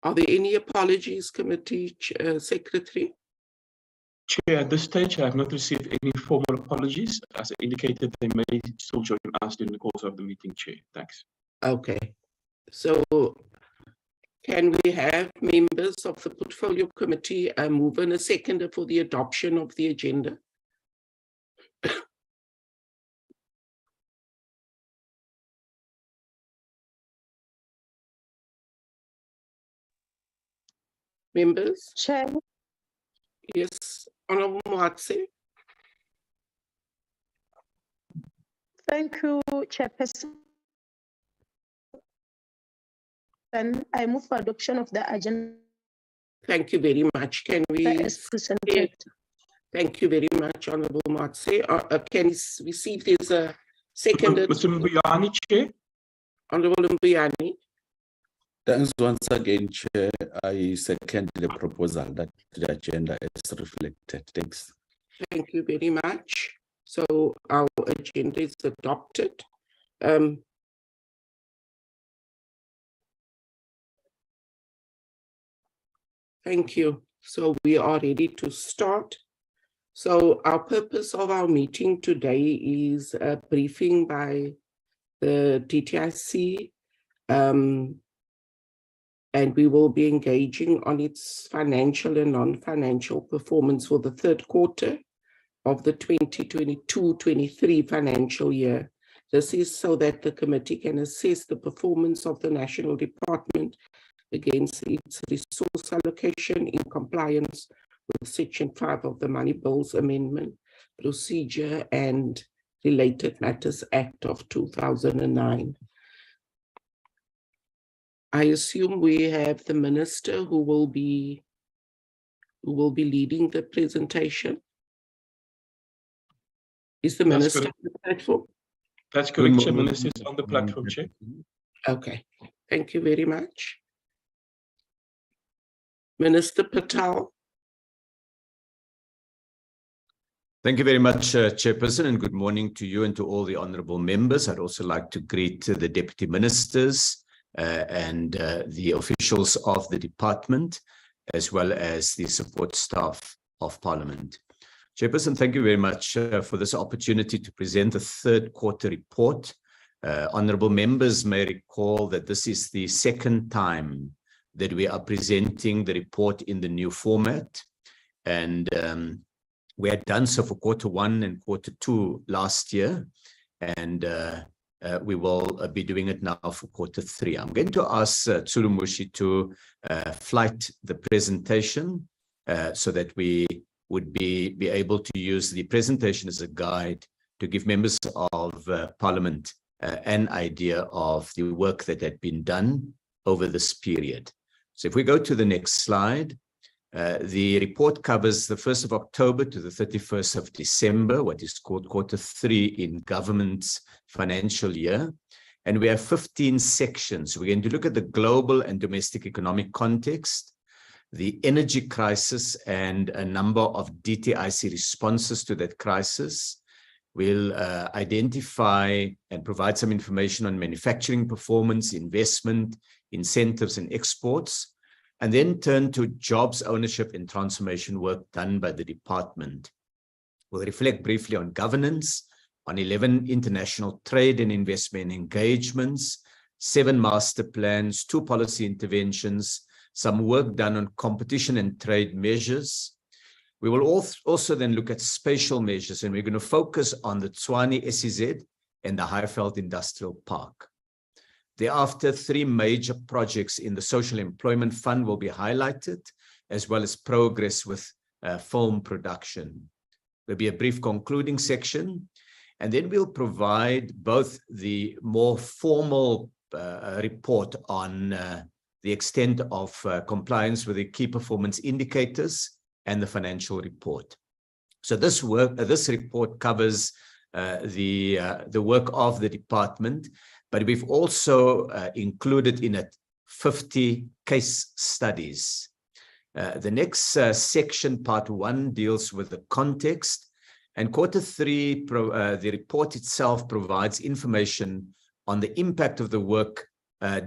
Are there any apologies, Committee Secretary? Chair, at this stage, I have not received any formal apologies. As indicated, they may still join us during the course of the meeting, Chair. Thanks. Okay. So can we have members of the Portfolio Committee move in a seconder for the adoption of the agenda? Members? Chair. Yes, Honorable Moatse. Thank you, Chairperson. Then I move for adoption of the agenda. Thank you very much. Can we? As presented. Thank you very much, Honorable Moatse. Can we see if there's a second? Mr. Mbuyani, Chair. Honorable Mbuyani. Thanks once again, Chair. I second the proposal that the agenda is reflected. Thanks. Thank you very much. So our agenda is adopted. Thank you. So we are ready to start. So our purpose of our meeting today is a briefing by the DTIC, and we will be engaging on its financial and non-financial performance for the third quarter of the 2022-23 financial year. This is so that the committee can assess the performance of the National Department against its resource allocation in compliance with Section 5 of the Money Bills Amendment Procedure and Related Matters Act of 2009. I assume we have the Minister who will be leading the presentation. Is the Minister on the platform? That's correct, Chair. Minister is on the platform, Chair. Okay, thank you very much. Minister Patel. Thank you very much, Chairperson, and good morning to you and to all the honourable members. I'd also like to greet the Deputy Ministers and the officials of the department, as well as the support staff of Parliament. Chairperson, thank you very much for this opportunity to present the third quarter report. Honourable members may recall that this is the second time that we are presenting the report in the new format, and we had done so for quarter one and quarter two last year, and we will be doing it now for quarter three. I'm going to ask Tsulumushi to flight the presentation so that we would be able to use the presentation as a guide to give members of Parliament an idea of the work that had been done over this period. So if we go to the next slide, the report covers the 1st of October to the 31st of December, what is called quarter three in government's financial year. And we have 15 sections. We're going to look at the global and domestic economic context, the energy crisis and a number of DTIC responses to that crisis. We'll identify and provide some information on manufacturing performance, investment, incentives and exports, and then turn to jobs, ownership and transformation work done by the department. We'll reflect briefly on governance, on 11 international trade and investment engagements, 7 master plans, 2 policy interventions, some work done on competition and trade measures. We will also then look at spatial measures, and we're going to focus on the Tshwane SEZ and the Highveld Industrial Park. Thereafter, 3 major projects in the Social Employment Fund will be highlighted, as well as progress with film production. There'll be a brief concluding section, and then we'll provide both the more formal report on the extent of compliance with the key performance indicators and the financial report. So this report covers the work of the department, but we've also included in it 50 case studies. The next section, part 1, deals with the context, and quarter 3, the report itself provides information on the impact of the work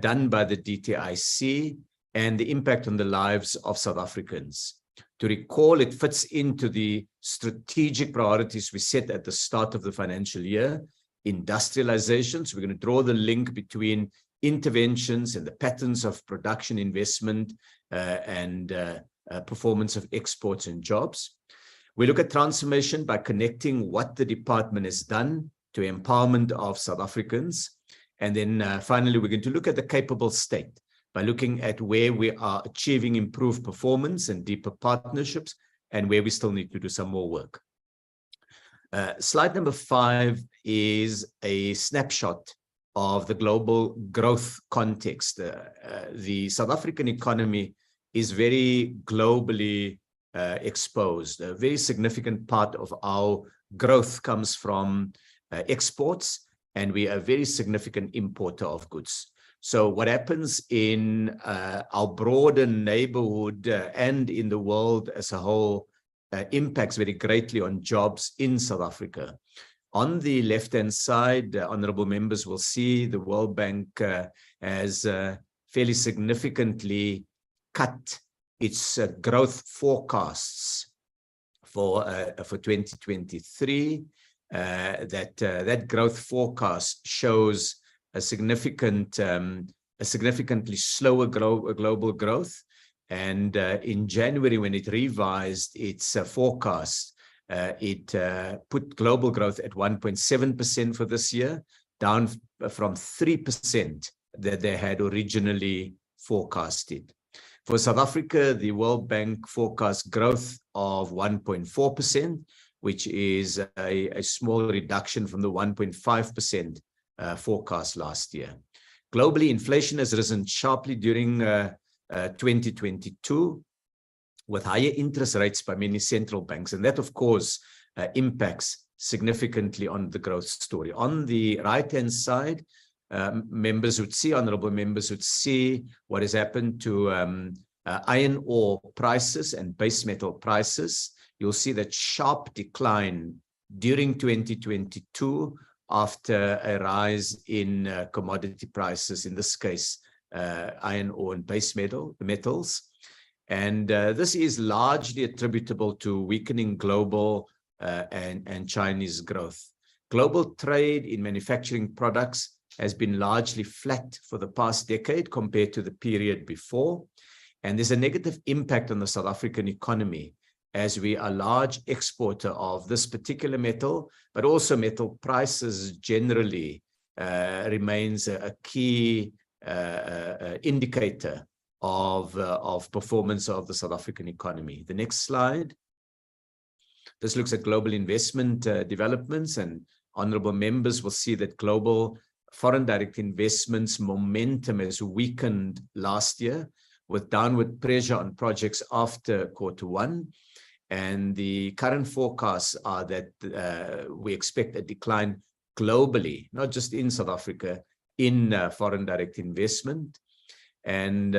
done by the DTIC and the impact on the lives of South Africans. To recall, it fits into the strategic priorities we set at the start of the financial year. Industrialization, so we're going to draw the link between interventions and the patterns of production investment and performance of exports and jobs. We look at transformation by connecting what the department has done to empowerment of South Africans. And then finally, we're going to look at the capable state by looking at where we are achieving improved performance and deeper partnerships and where we still need to do some more work. Slide number 5 is a snapshot of the global growth context. The South African economy is very globally exposed. A very significant part of our growth comes from exports, and we are a very significant importer of goods. So what happens in our broader neighborhood and in the world as a whole impacts very greatly on jobs in South Africa. On the left-hand side, honorable members will see the World Bank has fairly significantly cut its growth forecasts for 2023. That growth forecast shows a significantly slower global growth. And in January, when it revised its forecast, it put global growth at 1.7% for this year, down from 3% that they had originally forecasted. For South Africa, the World Bank forecast growth of 1.4%, which is a small reduction from the 1.5% forecast last year. Globally, inflation has risen sharply during 2022, with higher interest rates by many central banks. And that, of course, impacts significantly on the growth story. On the right-hand side, honorable members would see what has happened to iron ore prices and base metal prices. You'll see that sharp decline during 2022 after a rise in commodity prices, in this case, iron ore and base metals. And this is largely attributable to weakening global and Chinese growth. Global trade in manufacturing products has been largely flat for the past decade compared to the period before. And there's a negative impact on the South African economy, as we are a large exporter of this particular metal, but also metal prices generally remains a key indicator of performance of the South African economy. The next slide. This looks at global investment developments, and honorable members will see that global foreign direct investments momentum has weakened last year, with downward pressure on projects after Q1. And the current forecasts are that we expect a decline globally, not just in South Africa, in foreign direct investment. And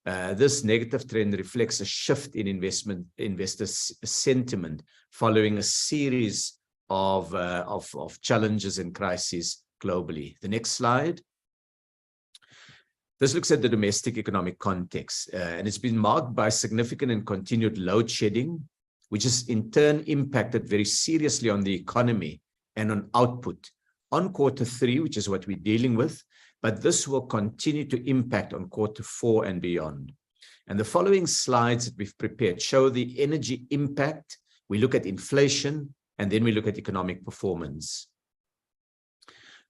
this negative trend reflects a shift in investor sentiment following a series of challenges and crises globally. The next slide. This looks at the domestic economic context, and it's been marked by significant and continued load shedding, which has in turn impacted very seriously on the economy and on output on Q3, which is what we're dealing with, but this will continue to impact on Q4 and beyond. And the following slides that we've prepared show the energy impact. We look at inflation, and then we look at economic performance.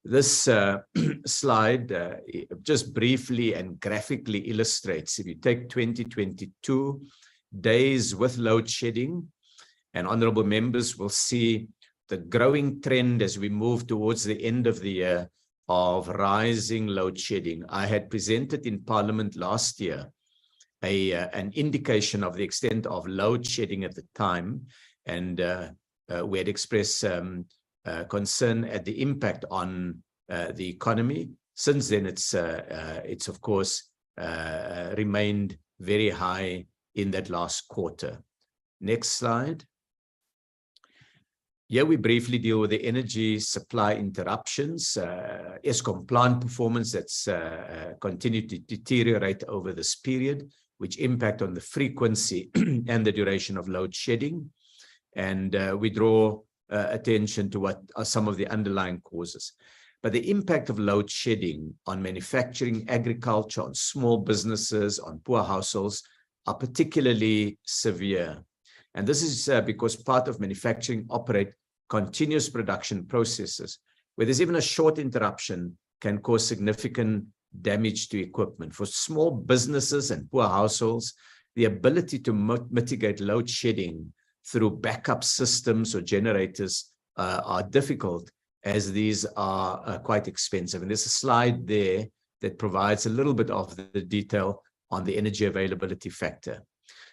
This slide just briefly and graphically illustrates, if you take 2022 days with load shedding, and honorable members will see the growing trend as we move towards the end of the year of rising load shedding. I had presented in Parliament last year an indication of the extent of load shedding at the time, and we had expressed concern at the impact on the economy. Since then, it's of course remained very high in that last quarter. Next slide. Here we briefly deal with the energy supply interruptions, Eskom plant performance that's continued to deteriorate over this period, which impact on the frequency and the duration of load shedding. And we draw attention to what are some of the underlying causes. But the impact of load shedding on manufacturing, agriculture, on small businesses, on poor households are particularly severe. And this is because part of manufacturing operate continuous production processes, where there's even a short interruption can cause significant damage to equipment. For small businesses and poor households, the ability to mitigate load shedding through backup systems or generators are difficult, as these are quite expensive. And there's a slide there that provides a little bit of the detail on the energy availability factor.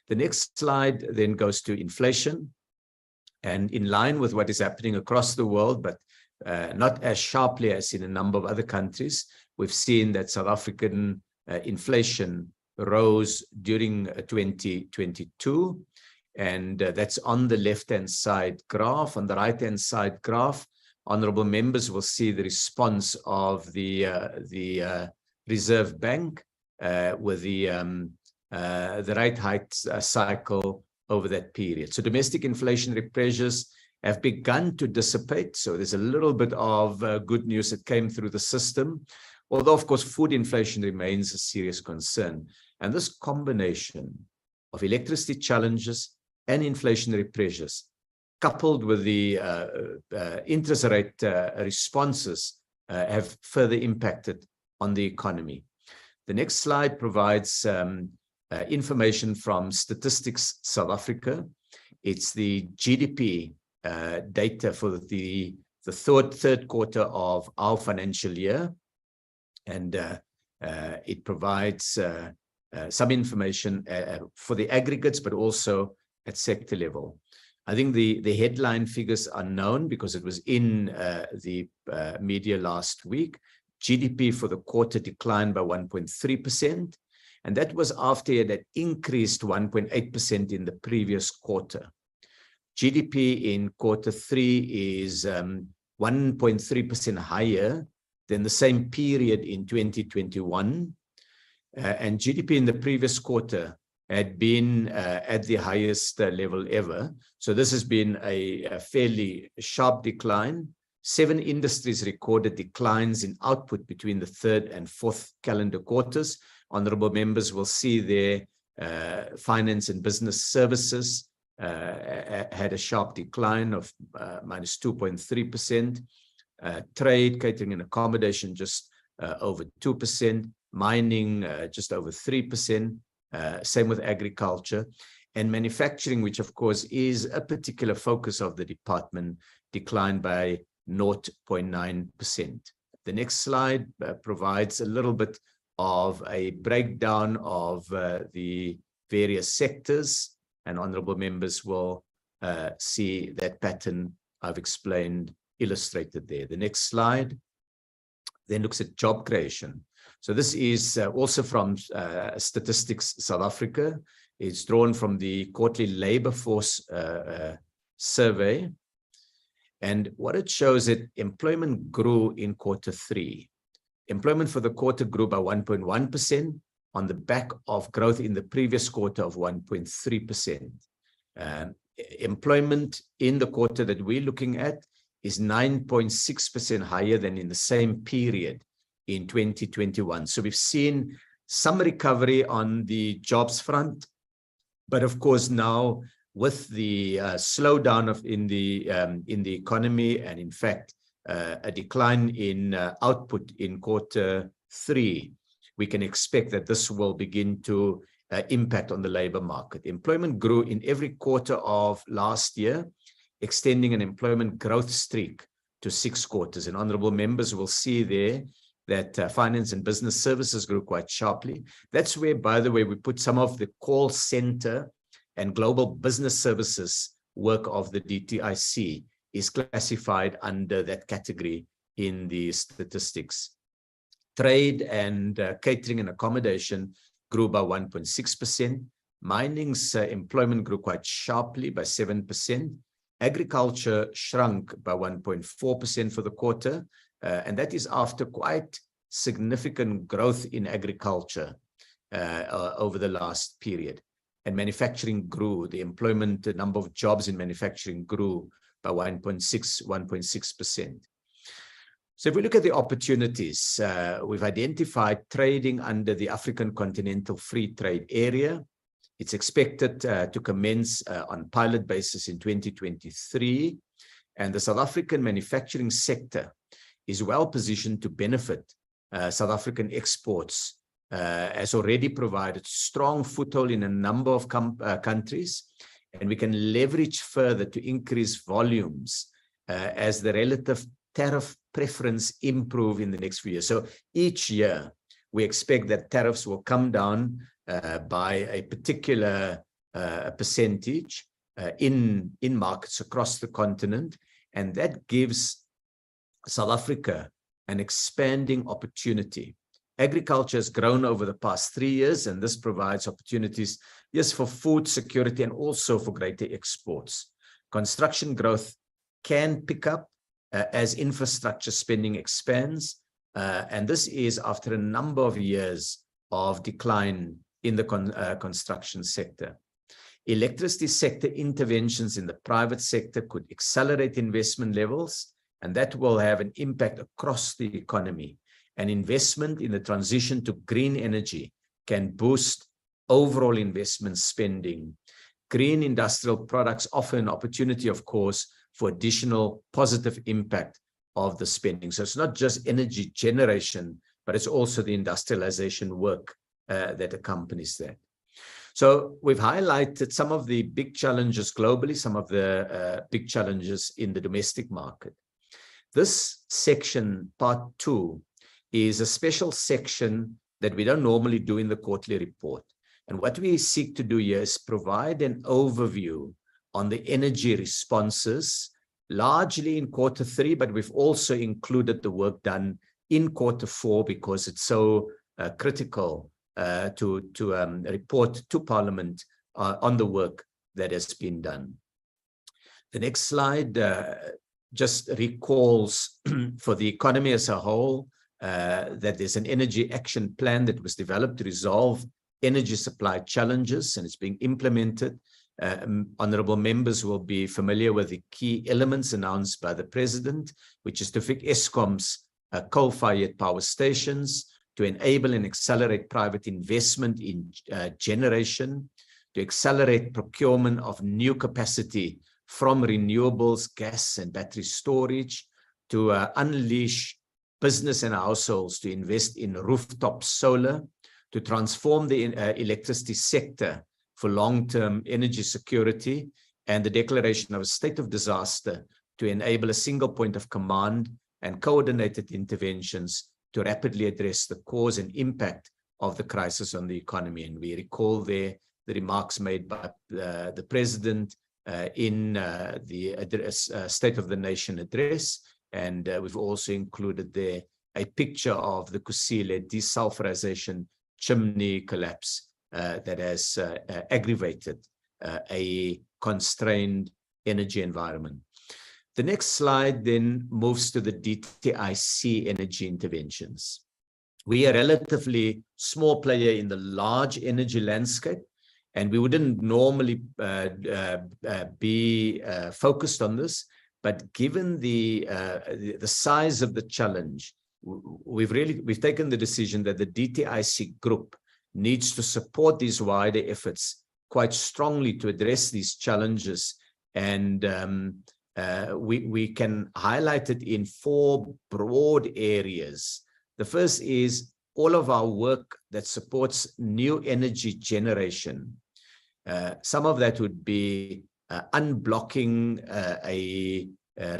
The next slide then goes to inflation. And in line with what is happening across the world, but not as sharply as in a number of other countries, we've seen that South African inflation rose during 2022. And that's on the left-hand side graph. On the right-hand side graph, honorable members will see the response of the Reserve Bank with the rate hike cycle over that period. So domestic inflationary pressures have begun to dissipate. So there's a little bit of good news that came through the system, although of course food inflation remains a serious concern. And this combination of electricity challenges and inflationary pressures, coupled with the interest rate responses, have further impacted on the economy. The next slide provides information from Statistics South Africa. It's the GDP data for the third quarter of our financial year. And it provides some information for the aggregates, but also at sector level. I think the headline figures are known because it was in the media last week. GDP for the quarter declined by 1.3%. And that was after it had increased 1.8% in the previous quarter. GDP in quarter 3 is 1.3% higher than the same period in 2021. And GDP in the previous quarter had been at the highest level ever. So this has been a fairly sharp decline. 7 industries recorded declines in output between the 3rd and 4th calendar quarters. Honorable members will see there finance and business services had a sharp decline of minus 2.3%. Trade, catering and accommodation just over 2%. Mining just over 3%. Same with agriculture. And manufacturing, which of course is a particular focus of the department, declined by 0.9%. The next slide provides a little bit of a breakdown of the various sectors, and honorable members will see that pattern I've explained illustrated there. The next slide then looks at job creation. So this is also from Statistics South Africa. It's drawn from the quarterly labor force survey. And what it shows that employment grew in quarter 3. Employment for the quarter grew by 1.1% on the back of growth in the previous quarter of 1.3%. Employment in the quarter that we're looking at is 9.6% higher than in the same period in 2021. So we've seen some recovery on the jobs front, but of course now with the slowdown in the economy, and in fact a decline in output in quarter 3, we can expect that this will begin to impact on the labor market. Employment grew in every quarter of last year, extending an employment growth streak to 6 quarters. And honorable members will see there that finance and business services grew quite sharply. That's where, by the way, we put some of the call center and global business services work of the DTIC is classified under that category in the statistics. Trade and catering and accommodation grew by 1.6%. Mining's employment grew quite sharply by 7%. Agriculture shrunk by 1.4% for the quarter, and that is after quite significant growth in agriculture over the last period. And manufacturing grew. The number of jobs in manufacturing grew by 1.6%. So if we look at the opportunities, we've identified trading under the African Continental Free Trade Area. It's expected to commence on pilot basis in 2023. And the South African manufacturing sector is well positioned to benefit South African exports, has already provided strong foothold in a number of countries, and we can leverage further to increase volumes as the relative tariff preference improve in the next few years. So each year, we expect that tariffs will come down by a particular percentage in markets across the continent, and that gives South Africa an expanding opportunity. Agriculture has grown over the past 3 years, and this provides opportunities, yes, for food security and also for greater exports. Construction growth can pick up as infrastructure spending expands, and this is after a number of years of decline in the construction sector. Electricity sector interventions in the private sector could accelerate investment levels, and that will have an impact across the economy. And investment in the transition to green energy can boost overall investment spending. Green industrial products offer an opportunity, of course, for additional positive impact of the spending. So it's not just energy generation, but it's also the industrialization work that accompanies that. So we've highlighted some of the big challenges globally, some of the big challenges in the domestic market. This section, part 2, is a special section that we don't normally do in the quarterly report. And what we seek to do here is provide an overview on the energy responses, largely in quarter 3, but we've also included the work done in quarter 4 because it's so critical to report to Parliament on the work that has been done. The next slide just recalls for the economy as a whole that there's an energy action plan that was developed to resolve energy supply challenges, and it's being implemented. Honorable members will be familiar with the key elements announced by the President, which is to fix Eskom's coal-fired power stations, to enable and accelerate private investment in generation, to accelerate procurement of new capacity from renewables, gas and battery storage, to unleash business and households to invest in rooftop solar, to transform the electricity sector for long-term energy security, and the declaration of a state of disaster to enable a single point of command and coordinated interventions to rapidly address the cause and impact of the crisis on the economy. And we recall there the remarks made by the President in the State of the Nation address. And we've also included there a picture of the Kusile desulfurization chimney collapse that has aggravated a constrained energy environment. The next slide then moves to the DTIC energy interventions. We are a relatively small player in the large energy landscape, and we wouldn't normally be focused on this. But given the size of the challenge, we've taken the decision that the DTIC group needs to support these wider efforts quite strongly to address these challenges. And we can highlight it in 4 broad areas. The first is all of our work that supports new energy generation. Some of that would be unblocking a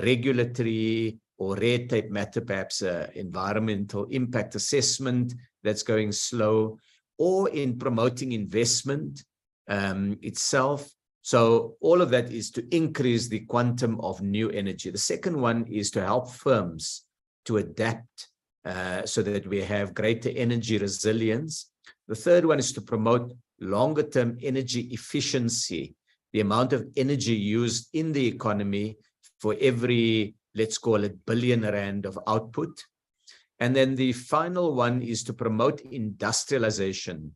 regulatory or red tape matter, perhaps environmental impact assessment that's going slow, or in promoting investment itself. So all of that is to increase the quantum of new energy. The second one is to help firms to adapt so that we have greater energy resilience. The third one is to promote longer-term energy efficiency the amount of energy used in the economy for every, let's call it, billion rand of output. And then the final one is to promote industrialization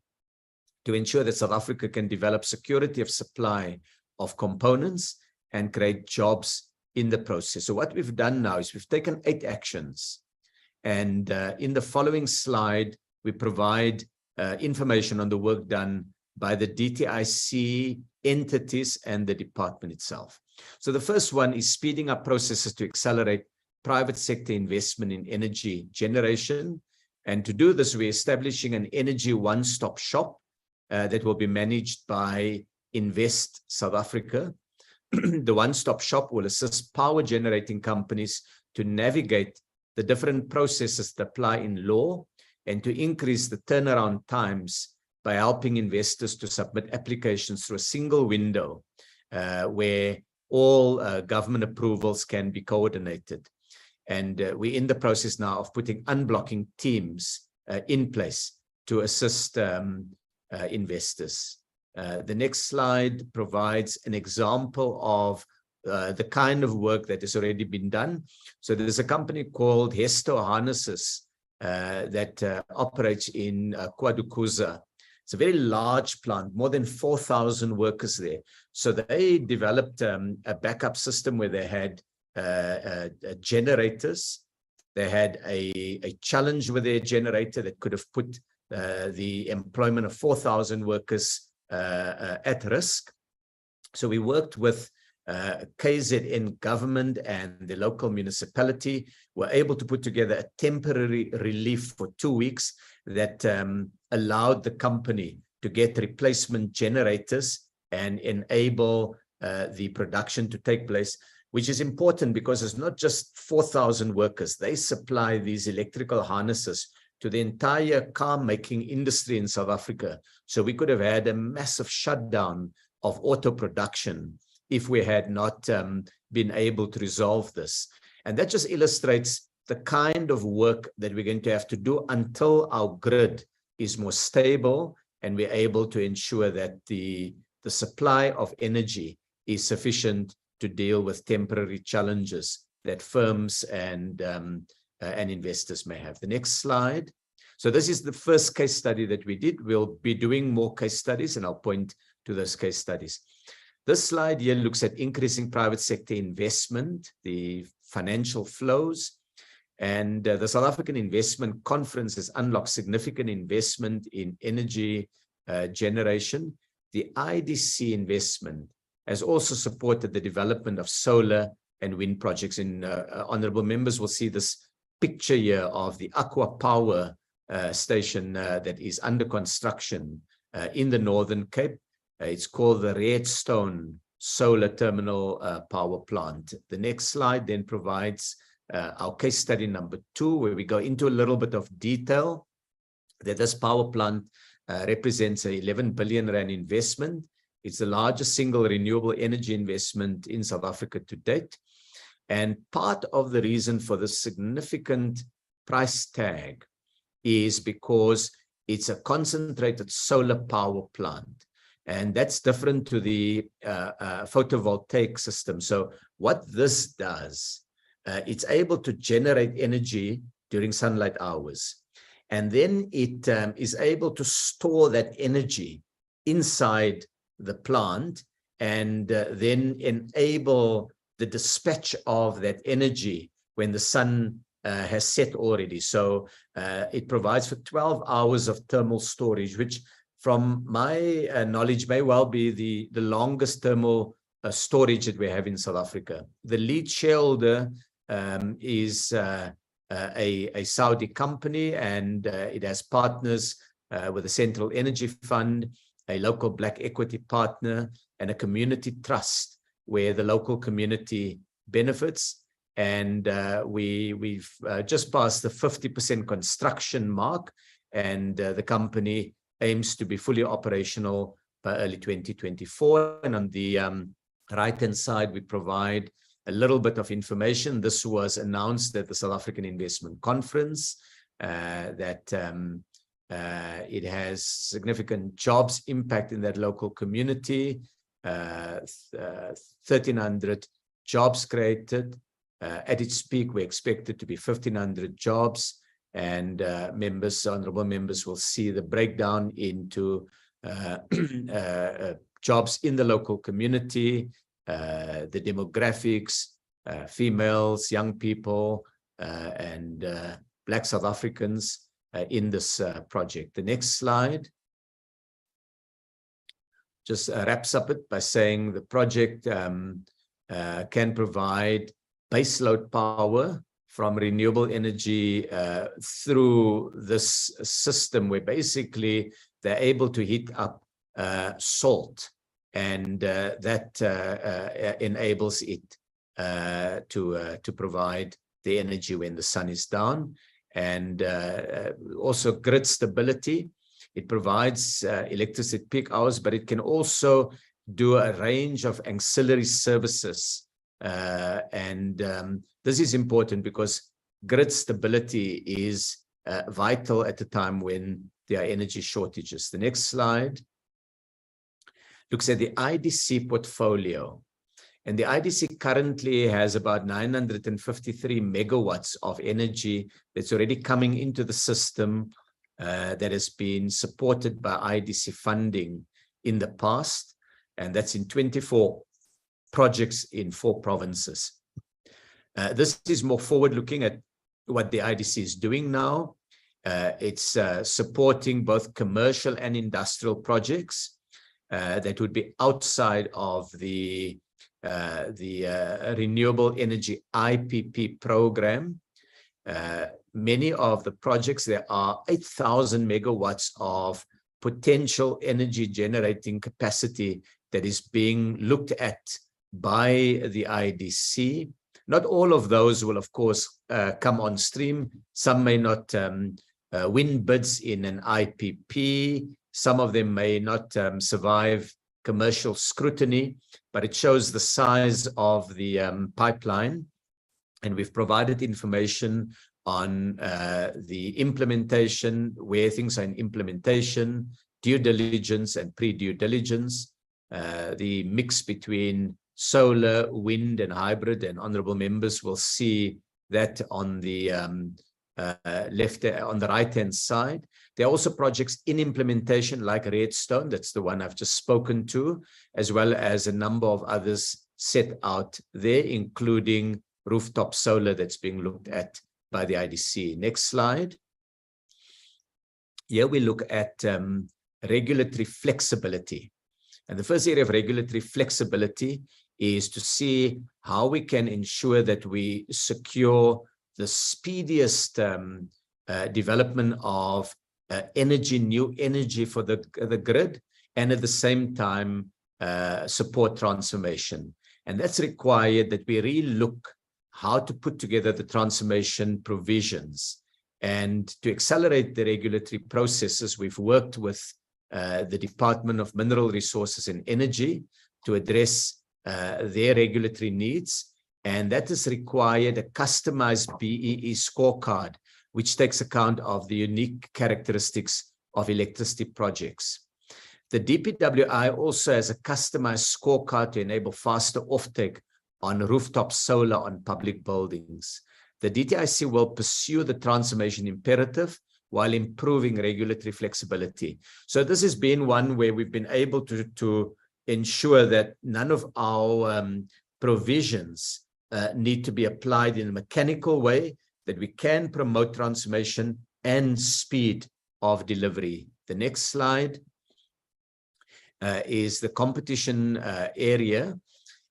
to ensure that South Africa can develop security of supply of components and create jobs in the process. So what we've done now is we've taken 8 actions. And in the following slide, we provide information on the work done by the DTIC entities and the department itself. So the first one is speeding up processes to accelerate private sector investment in energy generation. And to do this, we're establishing an energy one-stop shop that will be managed by Invest South Africa. The one-stop shop will assist power generating companies to navigate the different processes that apply in law and to increase the turnaround times by helping investors to submit applications through a single window where all government approvals can be coordinated. And we're in the process now of putting unblocking teams in place to assist investors. The next slide provides an example of the kind of work that has already been done. So there's a company called Hesto Harnesses that operates in Kwadukuza. It's a very large plant, more than 4,000 workers there. So they developed a backup system where they had generators. They had a challenge with their generator that could have put the employment of 4,000 workers at risk. So we worked with KZN government and the local municipality. Were able to put together a temporary relief for 2 weeks that allowed the company to get replacement generators and enable the production to take place, which is important because it's not just 4,000 workers. They supply these electrical harnesses to the entire car making industry in South Africa. So we could have had a massive shutdown of auto production if we had not been able to resolve this. And that just illustrates the kind of work that we're going to have to do until our grid is more stable and we're able to ensure that the supply of energy is sufficient to deal with temporary challenges that firms and investors may have. The next slide. So this is the first case study that we did. We'll be doing more case studies and I'll point to those case studies. This slide here looks at increasing private sector investment, the financial flows, and the South African Investment Conference has unlocked significant investment in energy generation. The IDC investment has also supported the development of solar and wind projects. And honorable members will see this picture here of the Aqua Power station that is under construction in the Northern Cape. It's called the Redstone Solar Terminal Power Plant. The next slide then provides our case study number 2, where we go into a little bit of detail that this power plant represents an 11 billion rand investment. It's the largest single renewable energy investment in South Africa to date. And part of the reason for the significant price tag is because it's a concentrated solar power plant. And that's different to the photovoltaic system. So what this does, it's able to generate energy during sunlight hours. And then it is able to store that energy inside the plant and then enable the dispatch of that energy when the sun has set already. So it provides for 12 hours of thermal storage, which from my knowledge may well be the longest thermal storage that we have in South Africa. The lead shareholder is a Saudi company, and it has partners with the Central Energy Fund, a local black equity partner, and a community trust where the local community benefits. And we've just passed the 50% construction mark, and the company aims to be fully operational by early 2024. And on the right-hand side, we provide a little bit of information. This was announced at the South African Investment Conference, that it has significant jobs impact in that local community. 1,300 jobs created. At its peak, we expect it to be 1,500 jobs, and honorable members will see the breakdown into jobs in the local community, the demographics, females, young people, and Black South Africans in this project. The next slide just wraps up it by saying the project can provide baseload power from renewable energy through this system, where basically they're able to heat up salt, and that enables it to provide the energy when the sun is down. And also grid stability. It provides electricity peak hours, but it can also do a range of ancillary services. This is important because grid stability is vital at a time when there are energy shortages. The next slide looks at the IDC portfolio. And the IDC currently has about 953 megawatts of energy that's already coming into the system that has been supported by IDC funding in the past. And that's in 24 projects in 4 provinces. This is more forward-looking at what the IDC is doing now. It's supporting both commercial and industrial projects that would be outside of the renewable energy IPP program. Many of the projects, there are 8,000 megawatts of potential energy generating capacity that is being looked at by the IDC. Not all of those will, of course, come on stream. Some may not win bids in an IPP. Some of them may not survive commercial scrutiny, but it shows the size of the pipeline. And we've provided information on the implementation, where things are in implementation, due diligence and pre-due diligence, the mix between solar, wind, and hybrid, and honorable members will see that on the on the right-hand side. There are also projects in implementation like Redstone, that's the one I've just spoken to, as well as a number of others set out there, including rooftop solar that's being looked at by the IDC. Next slide. Here we look at regulatory flexibility. And the first area of regulatory flexibility is to see how we can ensure that we secure the speediest development of new energy for the grid, and at the same time support transformation. And that's required that we really look how to put together the transformation provisions. And to accelerate the regulatory processes, we've worked with the Department of Mineral Resources and Energy to address their regulatory needs. And that has required a customized BEE scorecard, which takes account of the unique characteristics of electricity projects. The DPWI also has a customized scorecard to enable faster offtake on rooftop solar on public buildings. The DTIC will pursue the transformation imperative while improving regulatory flexibility. So this has been one where we've been able to ensure that none of our provisions need to be applied in a mechanical way, that we can promote transformation and speed of delivery. The next slide is the competition area.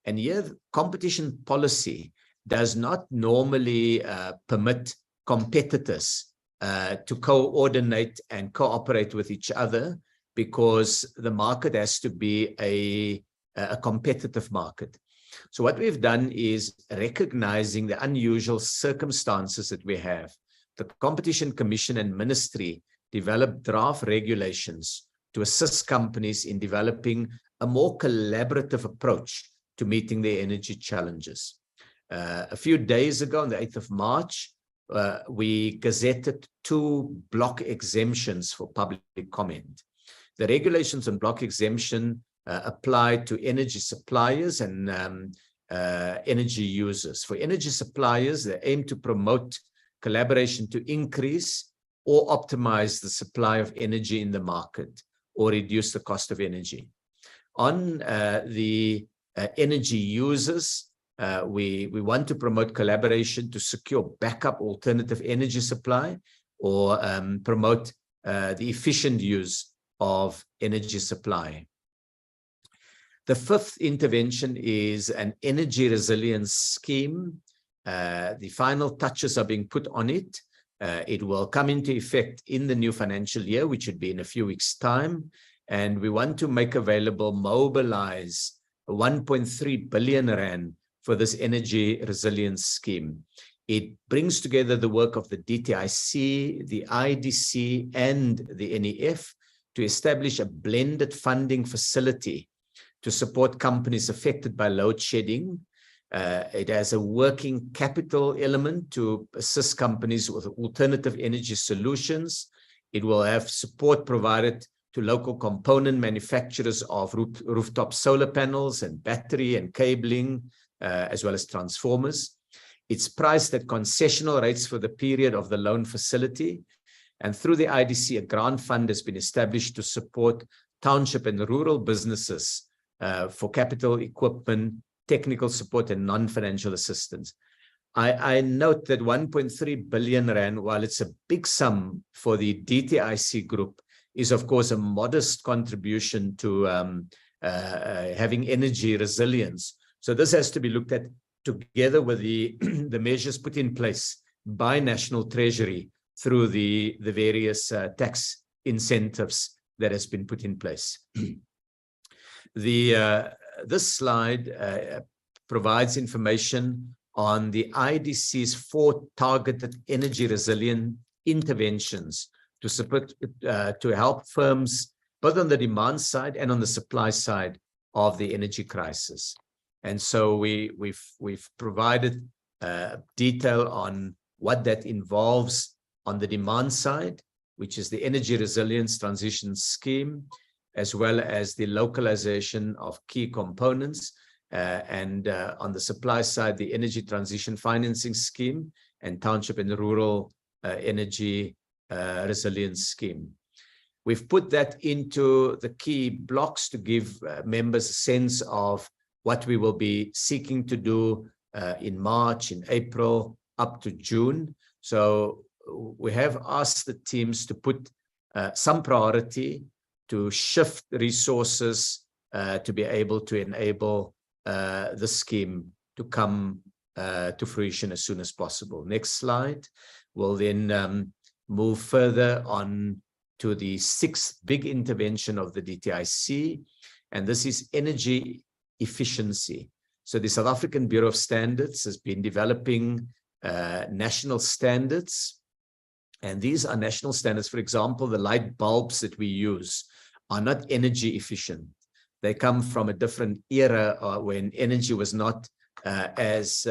And here, competition policy does not normally permit competitors to coordinate and cooperate with each other, because the market has to be a competitive market. So what we've done is, recognizing the unusual circumstances that we have, the Competition Commission and Ministry developed draft regulations to assist companies in developing a more collaborative approach to meeting their energy challenges. A few days ago, on the 8th of March, we gazetted 2 block exemptions for public comment. The regulations on block exemption applied to energy suppliers and energy users. For energy suppliers, they aim to promote collaboration to increase or optimize the supply of energy in the market or reduce the cost of energy. On the energy users, we want to promote collaboration to secure backup alternative energy supply or promote the efficient use of energy supply. The fifth intervention is an energy resilience scheme. The final touches are being put on it. It will come into effect in the new financial year, which would be in a few weeks' time. And we want to make available, mobilize 1.3 billion rand for this energy resilience scheme. It brings together the work of the DTIC, the IDC, and the NEF to establish a blended funding facility to support companies affected by load shedding. It has a working capital element to assist companies with alternative energy solutions. It will have support provided to local component manufacturers of rooftop solar panels and battery and cabling, as well as transformers. It's priced at concessional rates for the period of the loan facility. And through the IDC, a grant fund has been established to support township and rural businesses for capital equipment, technical support, and non-financial assistance. I note that 1.3 billion rand, while it's a big sum for the DTIC group, is of course a modest contribution to having energy resilience. So this has to be looked at together with the measures put in place by National Treasury through the various tax incentives that has been put in place. This slide provides information on the IDC's 4 targeted energy resilient interventions to support to help firms both on the demand side and on the supply side of the energy crisis. And so we've provided detail on what that involves on the demand side, which is the Energy Resilience Transition Scheme, as well as the localization of key components, and on the supply side, the Energy Transition Financing Scheme and Township and Rural Energy Resilience Scheme. We've put that into the key blocks to give members a sense of what we will be seeking to do in March, in April, up to June. So we have asked the teams to put some priority to shift resources to be able to enable the scheme to come to fruition as soon as possible. Next slide. We'll then move further on to the 6th big intervention of the DTIC, and this is energy efficiency. So the South African Bureau of Standards has been developing national standards, and these are national standards. For example, the light bulbs that we use are not energy efficient. They come from a different era when energy was not as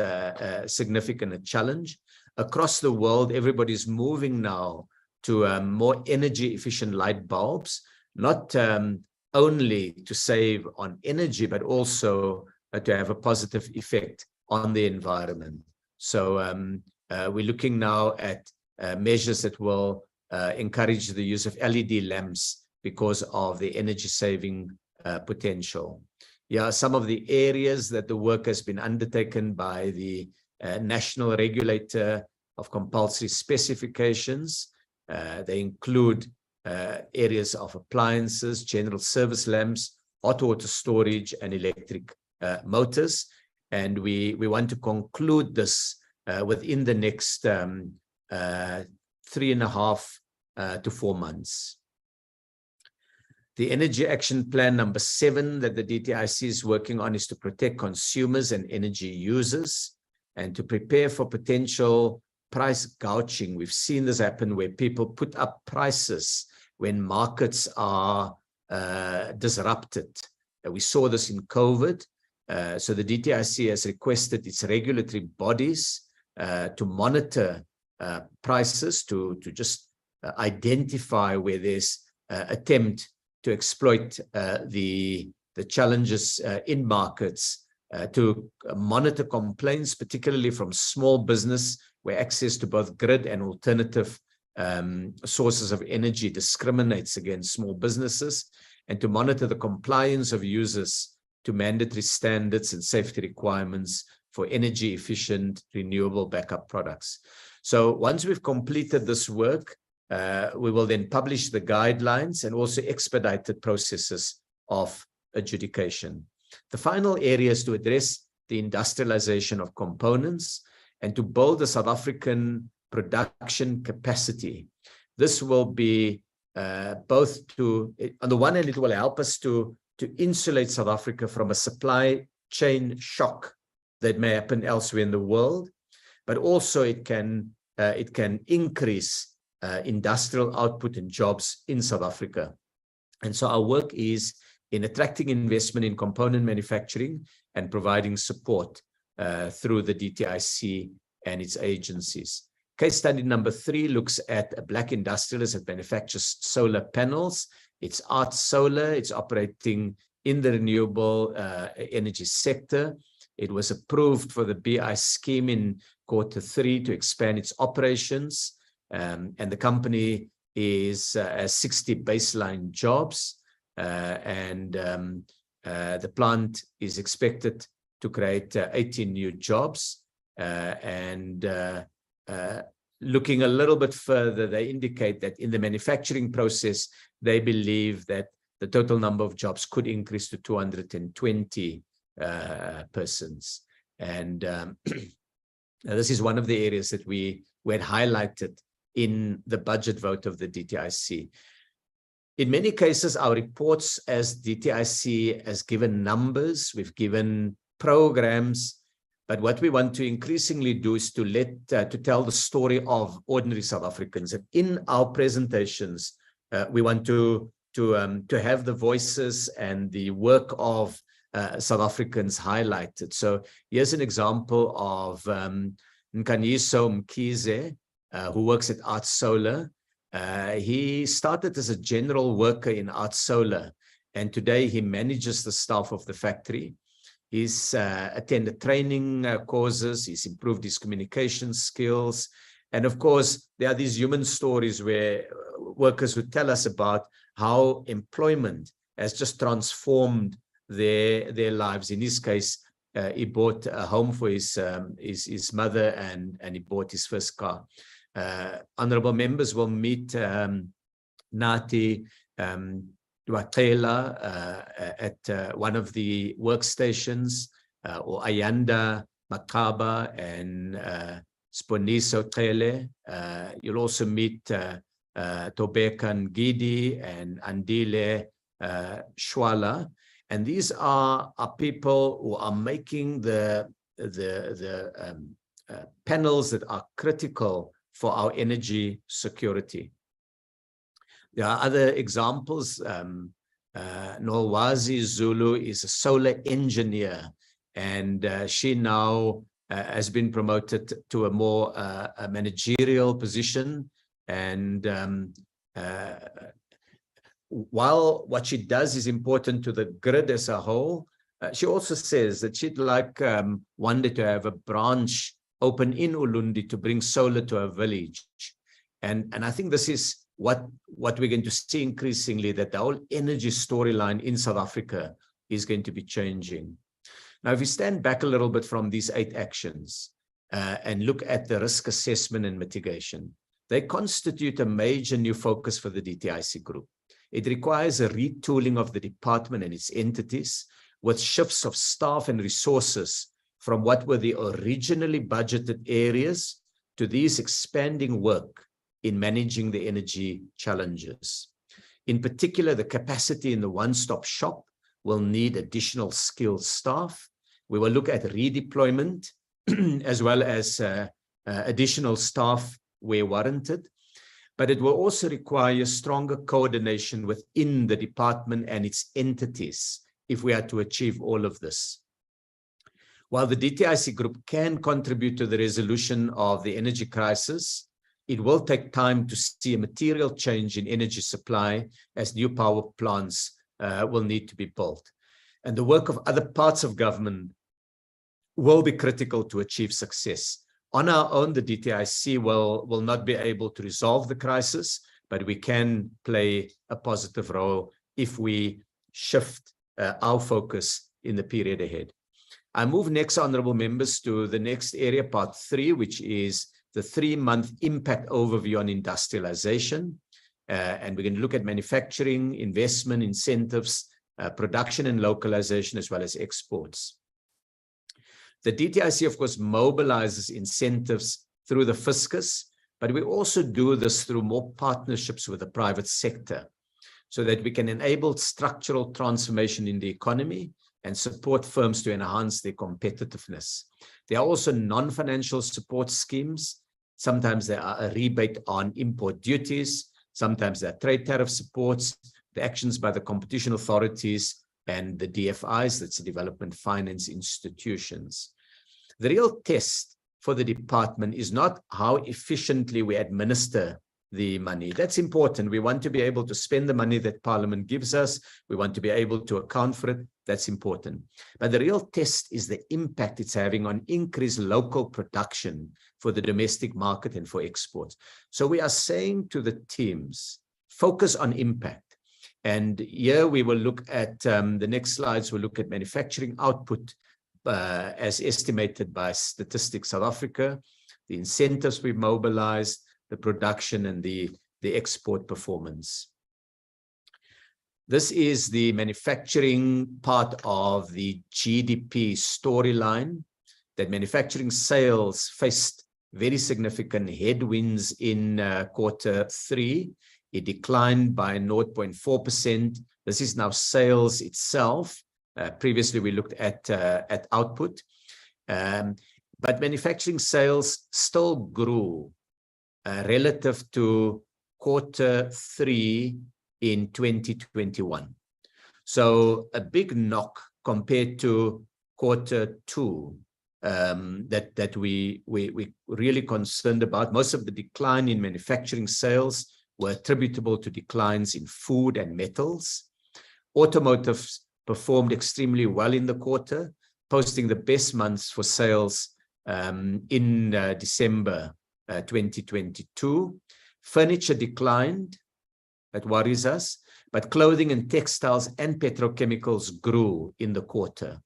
significant a challenge. Across the world, everybody's moving now to more energy efficient light bulbs, not only to save on energy, but also to have a positive effect on the environment. So we're looking now at measures that will encourage the use of LED lamps because of the energy saving potential. Yeah, some of the areas that the work has been undertaken by the National Regulator of Compulsory Specifications. They include areas of appliances, general service lamps, hot water storage, and electric motors. And we want to conclude this within the next 3.5 to 4 months. The Energy Action Plan number 7 that the DTIC is working on is to protect consumers and energy users and to prepare for potential price gouging. We've seen this happen where people put up prices when markets are disrupted. We saw this in COVID. So the DTIC has requested its regulatory bodies to monitor prices, to just identify where there's attempt to exploit the the challenges in markets, to monitor complaints, particularly from small business, where access to both grid and alternative sources of energy discriminates against small businesses, and to monitor the compliance of users to mandatory standards and safety requirements for energy efficient renewable backup products. So once we've completed this work, we will then publish the guidelines and also expedited processes of adjudication. The final area is to address the industrialization of components and to build a South African production capacity. This will be both to, on the one hand, it will help us to insulate South Africa from a supply chain shock that may happen elsewhere in the world, but also it can increase industrial output and jobs in South Africa. And so our work is in attracting investment in component manufacturing and providing support through the DTIC and its agencies. Case study number 3 looks at a Black industrialist that manufactures solar panels. It's Art Solar. It's operating in the renewable energy sector. It was approved for the BI scheme in Q3 to expand its operations. And the company has 60 baseline jobs. The plant is expected to create 18 new jobs. Looking a little bit further, they indicate that in the manufacturing process, they believe that the total number of jobs could increase to 220 persons. And this is one of the areas that we had highlighted in the budget vote of the DTIC. In many cases, our reports as DTIC has given numbers, we've given programs, but what we want to increasingly do is to tell the story of ordinary South Africans. And in our presentations, we want to have the voices and the work of South Africans highlighted. So here's an example of Nkanyiso Mkhize, who works at Art Solar. He started as a general worker in Art Solar, and today he manages the staff of the factory. He's attended training courses, he's improved his communication skills. And of course, there are these human stories where workers would tell us about how employment has just transformed their lives. In his case, he bought a home for his mother and he bought his first car. Honorable members will meet Nati Duatela at one of the workstations, or Ayanda Makaba and Sponiso Tele. You'll also meet Tobekan Gidi and Andile Shwala. And these are people who are making the panels that are critical for our energy security. There are other examples. Nolwazi Zulu is a solar engineer, and she now has been promoted to a more managerial position. And while what she does is important to the grid as a whole, she also says that she'd like one day to have a branch open in Ulundi to bring solar to a village. And I think this is what we're going to see increasingly, that the whole energy storyline in South Africa is going to be changing. Now, if we stand back a little bit from these 8 actions and look at the risk assessment and mitigation, they constitute a major new focus for the DTIC group. It requires a retooling of the department and its entities, with shifts of staff and resources from what were the originally budgeted areas to these expanding work in managing the energy challenges. In particular, the capacity in the one-stop shop will need additional skilled staff. We will look at redeployment as well as additional staff where warranted, but it will also require stronger coordination within the department and its entities if we are to achieve all of this. While the DTIC group can contribute to the resolution of the energy crisis, it will take time to see a material change in energy supply as new power plants will need to be built. And the work of other parts of government will be critical to achieve success. On our own, the DTIC will not be able to resolve the crisis, but we can play a positive role if we shift our focus in the period ahead. I move next, honorable members, to the next area, part 3, which is the 3-month impact overview on industrialization. And we're going to look at manufacturing, investment, incentives, production and localization, as well as exports. The DTIC, of course, mobilizes incentives through the fiscus, but we also do this through more partnerships with the private sector so that we can enable structural transformation in the economy and support firms to enhance their competitiveness. There are also non-financial support schemes. Sometimes there are a rebate on import duties. Sometimes there are trade tariff supports, the actions by the competition authorities, and the DFIs, that's the development finance institutions. The real test for the department is not how efficiently we administer the money. That's important. We want to be able to spend the money that Parliament gives us. We want to be able to account for it. That's important. But the real test is the impact it's having on increased local production for the domestic market and for exports. So we are saying to the teams, focus on impact. And here we will look at, the next slides will look at manufacturing output as estimated by Statistics South Africa, the incentives we've mobilized, the production and the export performance. This is the manufacturing part of the GDP storyline, that manufacturing sales faced very significant headwinds in Q3. It declined by 0.4%. This is now sales itself. Previously, we looked at output. But manufacturing sales still grew relative to Q3 in 2021. So a big knock compared to Q2 that we really concerned about. Most of the decline in manufacturing sales were attributable to declines in food and metals. Automotive performed extremely well in the quarter, posting the best months for sales in December 2022. Furniture declined, that worries us, but clothing and textiles and petrochemicals grew in the quarter.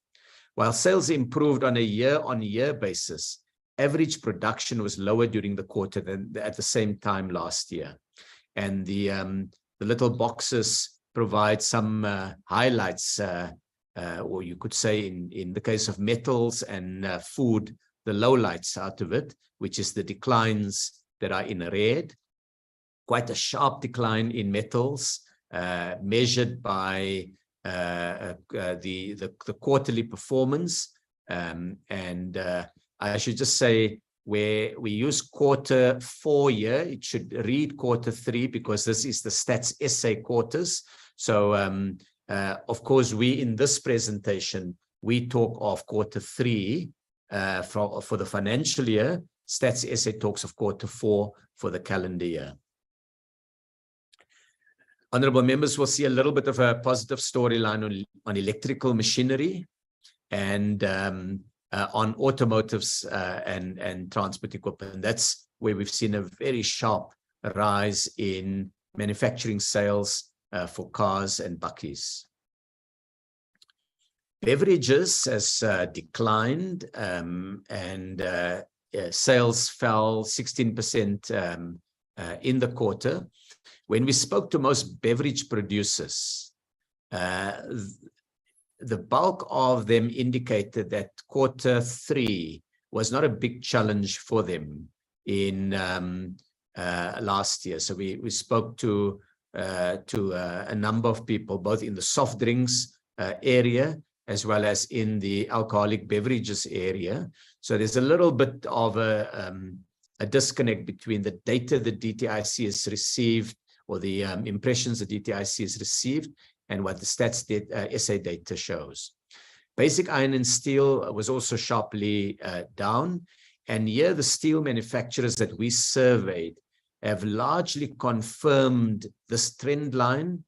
While sales improved on a year-on-year basis, average production was lower during the quarter than at the same time last year. And the little boxes provide some highlights, or you could say in the case of metals and food, the lowlights out of it, which is the declines that are in red. Quite a sharp decline in metals, measured by the quarterly performance. And I should just say, where we use Q4 here, it should read Q3 because this is the Stats SA quarters. So, of course, we in this presentation, we talk of Q3 for the financial year. Stats SA talks of Q4 for the calendar year. Honorable members will see a little bit of a positive storyline on electrical machinery and on automotives and transport equipment. That's where we've seen a very sharp rise in manufacturing sales for cars and bakkies. Beverages has declined and sales fell 16% in the quarter. When we spoke to most beverage producers, the bulk of them indicated that Q3 was not a big challenge for them in last year. So we spoke to a number of people, both in the soft drinks area as well as in the alcoholic beverages area. So there's a little bit of a disconnect between the data the DTIC has received, or the impressions the DTIC has received, and what the Stats SA data shows. Basic iron and steel was also sharply down. And here the steel manufacturers that we surveyed have largely confirmed this trend line,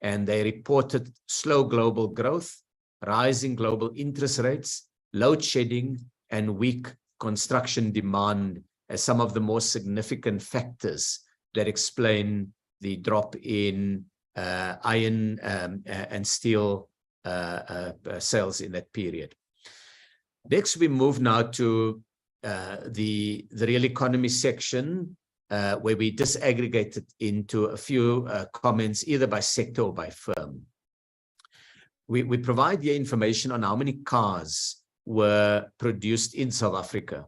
and they reported slow global growth rising global interest rates, load shedding, and weak construction demand as some of the more significant factors that explain the drop in iron and steel sales in that period. Next, we move now to the real economy section, where we disaggregated into a few comments, either by sector or by firm. We provide here information on how many cars were produced in South Africa.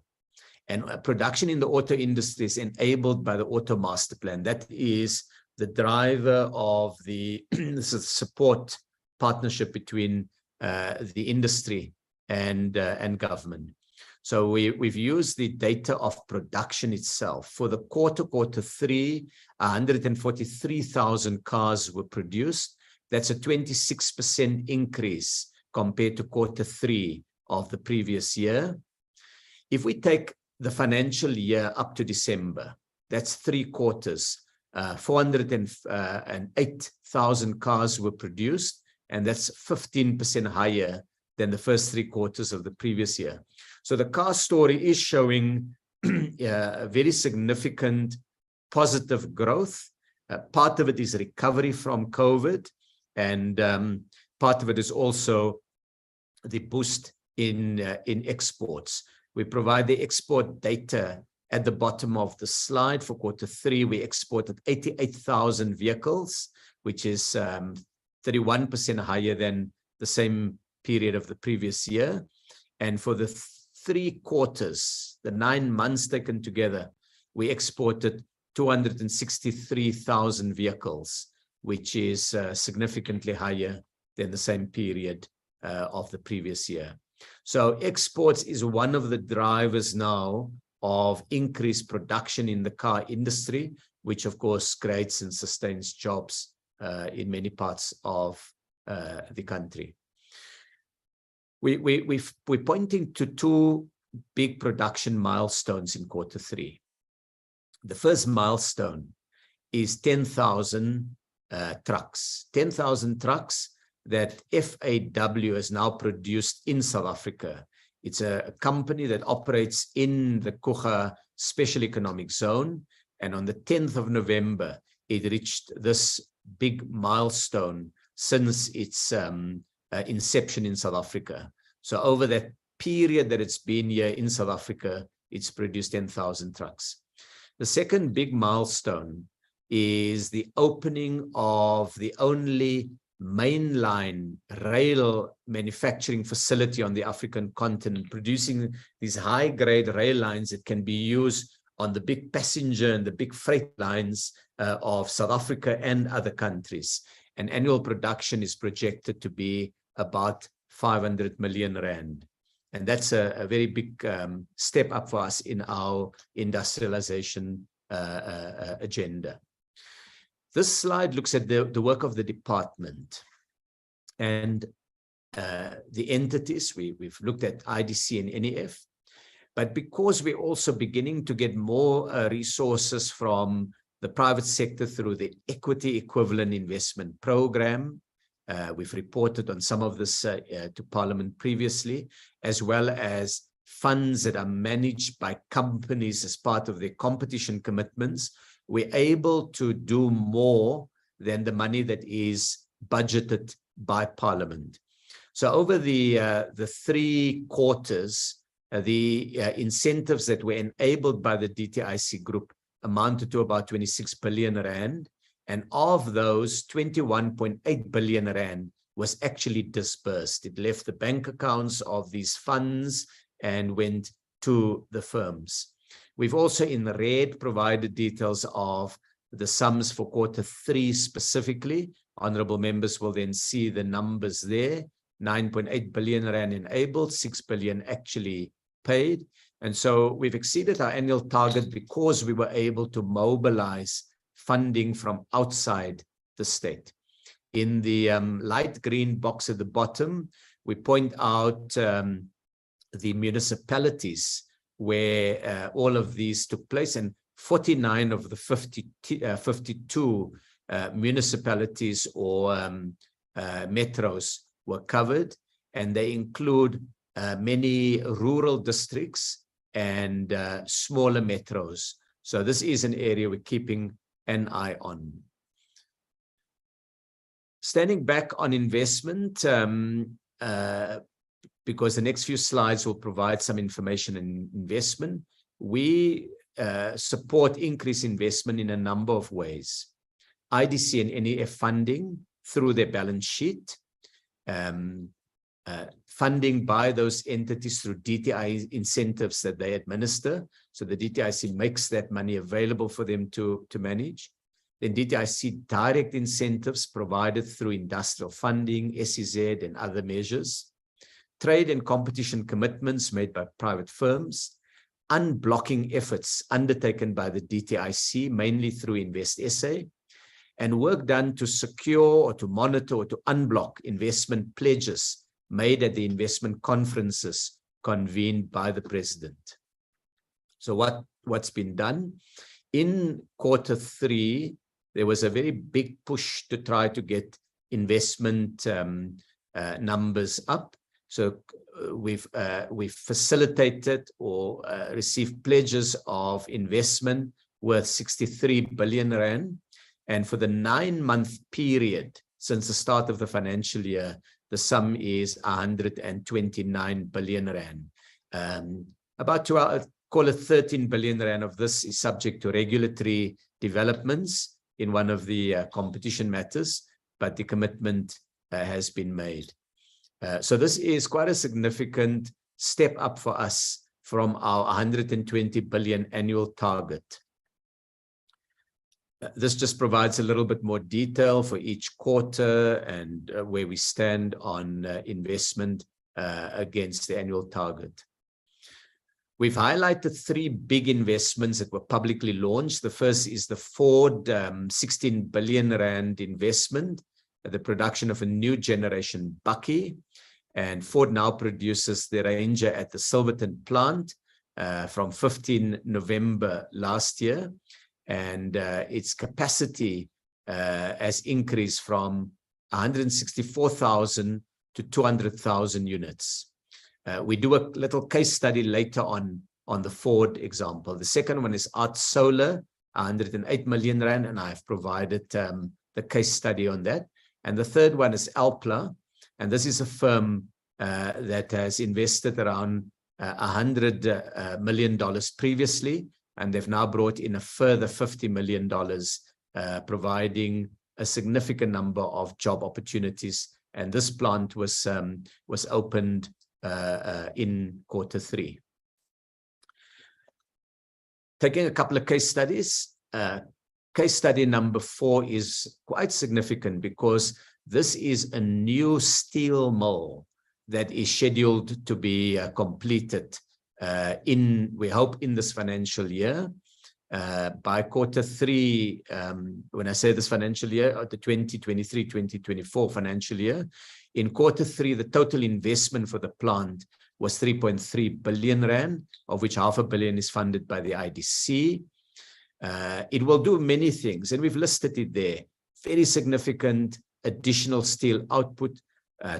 And production in the auto industry is enabled by the Auto Master Plan. That is the driver of the support partnership between the industry and government. So we've used the data of production itself. For the quarter 3, 143,000 cars were produced. That's a 26% increase compared to quarter 3 of the previous year. If we take the financial year up to December, that's 3 quarters, 408,000 cars were produced, and that's 15% higher than the first 3 quarters of the previous year. So the car story is showing very significant positive growth. Part of it is recovery from COVID, and part of it is also the boost in exports. We provide the export data at the bottom of the slide. For quarter 3, we exported 88,000 vehicles, which is 31% higher than the same period of the previous year. And for the 3 quarters, the 9 months taken together, we exported 263,000 vehicles, which is significantly higher than the same period of the previous year. So exports is one of the drivers now of increased production in the car industry, which of course creates and sustains jobs in many parts of the country. We're pointing to 2 big production milestones in quarter 3. The first milestone is 10,000 trucks. 10,000 trucks that FAW has now produced in South Africa. It's a company that operates in the Kuga Special Economic Zone. And on the 10th of November, it reached this big milestone since its inception in South Africa. So over that period that it's been here in South Africa, it's produced 10,000 trucks. The second big milestone is the opening of the only mainline rail manufacturing facility on the African continent, producing these high-grade rail lines that can be used on the big passenger and the big freight lines of South Africa and other countries. And annual production is projected to be about 500 million rand. And that's a very big step up for us in our industrialization agenda. This slide looks at the work of the department and the entities. We've looked at IDC and NEF, but because we're also beginning to get more resources from the private sector through the equity equivalent investment program, we've reported on some of this to Parliament previously, as well as funds that are managed by companies as part of their competition commitments. We're able to do more than the money that is budgeted by Parliament. So over the 3 quarters, the incentives that were enabled by the DTIC group amounted to about 26 billion rand. And of those, 21.8 billion rand was actually disbursed. It left the bank accounts of these funds and went to the firms. We've also in red provided details of the sums for quarter 3 specifically. Honorable members will then see the numbers there. 9.8 billion rand enabled, 6 billion actually paid. And so we've exceeded our annual target because we were able to mobilize funding from outside the state. In the light green box at the bottom, we point out the municipalities where all of these took place, and 49 of the 52 municipalities or metros were covered. and they include many rural districts and smaller metros. So this is an area we're keeping an eye on. Standing back on investment, because the next few slides will provide some information on investment, we support increased investment in a number of ways. IDC and NEF funding through their balance sheet, funding by those entities through DTI incentives that they administer. So the DTIC makes that money available for them to manage. Then DTIC direct incentives provided through industrial funding, SEZ and other measures. Trade and competition commitments made by private firms. Unblocking efforts undertaken by the DTIC, mainly through Invest SA. And work done to secure or to monitor or to unblock investment pledges made at the investment conferences convened by the President. So what's been done? In Q3, there was a very big push to try to get investment numbers up. So we've facilitated or received pledges of investment worth 63 billion rand. And for the 9-month period since the start of the financial year, the sum is 129 billion rand. About 12, call it 13 billion rand of this is subject to regulatory developments in one of the competition matters, but the commitment has been made. So this is quite a significant step up for us from our 120 billion annual target. This just provides a little bit more detail for each quarter and where we stand on investment against the annual target. We've highlighted 3 big investments that were publicly launched. The first is the Ford 16 billion rand investment, the production of a new generation bakkie. And Ford now produces the Ranger at the Silverton plant from 15 November last year. And its capacity has increased from 164,000 to 200,000 units. We do a little case study later on the Ford example. The second one is Art Solar, 108 million rand, and I've provided the case study on that. And the third one is Alpla, and this is a firm that has invested around $100 million previously, and they've now brought in a further $50 million, providing a significant number of job opportunities. And this plant was opened in Q3. Taking a couple of case studies. Case study number 4 is quite significant because this is a new steel mill that is scheduled to be completed we hope in this financial year. By Q3, when I say this financial year, the 2023-2024 financial year, in Q3, the total investment for the plant was 3.3 billion rand, of which $500 million is funded by the IDC. It will do many things, and we've listed it there. Very significant additional steel output,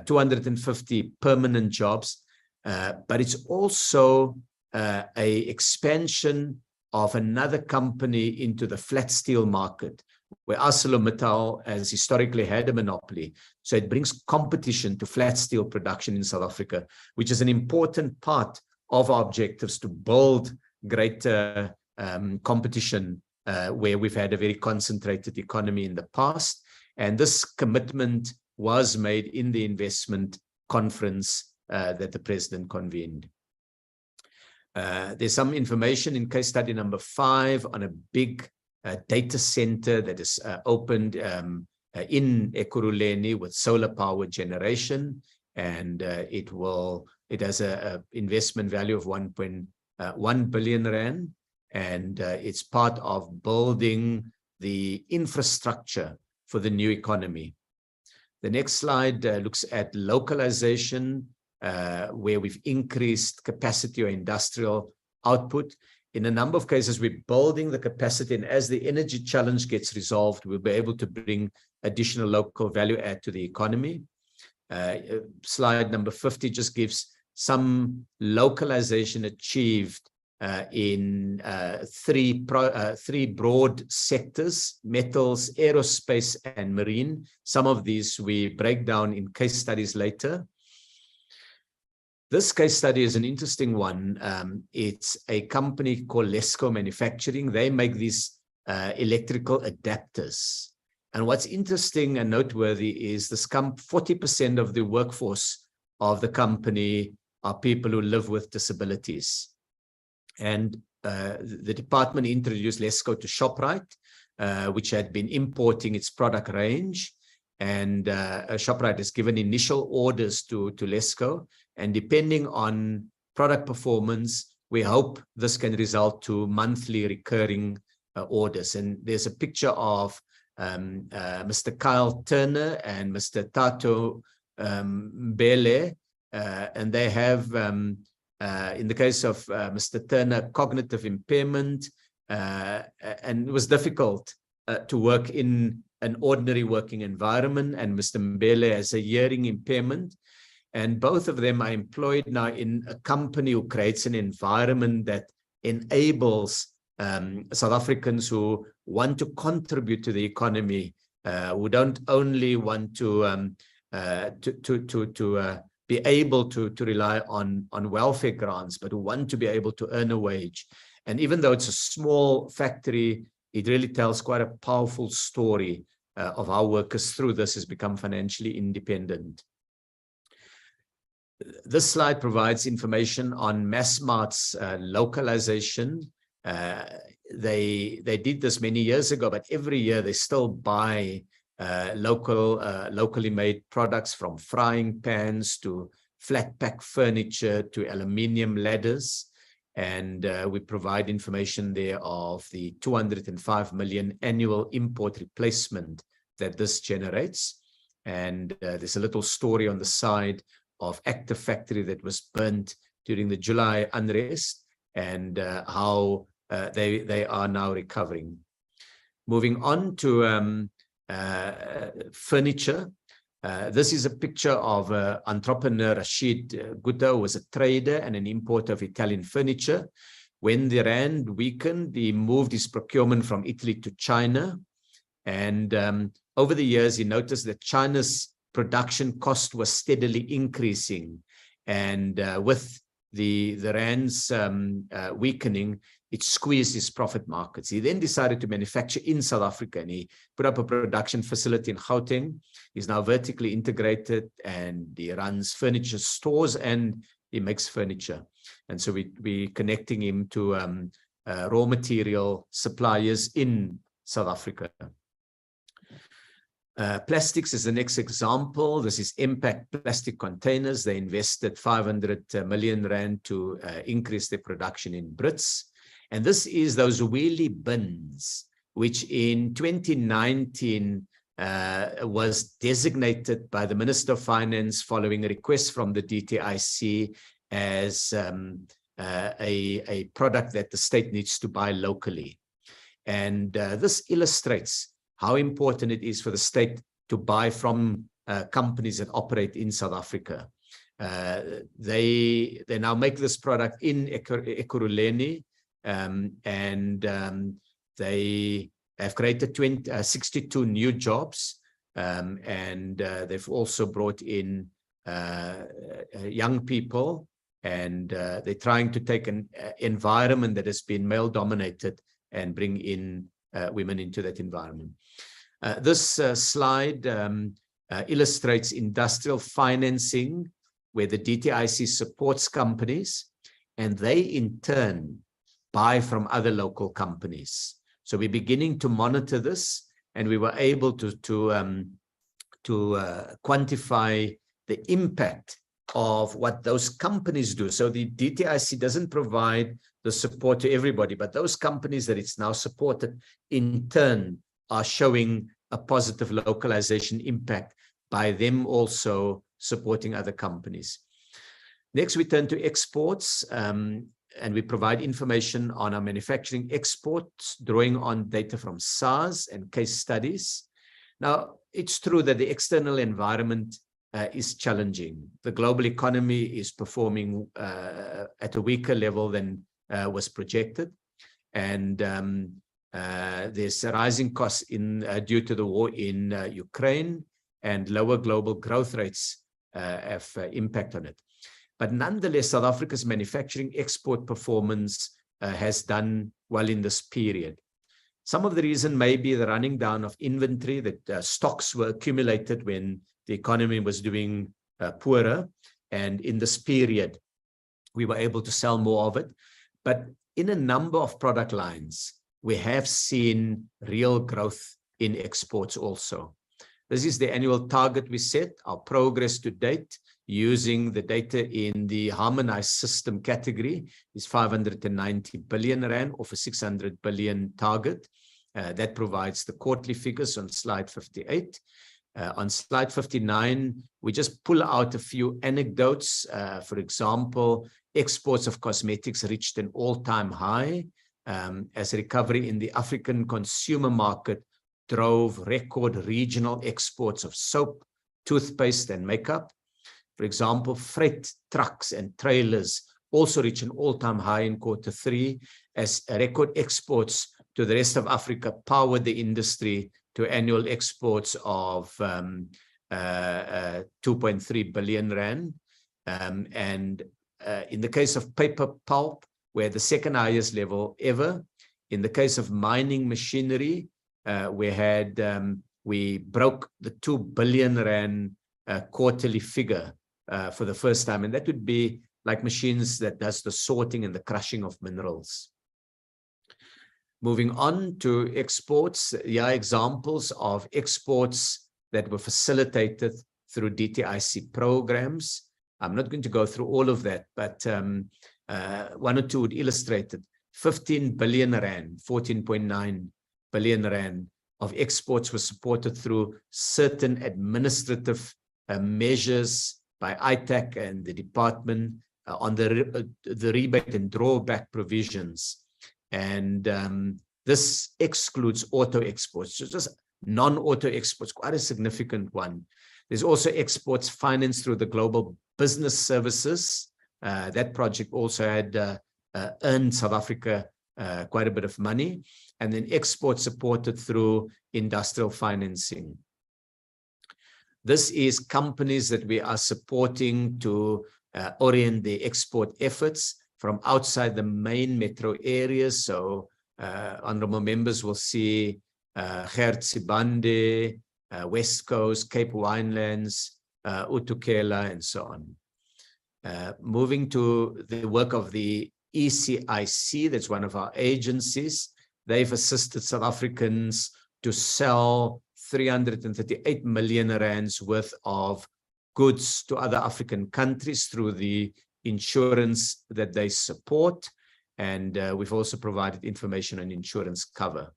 250 permanent jobs, but it's also a expansion of another company into the flat steel market, where ArcelorMittal has historically had a monopoly. So it brings competition to flat steel production in South Africa, which is an important part of our objectives to build greater competition where we've had a very concentrated economy in the past. And this commitment was made in the investment conference that the President convened. There's some information in case study number 5 on a big data center that is opened in Ekurhuleni with solar power generation, and it has a investment value of 1.1 billion rand, and it's part of building the infrastructure for the new economy. The next slide looks at localization, where we've increased capacity or industrial output. In a number of cases, we're building the capacity, and as the energy challenge gets resolved, we'll be able to bring additional local value add to the economy. Slide number 50 just gives some localization achieved in three broad sectors: metals, aerospace, and marine. Some of these we break down in case studies later. This case study is an interesting one. It's a company called Lesco Manufacturing. They make these electrical adapters. And what's interesting and noteworthy is this 40% of the workforce of the company are people who live with disabilities. And the department introduced Lesco to Shoprite, which had been importing its product range. And Shoprite has given initial orders to Lesco. And depending on product performance, we hope this can result to monthly recurring orders. And there's a picture of Mr. Kyle Turner and Mr. Tato Mbele, and they have, in the case of Mr. Turner, cognitive impairment, and it was difficult to work in an ordinary working environment, and Mr. Mbele has a hearing impairment. And both of them are employed now in a company who creates an environment that enables South Africans who want to contribute to the economy, who don't only want to be able to rely on welfare grants, but who want to be able to earn a wage. And even though it's a small factory, it really tells quite a powerful story of how workers through this has become financially independent. This slide provides information on Massmart's localization. They did this many years ago, but every year they still buy locally made products, from frying pans to flat pack furniture to aluminium ladders. And we provide information there of the 205 million annual import replacement that this generates. And there's a little story on the side of Active Factory that was burnt during the July unrest, and how they are now recovering. Moving on to furniture. This is a picture of entrepreneur Rashid Gutta, who was a trader and an importer of Italian furniture. When the rand weakened, he moved his procurement from Italy to China. And over the years, he noticed that China's production cost was steadily increasing. And with the rand's weakening, it squeezed his profit markets. He then decided to manufacture in South Africa, and he put up a production facility in Gauteng. He's now vertically integrated, and he runs furniture stores and he makes furniture. And so we're connecting him to raw material suppliers in South Africa. Plastics is the next example. This is Impact Plastic Containers. They invested 500 million rand to increase their production in Brits. And this is those wheelie bins, which in 2019 was designated by the Minister of Finance following a request from the DTIC as a product that the state needs to buy locally. And this illustrates how important it is for the state to buy from companies that operate in South Africa. They now make this product in Ekurhuleni, and they have created 62 new jobs, and they've also brought in young people, and they're trying to take an environment that has been male-dominated and bring in women into that environment. This slide illustrates industrial financing, where the DTIC supports companies, and they in turn buy from other local companies. So we're beginning to monitor this, and we were able to quantify the impact of what those companies do. So the DTIC doesn't provide the support to everybody, but those companies that it's now supported in turn are showing a positive localization impact by them also supporting other companies. Next, we turn to exports, and we provide information on our manufacturing exports, drawing on data from SARS and case studies. Now, it's true that the external environment is challenging. The global economy is performing at a weaker level than was projected. And there's rising costs due to the war in Ukraine, and lower global growth rates have impact on it. But nonetheless, South Africa's manufacturing export performance has done well in this period. Some of the reason may be the running down of inventory, that stocks were accumulated when the economy was doing poorer. And in this period, we were able to sell more of it. But in a number of product lines, we have seen real growth in exports also. This is the annual target we set. Our progress to date using the data in the harmonized system category is 590 billion rand of a 600 billion target. That provides the quarterly figures on slide 58. On slide 59, we just pull out a few anecdotes. For example, exports of cosmetics reached an all-time high as recovery in the African consumer market drove record regional exports of soap, toothpaste, and makeup. For example, freight trucks and trailers also reached an all-time high in Q3 as record exports to the rest of Africa powered the industry to annual exports of 2.3 billion rand. And in the case of paper pulp, we're the second highest level ever. In the case of mining machinery, we broke the 2 billion rand quarterly figure for the first time, and that would be like machines that does the sorting and the crushing of minerals. Moving on to exports, examples of exports that were facilitated through DTIC programs. I'm not going to go through all of that, but one or two would illustrate it. 15 billion rand, 14.9 billion rand of exports were supported through certain administrative measures by ITAC and the department on the rebate and drawback provisions. And this excludes auto exports, so just non-auto exports, quite a significant one. There's also exports financed through the Global Business Services. That project also had earned South Africa quite a bit of money. And then export supported through industrial financing. This is companies that we are supporting to orient the export efforts from outside the main metro areas. So honorable members will see Gertsibande, West Coast, Cape Winelands, Utukela, and so on. Moving to the work of the ECIC, that's one of our agencies. They've assisted South Africans to sell 338 million rands worth of goods to other African countries through the insurance that they support. And we've also provided information on insurance cover.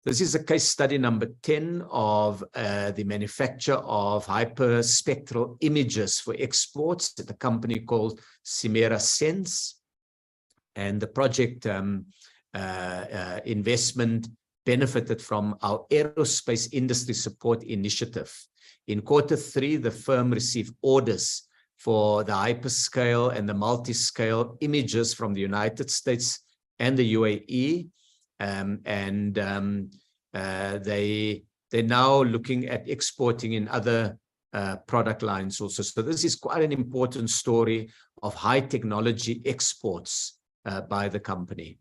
This is a case study number 10 of the manufacture of hyperspectral images for exports at a company called Simera Sense. And the project investment benefited from our aerospace industry support initiative. In Q3, the firm received orders for the hyperscale and the multi-scale images from the United States and the UAE. They're now looking at exporting in other product lines also. So this is quite an important story of high technology exports by the company.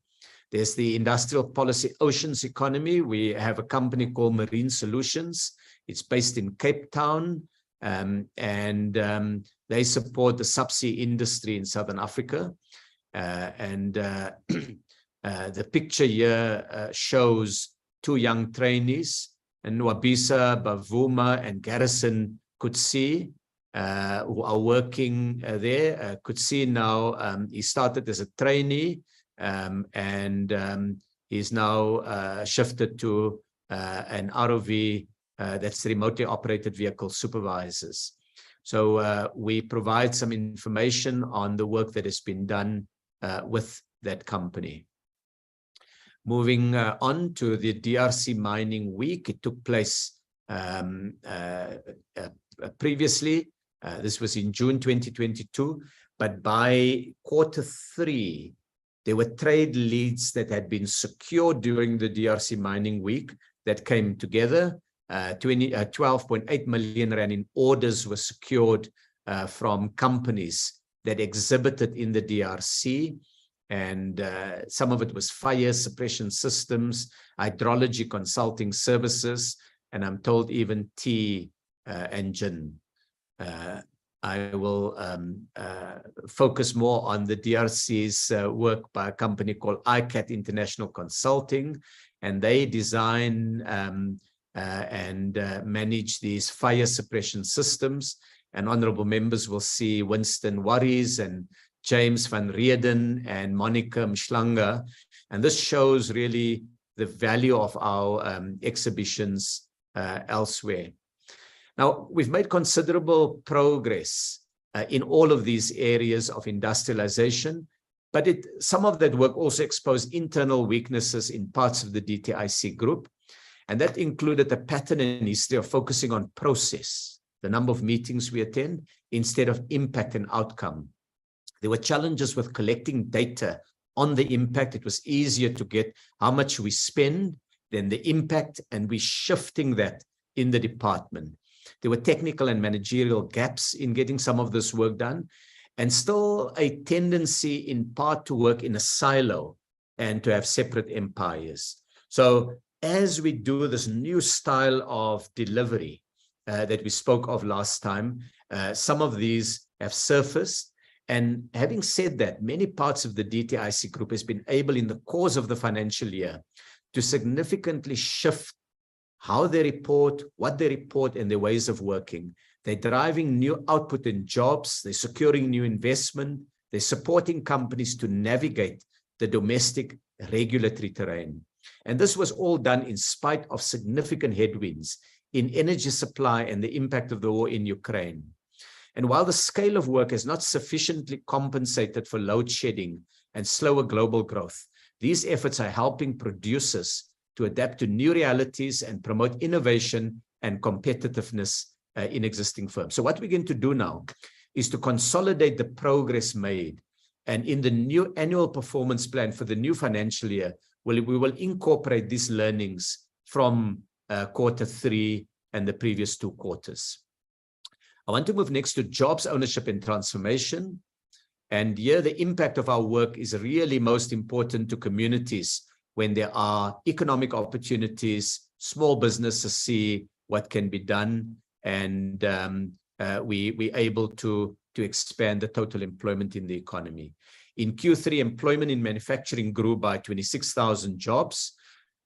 There's the industrial policy oceans economy. We have a company called Marine Solutions. It's based in Cape Town, and they support the subsea industry in Southern Africa. The picture here shows two young trainees, Nwabisa Bavuma and Garrison Kutsi, who are working there. Kutsi now, he started as a trainee, and he's now shifted to an ROV, that's remotely operated vehicle supervisors. So we provide some information on the work that has been done with that company. Moving on to the DRC Mining Week, it took place previously. This was in June 2022, but by Q3, there were trade leads that had been secured during the DRC Mining Week that came together. 12.8 million rand in orders were secured from companies that exhibited in the DRC. And some of it was fire suppression systems, hydrology consulting services, and I'm told even tea and gin. I will focus more on the DRC's work by a company called ICAT International Consulting, and they design and manage these fire suppression systems. And honorable members will see Winston Warries and James van Rieden and Monica Mshlanga. And this shows really the value of our exhibitions elsewhere. Now, we've made considerable progress in all of these areas of industrialization, but some of that work also exposed internal weaknesses in parts of the DTIC group. And that included a pattern and history of focusing on process, the number of meetings we attend, instead of impact and outcome. There were challenges with collecting data on the impact. It was easier to get how much we spend than the impact, and we're shifting that in the department. There were technical and managerial gaps in getting some of this work done, and still a tendency in part to work in a silo and to have separate empires. So as we do this new style of delivery that we spoke of last time, some of these have surfaced. And having said that, many parts of the DTIC group has been able in the course of the financial year to significantly shift how they report, what they report, and their ways of working. They're driving new output and jobs, they're securing new investment, they're supporting companies to navigate the domestic regulatory terrain. And this was all done in spite of significant headwinds in energy supply and the impact of the war in Ukraine. And while the scale of work has not sufficiently compensated for load shedding and slower global growth, these efforts are helping producers to adapt to new realities and promote innovation and competitiveness in existing firms. So what we're going to do now is to consolidate the progress made. And in the new annual performance plan for the new financial year, we will incorporate these learnings from Q3 and the previous 2 quarters. I want to move next to jobs, ownership, and transformation. And here the impact of our work is really most important to communities when there are economic opportunities, small businesses see what can be done, and we're able to expand the total employment in the economy. In Q3, employment in manufacturing grew by 26,000 jobs,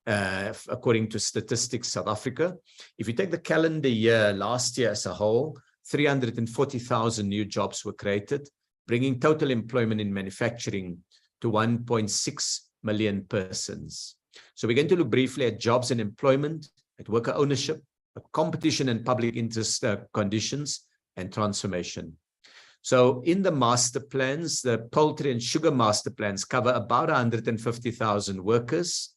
according to Statistics South Africa. If you take the calendar year, last year as a whole, 340,000 new jobs were created, bringing total employment in manufacturing to 1.6 million persons. So we're going to look briefly at jobs and employment, at worker ownership, at competition and public interest conditions, and transformation. So in the master plans, the poultry and sugar master plans cover about 150,000 workers.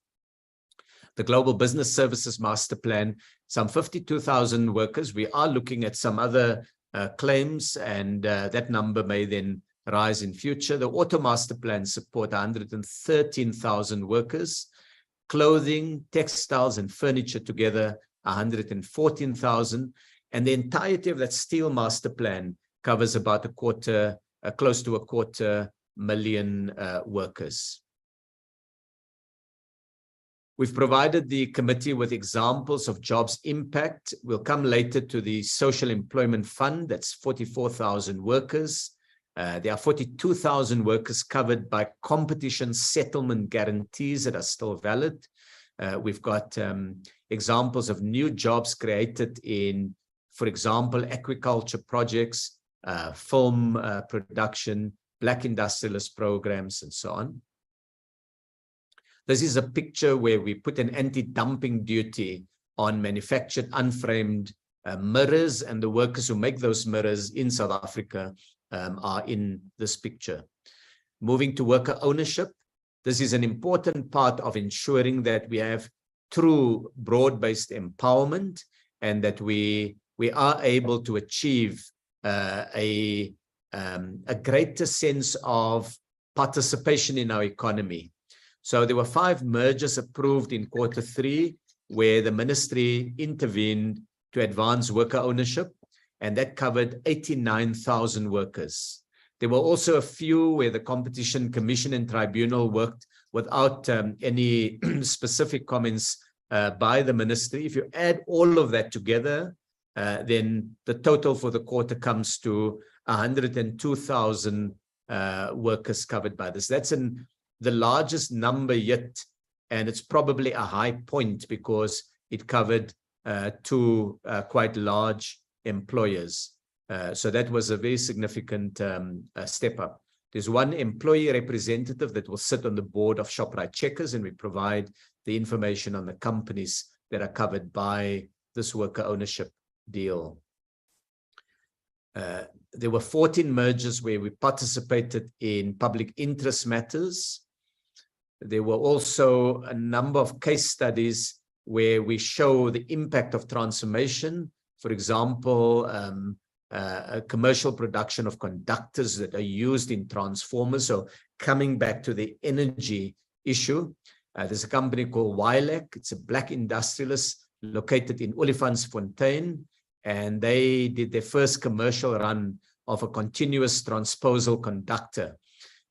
The Global Business Services Master Plan, some 52,000 workers. We are looking at some other claims, and that number may then rise in future. The Auto Master Plan support 113,000 workers. Clothing, textiles, and furniture together, 114,000. And the entirety of that Steel Master Plan covers about close to a quarter million workers. We've provided the committee with examples of jobs impact. We'll come later to the Social Employment Fund, that's 44,000 workers. There are 42,000 workers covered by competition settlement guarantees that are still valid. We've got examples of new jobs created in, for example, aquaculture projects, film production, black industrialist programs, and so on. This is a picture where we put an anti-dumping duty on manufactured unframed mirrors, and the workers who make those mirrors in South Africa are in this picture. Moving to worker ownership, this is an important part of ensuring that we have true broad-based empowerment and that we we are able to achieve a greater sense of participation in our economy. So there were 5 mergers approved in Q3 where the ministry intervened to advance worker ownership, and that covered 89,000 workers. There were also a few where the Competition Commission and Tribunal worked without any specific comments by the ministry. If you add all of that together, then the total for the quarter comes to 102,000 workers covered by this. That's the largest number yet, and it's probably a high point because it covered 2 quite large employers. So that was a very significant step up. There's one employee representative that will sit on the board of Shoprite Checkers, and we provide the information on the companies that are covered by this worker ownership deal. There were 14 mergers where we participated in public interest matters. There were also a number of case studies where we show the impact of transformation. For example, a commercial production of conductors that are used in transformers. So coming back to the energy issue, there's a company called Wilac. It's a black industrialist located in Olifantsfontein, and they did their first commercial run of a continuous transposal conductor.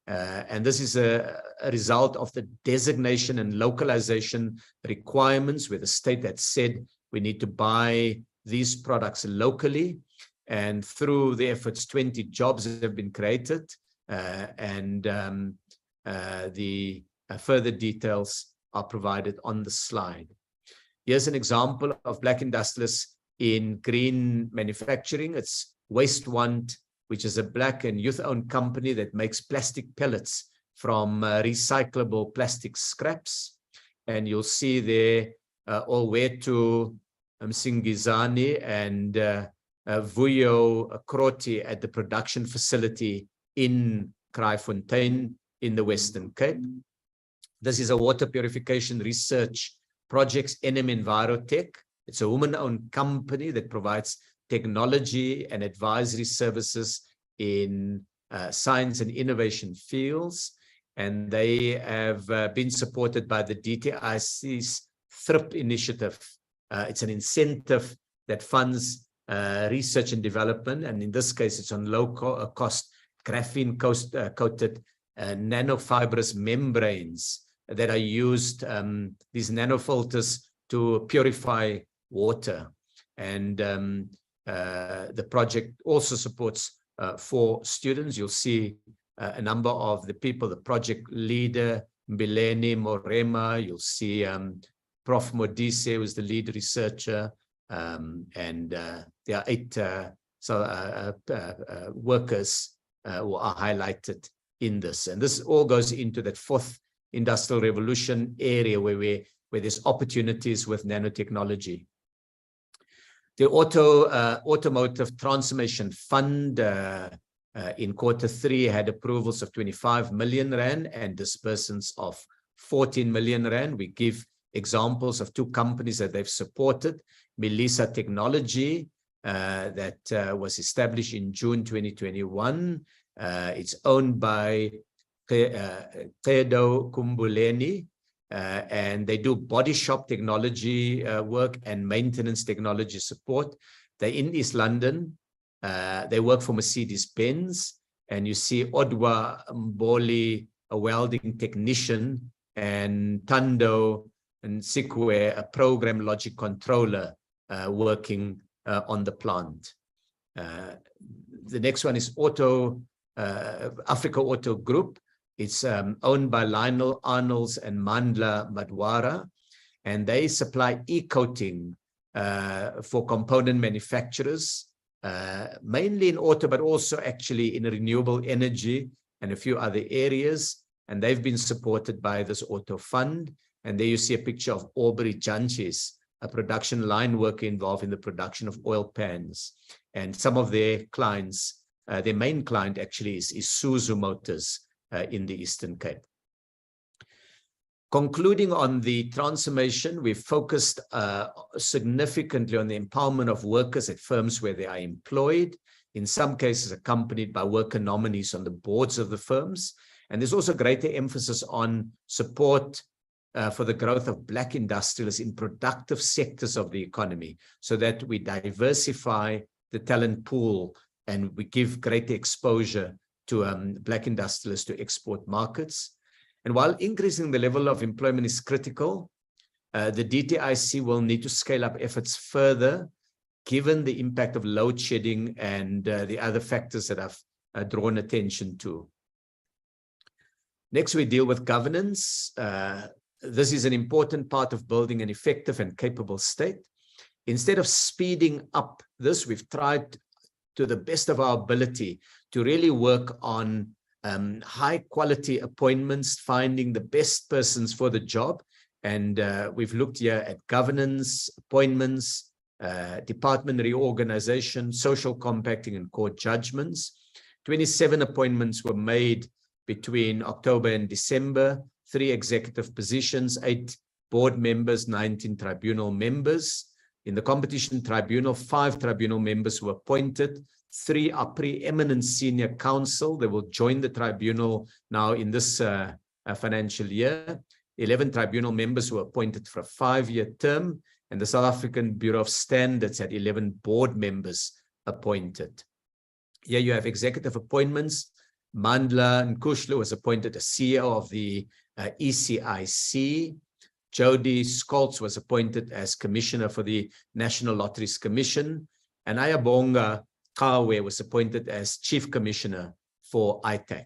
And this is a result of the designation and localization requirements where the state had said we need to buy these products locally. And through the efforts, 20 jobs have been created, and the further details are provided on the slide. Here's an example of black industrialists in green manufacturing. It's Waste Want, which is a black and youth-owned company that makes plastic pellets from recyclable plastic scraps. And you'll see there Olwetu Msingizani and Vuyo Kroti at the production facility in Kraaifontein in the Western Cape. This is a water purification research project, NM Envirotech. It's a woman-owned company that provides technology and advisory services in science and innovation fields. And they have been supported by the DTIC's THRIP initiative. It's an incentive that funds research and development, and in this case, it's on low-cost graphene-coated nanofibrous membranes that are used, these nanofilters, to purify water. And the project also supports 4 students. You'll see a number of the people, the project leader, Mbileni Morema. You'll see Prof. Modise, who is the lead researcher. And there are 8 workers who are highlighted in this. And this all goes into that 4th industrial revolution area where there's opportunities with nanotechnology. The Automotive Transformation Fund in Q3 had approvals of 25 million rand and disbursements of 14 million rand. We give examples of 2 companies that they've supported. Melissa Technology, that was established in June 2021. It's owned by Tedo Kumbuleni, and they do body shop technology work and maintenance technology support. They're in East London. They work for Mercedes-Benz, and you see Odwa Mboli, a welding technician, and Tando and Sikwe, a program logic controller, working on the plant. The next one is Africa Auto Group. It's owned by Lionel Arnolds and Mandla Madwara, and they supply e-coating for component manufacturers, mainly in auto, but also actually in renewable energy and a few other areas. And they've been supported by this auto fund. And there you see a picture of Aubrey Janches, a production line worker involved in the production of oil pans. And some of their clients, their main client actually is Isuzu Motors in the Eastern Cape. Concluding on the transformation, we've focused significantly on the empowerment of workers at firms where they are employed, in some cases accompanied by worker nominees on the boards of the firms. And there's also greater emphasis on support for the growth of Black industrialists in productive sectors of the economy, so that we diversify the talent pool and we give greater exposure to Black industrialists to export markets. And while increasing the level of employment is critical, the DTIC will need to scale up efforts further, given the impact of load shedding and the other factors that I've drawn attention to. Next, we deal with governance. This is an important part of building an effective and capable state. Instead of speeding up this, we've tried to the best of our ability to really work on high quality appointments, finding the best persons for the job. And we've looked here at governance, appointments, department reorganization, social compacting, and court judgments. 27 appointments were made between October and December, 3 executive positions, 8 board members, 19 tribunal members. In the competition tribunal, 5 tribunal members were appointed. 3 are preeminent senior counsel. They will join the tribunal now in this financial year. 11 tribunal members were appointed for a 5-year term, and the South African Bureau of Standards had 11 board members appointed. Here you have executive appointments. Mandla Nkushlu was appointed as CEO of the ECIC. Jody Scholz was appointed as Commissioner for the National Lotteries Commission, and Ayabonga Kawe was appointed as Chief Commissioner for ITAC.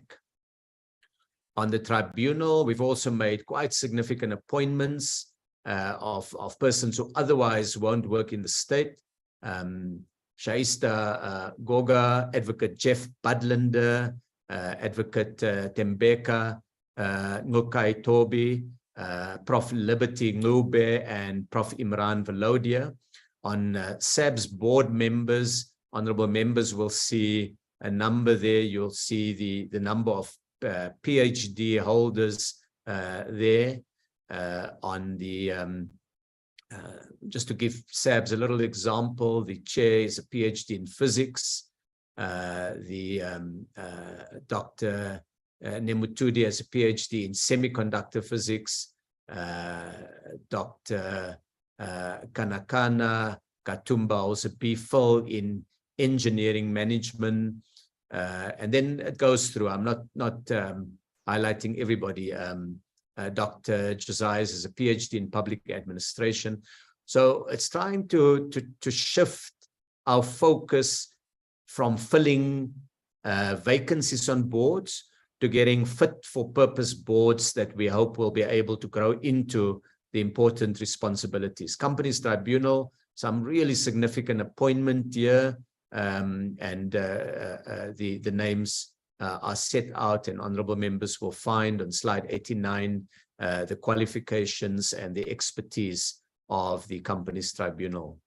On the tribunal, we've also made quite significant appointments of persons who otherwise won't work in the state. Shaista Goga, Advocate Jeff Budlander, Advocate Tembeka Ngukai Tobi, Prof. Liberty Ngube, and Prof. Imran Valodia. On SAB's board members, honorable members will see a number there. You'll see the number of PhD holders there. On the just to give SABs a little example, the chair is a PhD in physics. Dr. Nemutudi has a PhD in semiconductor physics. Dr. Kanakana Katumba also B.Phil in engineering management. And then it goes through. I'm not highlighting everybody. Dr. Josiah is a PhD in public administration. So it's trying to shift our focus from filling vacancies on boards to getting fit for purpose boards that we hope will be able to grow into the important responsibilities. Companies Tribunal, some really significant appointment here, and the names are set out, and honorable members will find on slide 89 the qualifications and the expertise of the Companies Tribunal.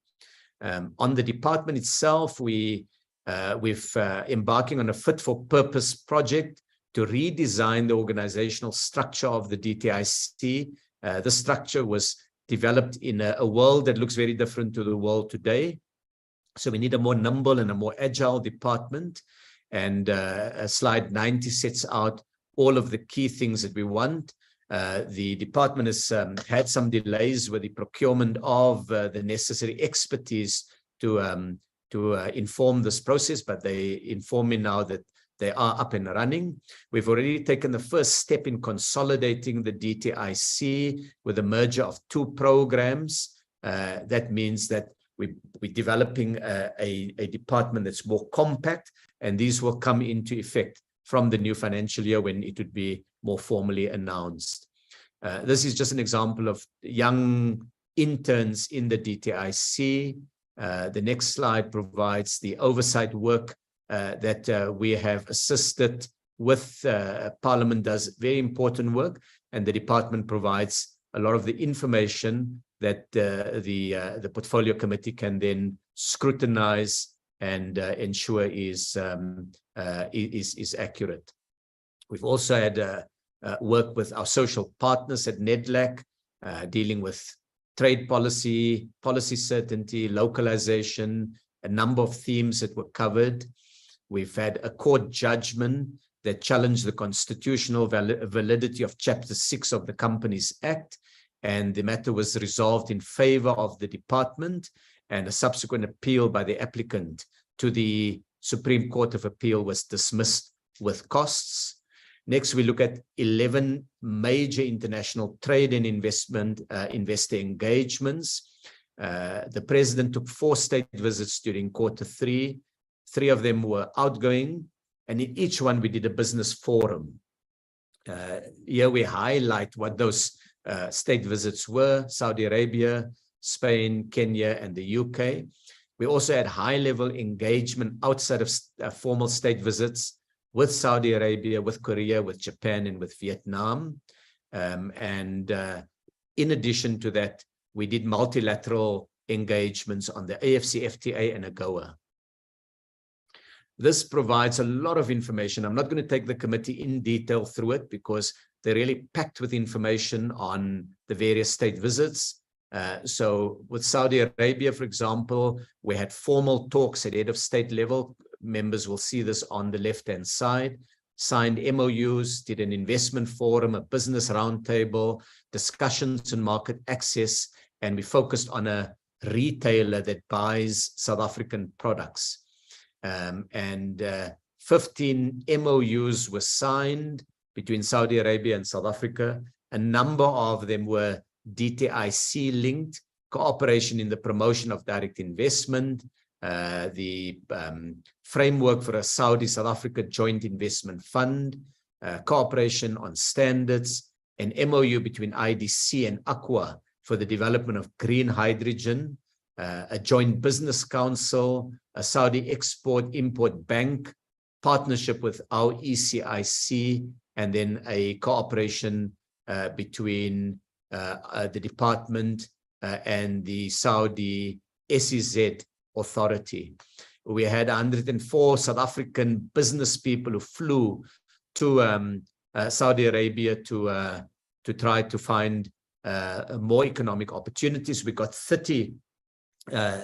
On the department itself, we've embarking on a fit for purpose project to redesign the organizational structure of the DTIC. The structure was developed in a world that looks very different to the world today. So we need a more nimble and a more agile department. And slide 90 sets out all of the key things that we want. The department has had some delays with the procurement of the necessary expertise to inform this process, but they inform me now that they are up and running. We've already taken the first step in consolidating the DTIC with the merger of 2 programs. That means that we're developing a department that's more compact, and these will come into effect from the new financial year when it would be more formally announced. This is just an example of young interns in the DTIC. The next slide provides the oversight work that we have assisted with. Parliament does very important work, and the department provides a lot of the information that the portfolio committee can then scrutinize and ensure is accurate. We've also had work with our social partners at NEDLAC, dealing with trade policy, policy certainty, localization, a number of themes that were covered. We've had a court judgment that challenged the constitutional validity of Chapter 6 of the Companies Act, and the matter was resolved in favor of the department, and a subsequent appeal by the applicant to the Supreme Court of Appeal was dismissed with costs. Next, we look at 11 major international trade and investor engagements. The president took 4 state visits during Q3. 3 of them were outgoing, and in each one we did a business forum. Here we highlight what those state visits were: Saudi Arabia, Spain, Kenya, and the UK. We also had high-level engagement outside of formal state visits with Saudi Arabia, with Korea, with Japan, and with Vietnam. In addition to that, we did multilateral engagements on the AFCFTA and AGOA. This provides a lot of information. I'm not going to take the committee in detail through it because they're really packed with information on the various state visits. So with Saudi Arabia, for example, we had formal talks at head of state level. Members will see this on the left-hand side. Signed MOUs, did an investment forum, a business roundtable, discussions on market access, and we focused on a retailer that buys South African products. 15 MOUs were signed between Saudi Arabia and South Africa. A number of them were DTIC linked: cooperation in the promotion of direct investment, the framework for a Saudi-South Africa joint investment fund, cooperation on standards, an MOU between IDC and Aqua for the development of green hydrogen, a joint business council, a Saudi export-import bank, partnership with our ECIC, and then a cooperation between the department and the Saudi SEZ authority. We had 104 South African business people who flew to Saudi Arabia to try to find more economic opportunities. We got 30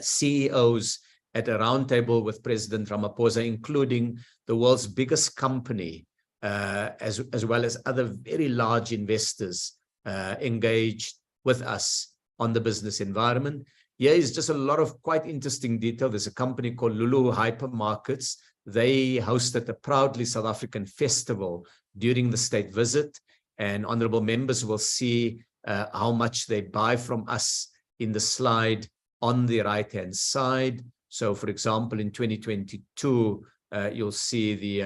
CEOs at a roundtable with President Ramaphosa, including the world's biggest company, as well as other very large investors engaged with us on the business environment. Here is just a lot of quite interesting detail. There's a company called Lulu Hypermarkets. They hosted a proudly South African festival during the state visit, and honorable members will see how much they buy from us in the slide on the right-hand side. So, for example, in 2022, you'll see the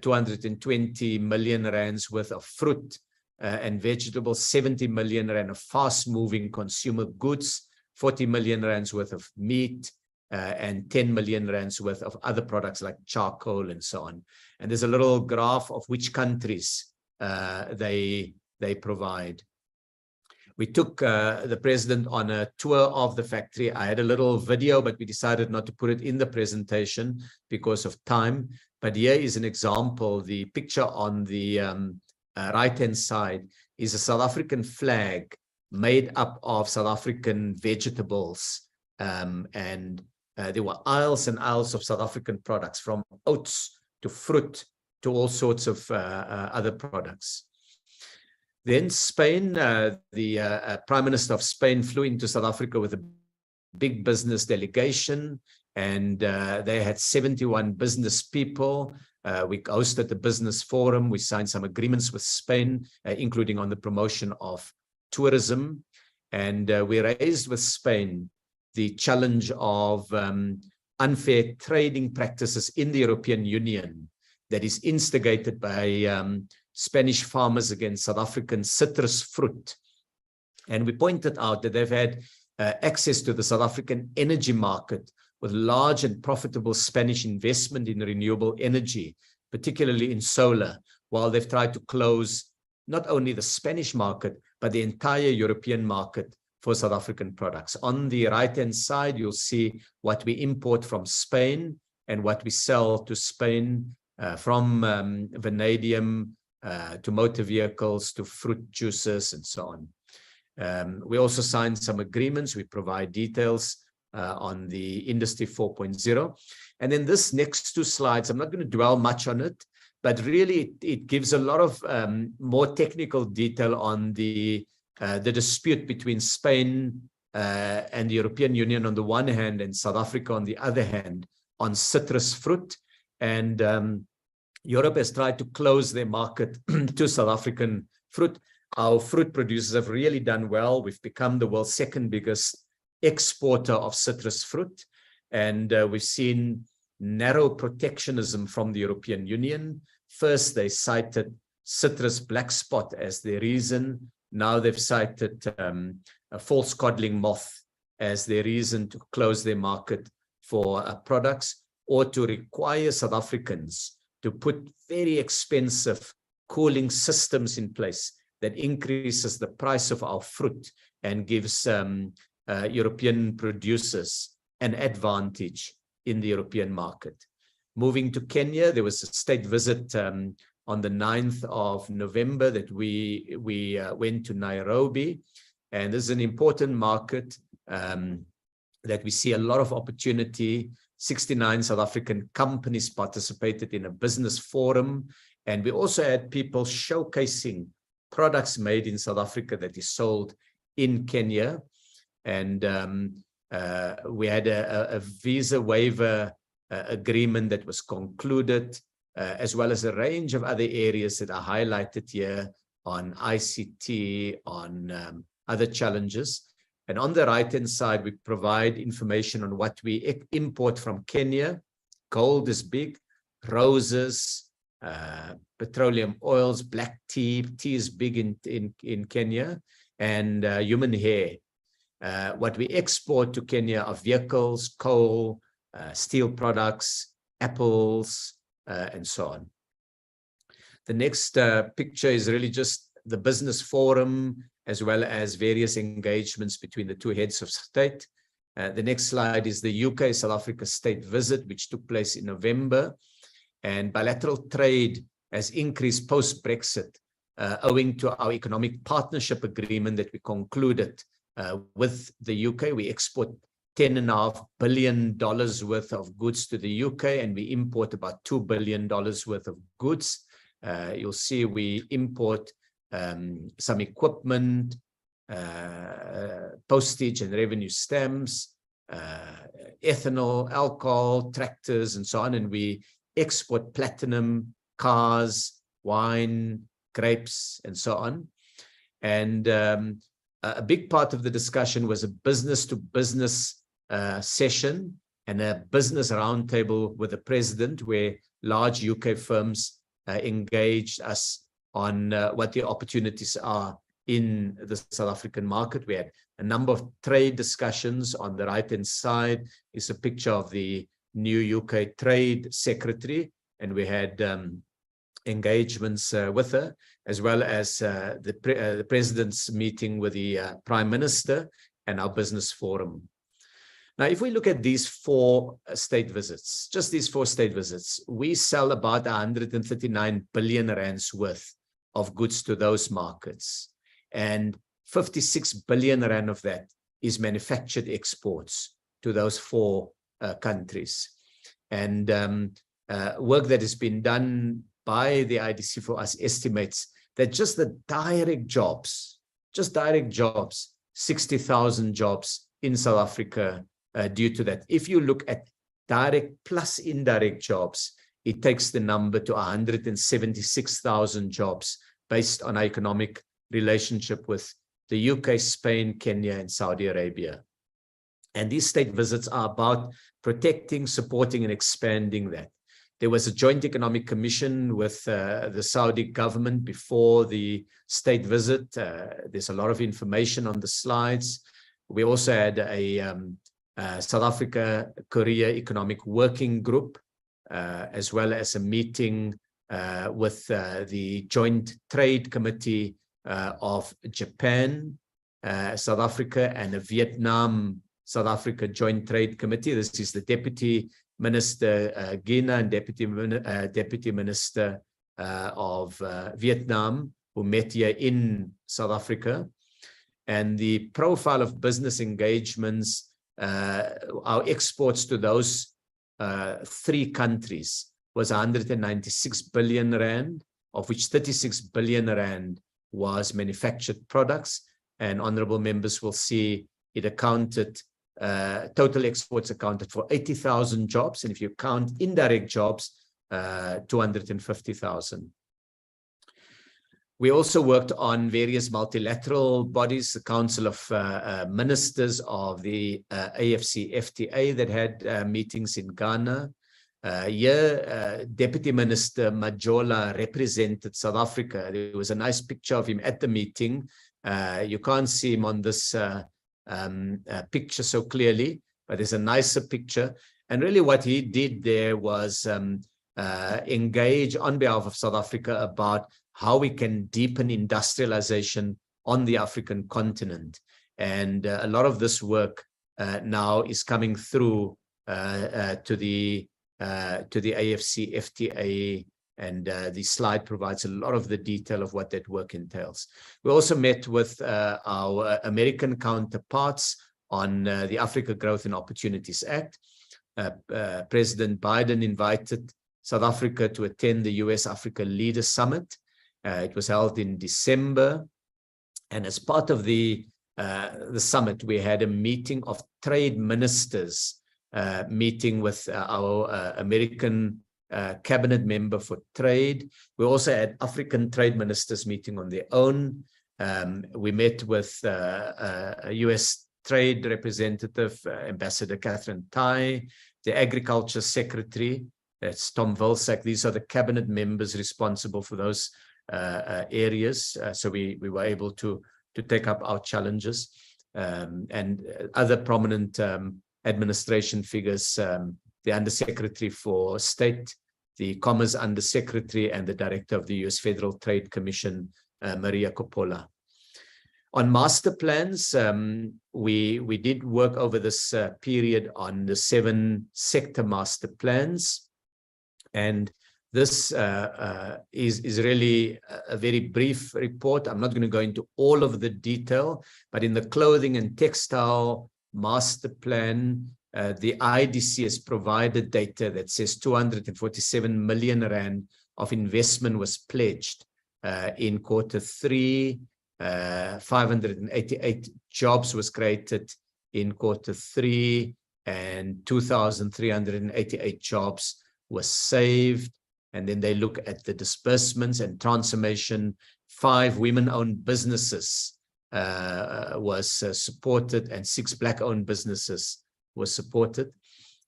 220 million rands worth of fruit and vegetables, 70 million rand of fast-moving consumer goods, 40 million rands worth of meat, and 10 million rands worth of other products like charcoal and so on. And there's a little graph of which countries they provide. We took the president on a tour of the factory. I had a little video, but we decided not to put it in the presentation because of time. But here is an example. The picture on the right-hand side is a South African flag made up of South African vegetables. There were aisles and aisles of South African products, from oats to fruit to all sorts of other products. Then Spain, the Prime Minister of Spain flew into South Africa with a big business delegation, and they had 71 business people. We hosted the business forum. We signed some agreements with Spain, including on the promotion of tourism. And we raised with Spain the challenge of unfair trading practices in the European Union that is instigated by Spanish farmers against South African citrus fruit. And we pointed out that they've had access to the South African energy market with large and profitable Spanish investment in renewable energy, particularly in solar, while they've tried to close not only the Spanish market, but the entire European market for South African products. On the right-hand side, you'll see what we import from Spain and what we sell to Spain, from vanadium, to motor vehicles, to fruit juices, and so on. We also signed some agreements. We provide details on the Industry 4.0. And then this next two slides, I'm not going to dwell much on it, but really it gives a lot of more technical detail on the dispute between Spain and the European Union on the one hand and South Africa on the other hand on citrus fruit. And Europe has tried to close their market to South African fruit. Our fruit producers have really done well. We've become the world's second biggest exporter of citrus fruit. And we've seen narrow protectionism from the European Union. First, they cited citrus black spot as their reason. Now they've cited a false codling moth as their reason to close their market for products, or to require South Africans to put very expensive cooling systems in place that increases the price of our fruit and gives European producers an advantage in the European market. Moving to Kenya, there was a state visit on the 9th of November that we went to Nairobi. And this is an important market that we see a lot of opportunity. 69 South African companies participated in a business forum. And we also had people showcasing products made in South Africa that is sold in Kenya. And we had a visa waiver agreement that was concluded, as well as a range of other areas that are highlighted here on ICT, on other challenges. And on the right-hand side, we provide information on what we import from Kenya. Gold is big, roses, petroleum oils, black tea. Tea is big in Kenya, and human hair. What we export to Kenya are vehicles, coal, steel products, apples, and so on. The next picture is really just the business forum, as well as various engagements between the two heads of state. The next slide is the UK South Africa state visit, which took place in November. And bilateral trade has increased post-Brexit, owing to our economic partnership agreement that we concluded with the UK. We export $10.5 billion worth of goods to the UK, and we import about $2 billion worth of goods. You'll see we import some equipment, postage and revenue stamps, ethanol, alcohol, tractors, and so on. And we export platinum, cars, wine, grapes, and so on. And a big part of the discussion was a business-to-business session and a business roundtable with the president, where large UK firms engaged us on what the opportunities are in the South African market. We had a number of trade discussions. On the right-hand side is a picture of the new UK Trade Secretary, and we had engagements with her, as well as the President's meeting with the Prime Minister and our business forum. Now, if we look at these four state visits, just these four state visits, we sell about 139 billion rands worth of goods to those markets. And 56 billion rand of that is manufactured exports to those four countries. And work that has been done by the IDC for us estimates that just the direct jobs, 60,000 jobs in South Africa due to that. If you look at direct plus indirect jobs, it takes the number to 176,000 jobs based on our economic relationship with the UK, Spain, Kenya, and Saudi Arabia. And these state visits are about protecting, supporting, and expanding that. There was a joint economic commission with the Saudi government before the state visit. There's a lot of information on the slides. We also had a South Africa-Korea Economic Working Group, as well as a meeting with the Joint Trade Committee of Japan, South Africa, and a Vietnam-South Africa Joint Trade Committee. This is the Deputy Minister Gina and Deputy Minister of Vietnam who met here in South Africa. And the profile of business engagements, our exports to those 3 countries was 196 billion rand, of which 36 billion rand was manufactured products. And honorable members will see it accounted, total exports accounted for 80,000 jobs. And if you count indirect jobs, 250,000. We also worked on various multilateral bodies, the Council of Ministers of the AFCFTA that had meetings in Ghana. Here, Deputy Minister Majola represented South Africa. There was a nice picture of him at the meeting. You can't see him on this picture so clearly, but there's a nicer picture. And really what he did there was engage on behalf of South Africa about how we can deepen industrialization on the African continent. And a lot of this work now is coming through to the AFCFTA, and the slide provides a lot of the detail of what that work entails. We also met with our American counterparts on the Africa Growth and Opportunities Act. President Biden invited South Africa to attend the US-Africa Leaders Summit. It was held in December, and as part of the summit, we had a meeting of trade ministers, meeting with our American cabinet member for trade. We also had African trade ministers meeting on their own. We met with a US trade representative, Ambassador Catherine Tai, the agriculture secretary, that's Tom Vilsack. These are the cabinet members responsible for those areas. So we were able to take up our challenges, and other prominent administration figures, the Undersecretary for State, the Commerce Undersecretary, and the Director of the US Federal Trade Commission, Maria Coppola. On master plans, we did work over this period on the 7 sector master plans. And this is really a very brief report. I'm not going to go into all of the detail, but in the clothing and textile master plan, the IDC has provided data that says 247 million rand of investment was pledged in Q3. 588 jobs was created in Q3, and 2,388 jobs was saved. And then they look at the disbursements and transformation. 5 women-owned businesses was supported, and 6 Black-owned businesses was supported.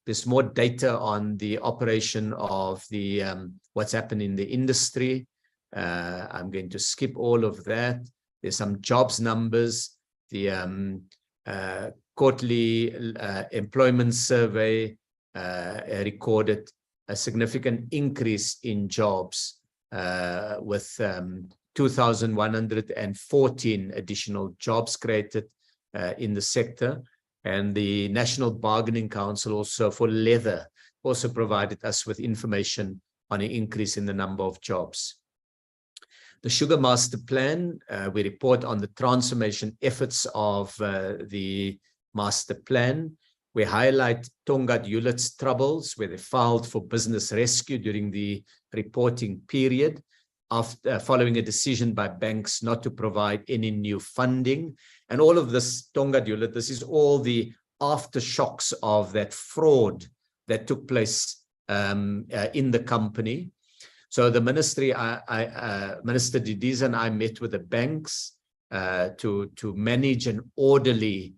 There's more data on the operation of the what's happened in the industry. I'm going to skip all of that. There's some jobs numbers. The quarterly employment survey recorded a significant increase in jobs with 2,114 additional jobs created in the sector. And the National Bargaining Council also for leather also provided us with information on an increase in the number of jobs. The Sugar Master Plan, we report on the transformation efforts of the Master Plan. We highlight Tongaat Hulet's troubles, where they filed for business rescue during the reporting period, after following a decision by banks not to provide any new funding. And all of this, Tongaat Hulet, this is all the aftershocks of that fraud that took place in the company. So the ministry, Minister Didiza and I met with the banks to manage an orderly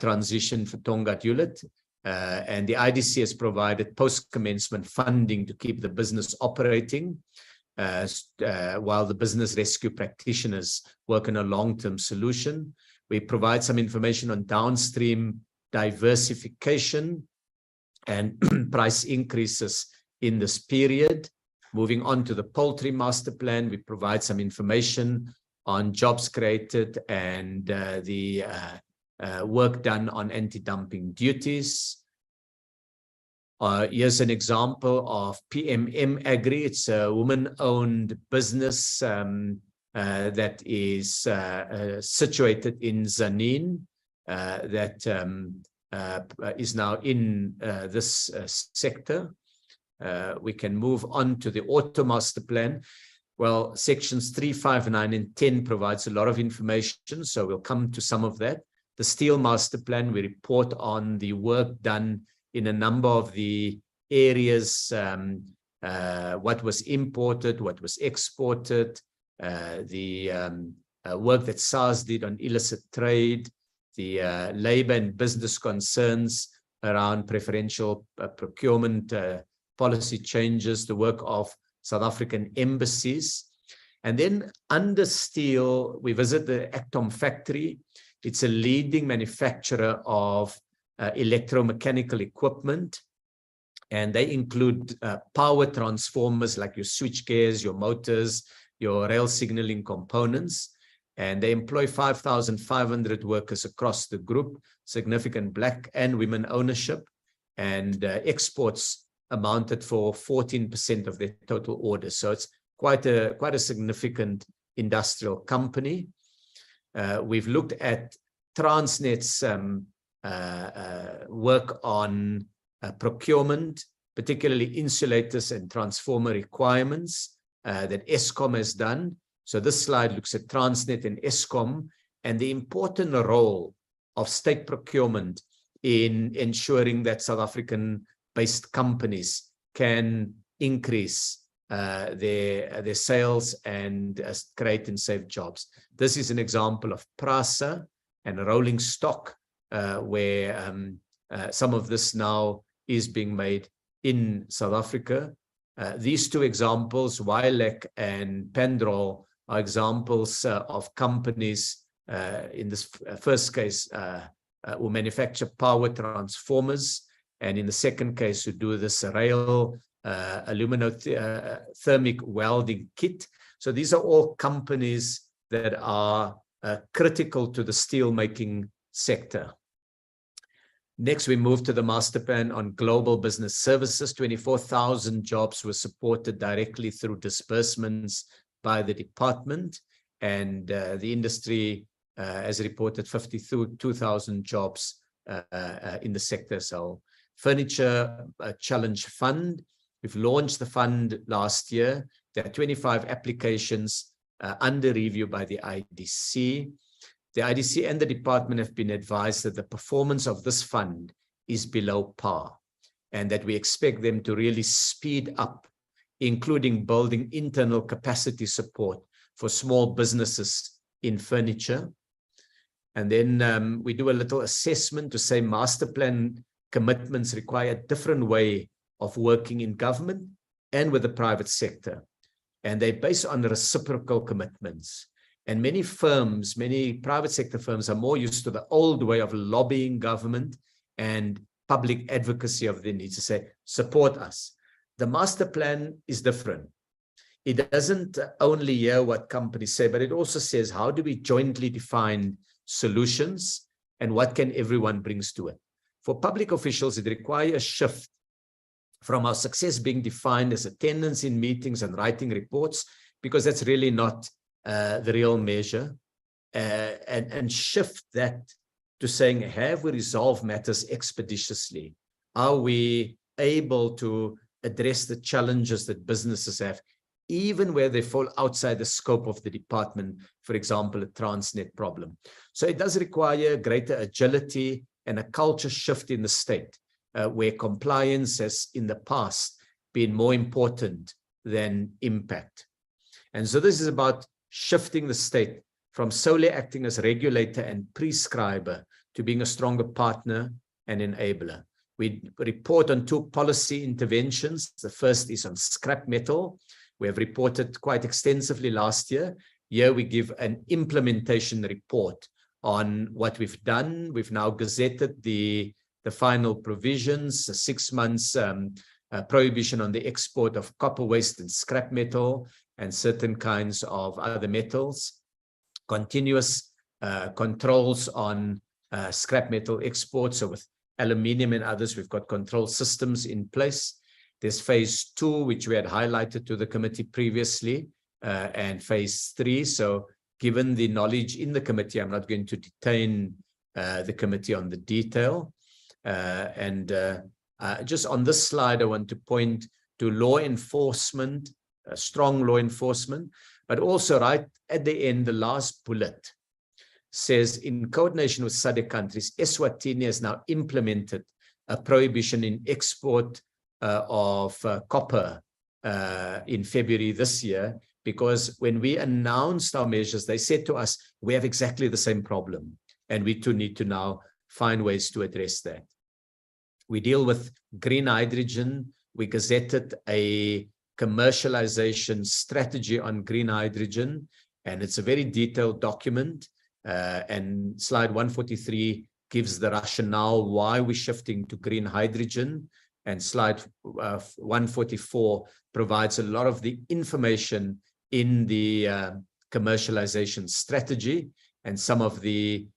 transition for Tongaat Hulet, and the IDC has provided post-commencement funding to keep the business operating, while the business rescue practitioners work on a long-term solution. We provide some information on downstream diversification and price increases in this period. Moving on to the Poultry Master Plan, we provide some information on jobs created and the work done on anti-dumping duties. Here's an example of PMM Agri. It's a woman-owned business that is situated in Zanin, that is now in this sector. We can move on to the Auto Master Plan. Well, sections 3, 5, 9, and 10 provides a lot of information, so we'll come to some of that. The Steel Master Plan, we report on the work done in a number of the areas, what was imported, what was exported, the work that SARS did on illicit trade, the labor and business concerns around preferential procurement policy changes, the work of South African embassies. And then under steel, we visit the Actom factory. It's a leading manufacturer of electromechanical equipment, and they include power transformers like your switch gears, your motors, your rail signaling components, and they employ 5,500 workers across the group, significant black and women ownership, and exports amounted for 14% of their total orders. So it's quite a significant industrial company. We've looked at Transnet's work on procurement, particularly insulators and transformer requirements that Eskom has done. So this slide looks at Transnet and Eskom and the important role of state procurement in ensuring that South African-based companies can increase their sales and create and save jobs. This is an example of PRASA and rolling stock, where some of this now is being made in South Africa. These two examples, Wilec and Pendrol, are examples of companies in this first case who manufacture power transformers, and in the second case who do this rail aluminothermic welding kit. So these are all companies that are critical to the steel making sector. Next, we move to the master plan on global business services. 24,000 jobs were supported directly through disbursements by the department, and the industry has reported 52,000 jobs in the sector. So Furniture Challenge Fund, we've launched the fund last year. There are 25 applications under review by the IDC. The IDC and the department have been advised that the performance of this fund is below par, and that we expect them to really speed up, including building internal capacity support for small businesses in furniture. And then we do a little assessment to say master plan commitments require a different way of working in government and with the private sector. And they're based on reciprocal commitments. And many firms, many private sector firms are more used to the old way of lobbying government and public advocacy of their needs to say, support us. The master plan is different. It doesn't only hear what companies say, but it also says, how do we jointly define solutions and what can everyone brings to it? For public officials, it requires a shift from our success being defined as attendance in meetings and writing reports, because that's really not the real measure, and shift that to saying, have we resolved matters expeditiously? Are we able to address the challenges that businesses have, even where they fall outside the scope of the department, for example, a Transnet problem? So it does require greater agility and a culture shift in the state, where compliance has in the past been more important than impact. And so this is about shifting the state from solely acting as regulator and prescriber to being a stronger partner and enabler. We report on two policy interventions. The first is on scrap metal. We have reported quite extensively last year. Here we give an implementation report on what we've done. We've now gazetted the final provisions, 6 months prohibition on the export of copper waste and scrap metal and certain kinds of other metals, continuous controls on scrap metal exports, so with aluminium and others, we've got control systems in place. There's phase 2, which we had highlighted to the committee previously, and phase 3. So given the knowledge in the committee, I'm not going to detain the committee on the detail. Just on this slide, I want to point to law enforcement, strong law enforcement, but also right at the end, the last bullet says, in coordination with SADC countries, Eswatini has now implemented a prohibition in export of copper in February this year, because when we announced our measures, they said to us, we have exactly the same problem, and we too need to now find ways to address that. We deal with green hydrogen. We gazetted a commercialization strategy on green hydrogen, and it's a very detailed document. And slide 143 gives the rationale why we're shifting to green hydrogen, and slide 144 provides a lot of the information in the commercialization strategy, and some of the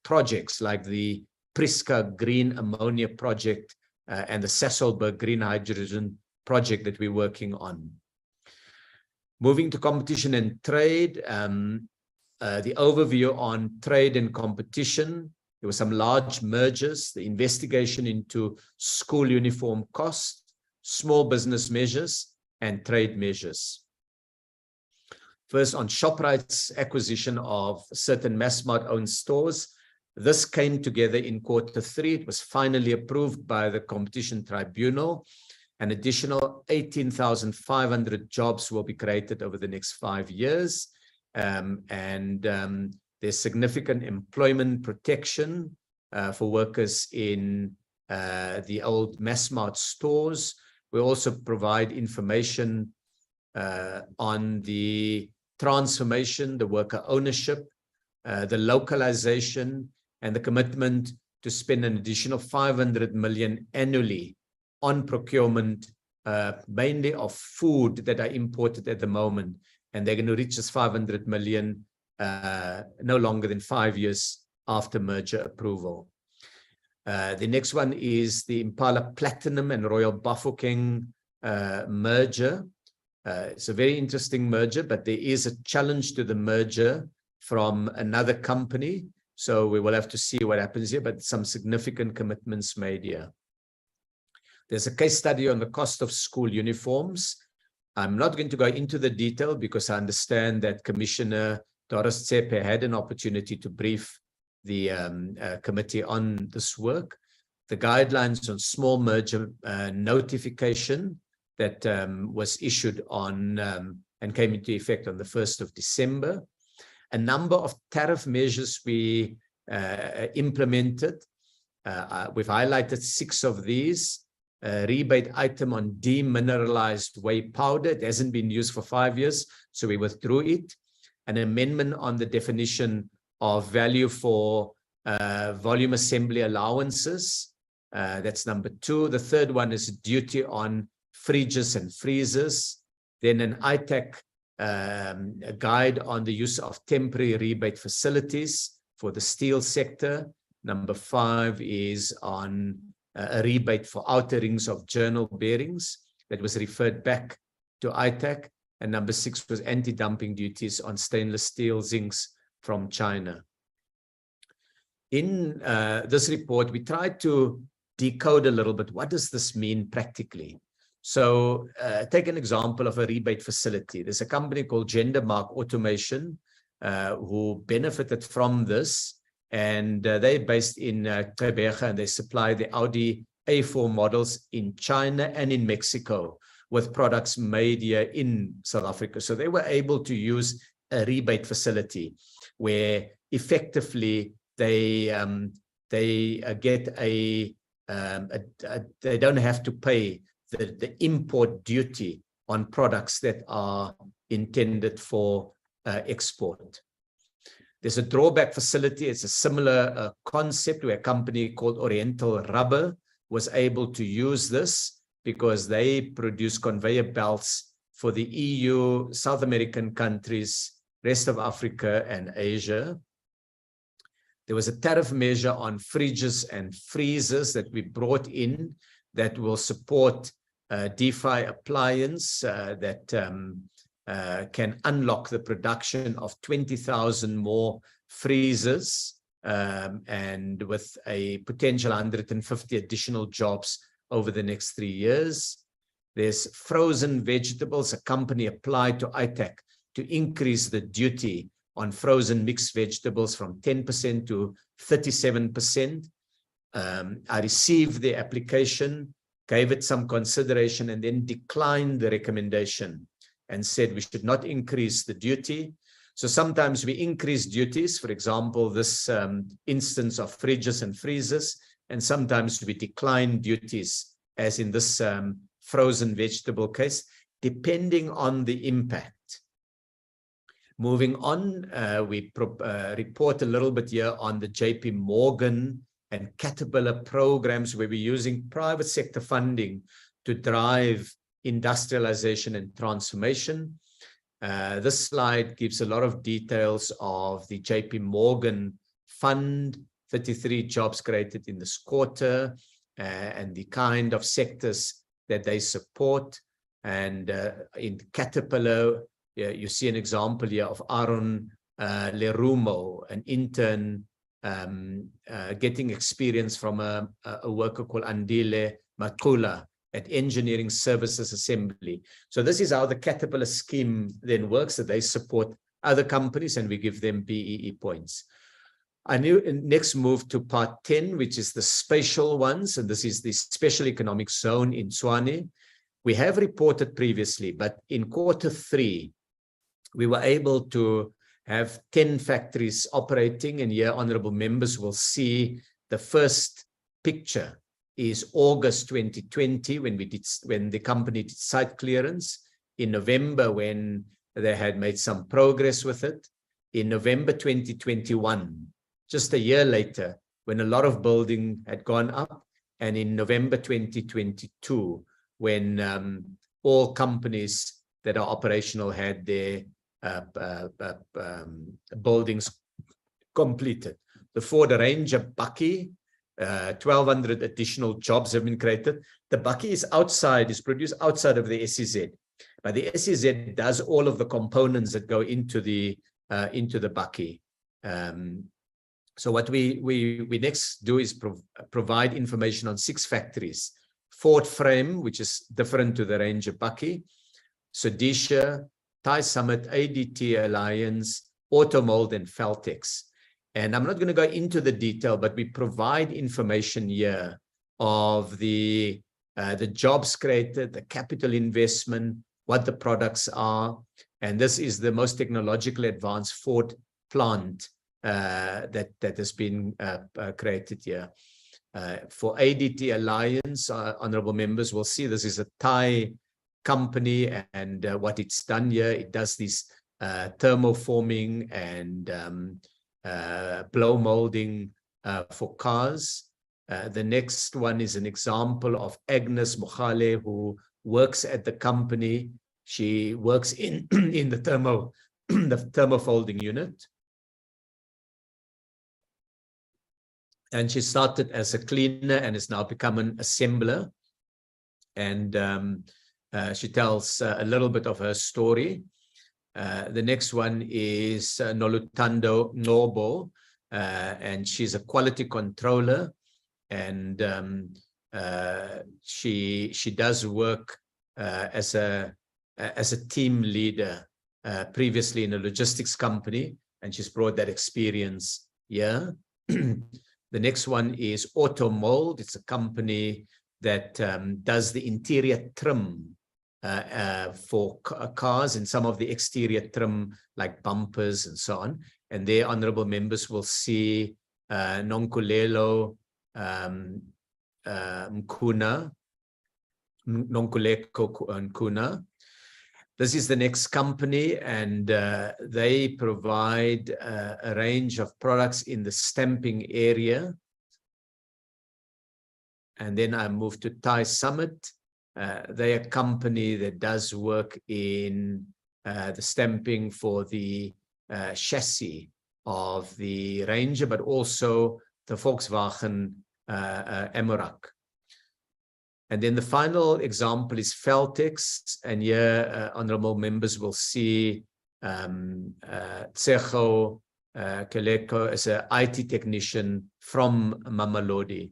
projects like the Priska green ammonia project and the Sasolburg green hydrogen project that we're working on. Moving to competition and trade, the overview on trade and competition. There were some large mergers, the investigation into school uniform costs, small business measures, and trade measures. First, on Shoprite's acquisition of certain Massmart-owned stores. This came together in Q3. It was finally approved by the Competition Tribunal. An additional 18,500 jobs will be created over the next 5 years. There's significant employment protection for workers in the old Massmart stores. We also provide information on the transformation, the worker ownership, the localization, and the commitment to spend an additional 500 million annually on procurement, mainly of food that are imported at the moment. And they're going to reach this 500 million no longer than 5 years after merger approval. The next one is the Impala Platinum and Royal Bafokeng merger. It's a very interesting merger, but there is a challenge to the merger from another company. So we will have to see what happens here, but some significant commitments made here. There's a case study on the cost of school uniforms. I'm not going to go into the detail because I understand that Commissioner Doris Tsepe had an opportunity to brief the committee on this work. The guidelines on small merger notification that was issued on and came into effect on the 1st of December. A number of tariff measures we implemented. We've highlighted 6 of these. Rebate item on demineralized whey powder. It hasn't been used for 5 years, so we withdrew it. An amendment on the definition of value for volume assembly allowances. That's number 2. The third one is duty on fridges and freezers. Then an ITAC a guide on the use of temporary rebate facilities for the steel sector. Number 5 is on a rebate for outer rings of journal bearings that was referred back to ITAC. And number 6 was anti-dumping duties on stainless steel zincs from China. In this report, we tried to decode a little bit, what does this mean practically? So take an example of a rebate facility. There's a company called Gendermark Automation who benefited from this, and they're based in Gqeberha, and they supply the Audi A4 models in China and in Mexico with products made here in South Africa. So they were able to use a rebate facility where effectively they get they don't have to pay the import duty on products that are intended for export. There's a drawback facility. It's a similar concept where a company called Oriental Rubber was able to use this because they produce conveyor belts for the EU, South American countries, rest of Africa and Asia. There was a tariff measure on fridges and freezers that we brought in that will support DeFi appliance that can unlock the production of 20,000 more freezers, and with a potential 150 additional jobs over the next 3 years. There's frozen vegetables. A company applied to ITAC to increase the duty on frozen mixed vegetables from 10% to 37%. I received the application, gave it some consideration, and then declined the recommendation and said we should not increase the duty. So sometimes we increase duties, for example, this instance of fridges and freezers, and sometimes we decline duties, as in this frozen vegetable case, depending on the impact. Moving on, we report a little bit here on the JP Morgan and Caterpillar programs where we're using private sector funding to drive industrialization and transformation. This slide gives a lot of details of the JP Morgan fund, 33 jobs created in this quarter, and the kind of sectors that they support. And in Caterpillar, you see an example here of Aaron Lerumo, an intern getting experience from a worker called Andile Makula at Engineering Services Assembly. So this is how the Caterpillar scheme then works, that they support other companies and we give them BEE points. I next move to part 10, which is the spatial ones, and this is the special economic zone in Tshwane. We have reported previously, but in Q3, we were able to have 10 factories operating, and here honorable members will see the first picture is August 2020 when the company did site clearance, in November when they had made some progress with it, in November 2021, just a year later when a lot of building had gone up, and in November 2022 when all companies that are operational had their buildings completed. The Ford Ranger Bakkie, 1,200 additional jobs have been created. The Bakkie is produced outside of the SEZ, but the SEZ does all of the components that go into the Bakkie. So what we next do is provide information on 6 factories: Ford Frame, which is different to the Ranger Bakkie, Sodisha, Thai Summit, ADT Alliance, Automold, and Feltex. And I'm not going to go into the detail, but we provide information here of the jobs created, the capital investment, what the products are. And this is the most technologically advanced Ford plant that has been created here. For ADT Alliance, honorable members will see this is a Thai company, and what it's done here, it does this thermoforming and blow molding for cars. The next one is an example of Agnes Mokhale, who works at the company. She works in the thermofolding unit. And she started as a cleaner and has now become an assembler. And she tells a little bit of her story. The next one is Nolutando Nobo, and she's a quality controller, and she does work as a team leader previously in a logistics company, and she's brought that experience here. The next one is Automold. It's a company that does the interior trim for cars and some of the exterior trim like bumpers and so on. And there honorable members will see Nonkuleko Nkuna. This is the next company, and they provide a range of products in the stamping area. And then I move to Thai Summit. They're a company that does work in the stamping for the chassis of the Ranger, but also the Volkswagen Amarok. And then the final example is Feltex, and here honorable members will see Tsecho Keleko as an IT technician from Mamelodi.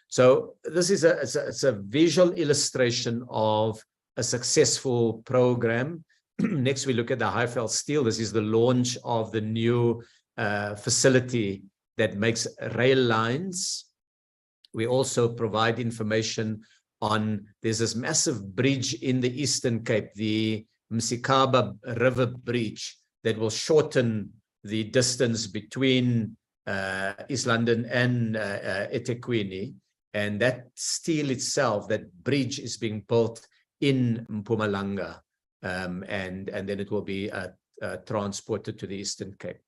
So this is it's a visual illustration of a successful program. Next, we look at the Highveld Steel. This is the launch of the new facility that makes rail lines. We also provide information on, there's this massive bridge in the Eastern Cape, the Msikaba River Bridge, that will shorten the distance between East London and eThekwini. And that steel itself, that bridge, is being built in Mpumalanga, and then it will be transported to the Eastern Cape.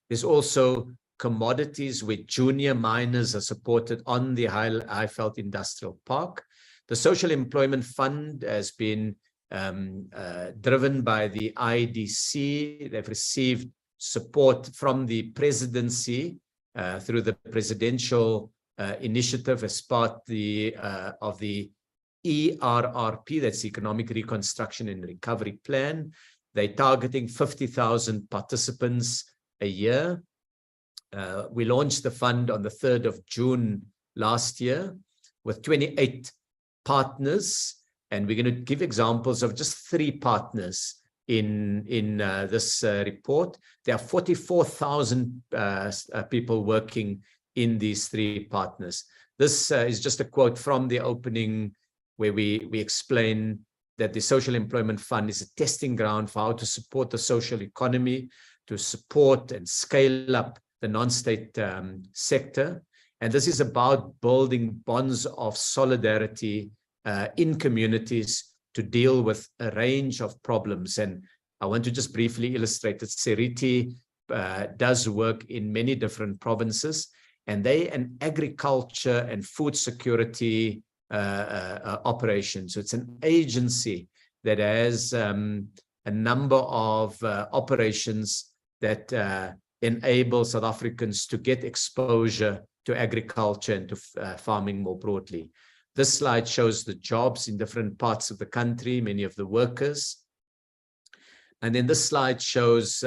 There's also commodities where junior miners are supported on the Highveld Industrial Park. The Social Employment Fund has been driven by the IDC. They've received support from the presidency through the presidential initiative as part of the ERRP, that's Economic Reconstruction and Recovery Plan. They're targeting 50,000 participants a year. We launched the fund on the 3rd of June last year with 28 partners, and we're going to give examples of just 3 partners in this report. There are 44,000 people working in these 3 partners. This is just a quote from the opening, where we explain that the Social Employment Fund is a testing ground for how to support the social economy, to support and scale up the non-state sector. And this is about building bonds of solidarity in communities to deal with a range of problems. And I want to just briefly illustrate that Seriti does work in many different provinces, and they an agriculture and food security operation. So it's an agency that has a number of operations that enable South Africans to get exposure to agriculture and to farming more broadly. This slide shows the jobs in different parts of the country, many of the workers. And then this slide shows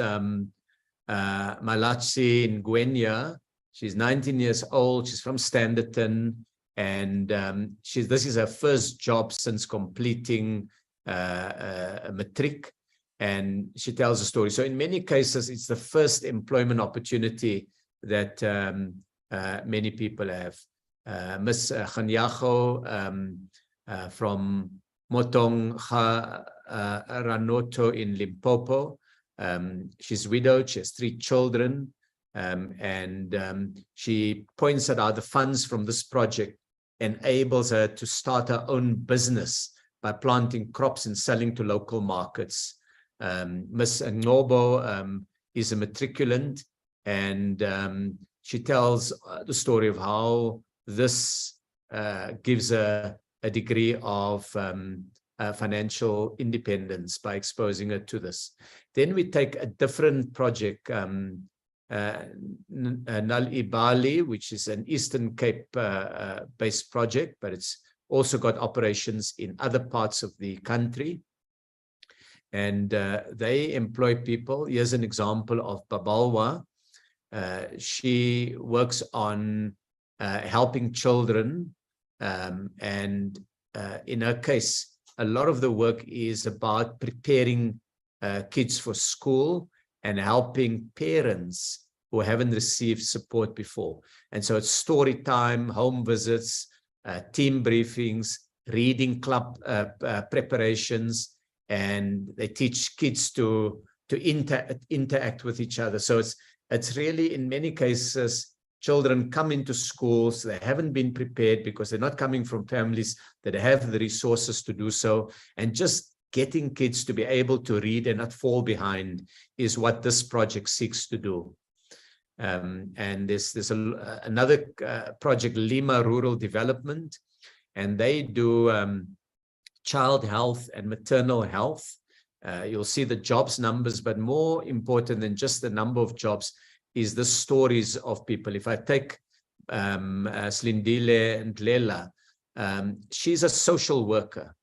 Malachi Ngwenya. She's 19 years old. She's from Standerton. And this is her first job since completing a matric. And she tells a story. So in many cases, it's the first employment opportunity that many people have. Ms. Khanyago from Motong Ranoto in Limpopo. She's widowed. She has 3 children. She points out how the funds from this project enables her to start her own business by planting crops and selling to local markets. Ms. Ngobo is a matriculant, and she tells the story of how this gives her a degree of financial independence by exposing her to this. Then we take a different project, Nal'ibali, which is an Eastern Cape based project, but it's also got operations in other parts of the country. And they employ people. Here's an example of Babalwa. She works on helping children. In her case, a lot of the work is about preparing kids for school and helping parents who haven't received support before. And so it's story time, home visits, team briefings, reading club preparations, and they teach kids to interact with each other. So it's really, in many cases, children come into schools, they haven't been prepared because they're not coming from families that have the resources to do so. And just getting kids to be able to read and not fall behind is what this project seeks to do. And there's another project, Lima Rural Development, and they do child health and maternal health. You'll see the jobs numbers, but more important than just the number of jobs is the stories of people. If I take Slindile Ndlela, she's a social worker,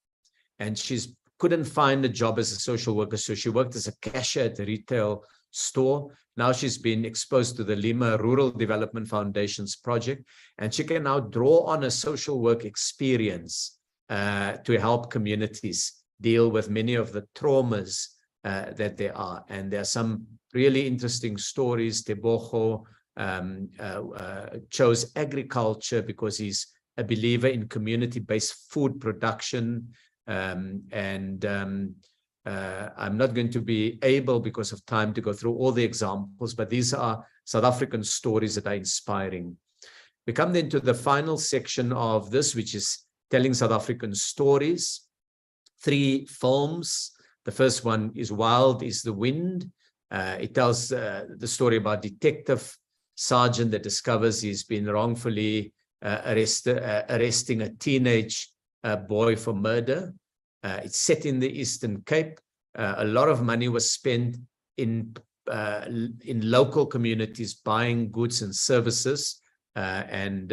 and she's couldn't find a job as a social worker, so she worked as a cashier at a retail store. Now she's been exposed to the Lima Rural Development Foundation's project, and she can now draw on a social work experience to help communities deal with many of the traumas that there are. And there are some really interesting stories. Tebogo chose agriculture because he's a believer in community-based food production. I'm not going to be able, because of time, to go through all the examples, but these are South African stories that are inspiring. We come then to the final section of this, which is telling South African stories. 3 films. The first one is Wild is the Wind. It tells the story about detective sergeant that discovers he's been wrongfully arresting a teenage boy for murder. It's set in the Eastern Cape. A lot of money was spent in local communities buying goods and services, and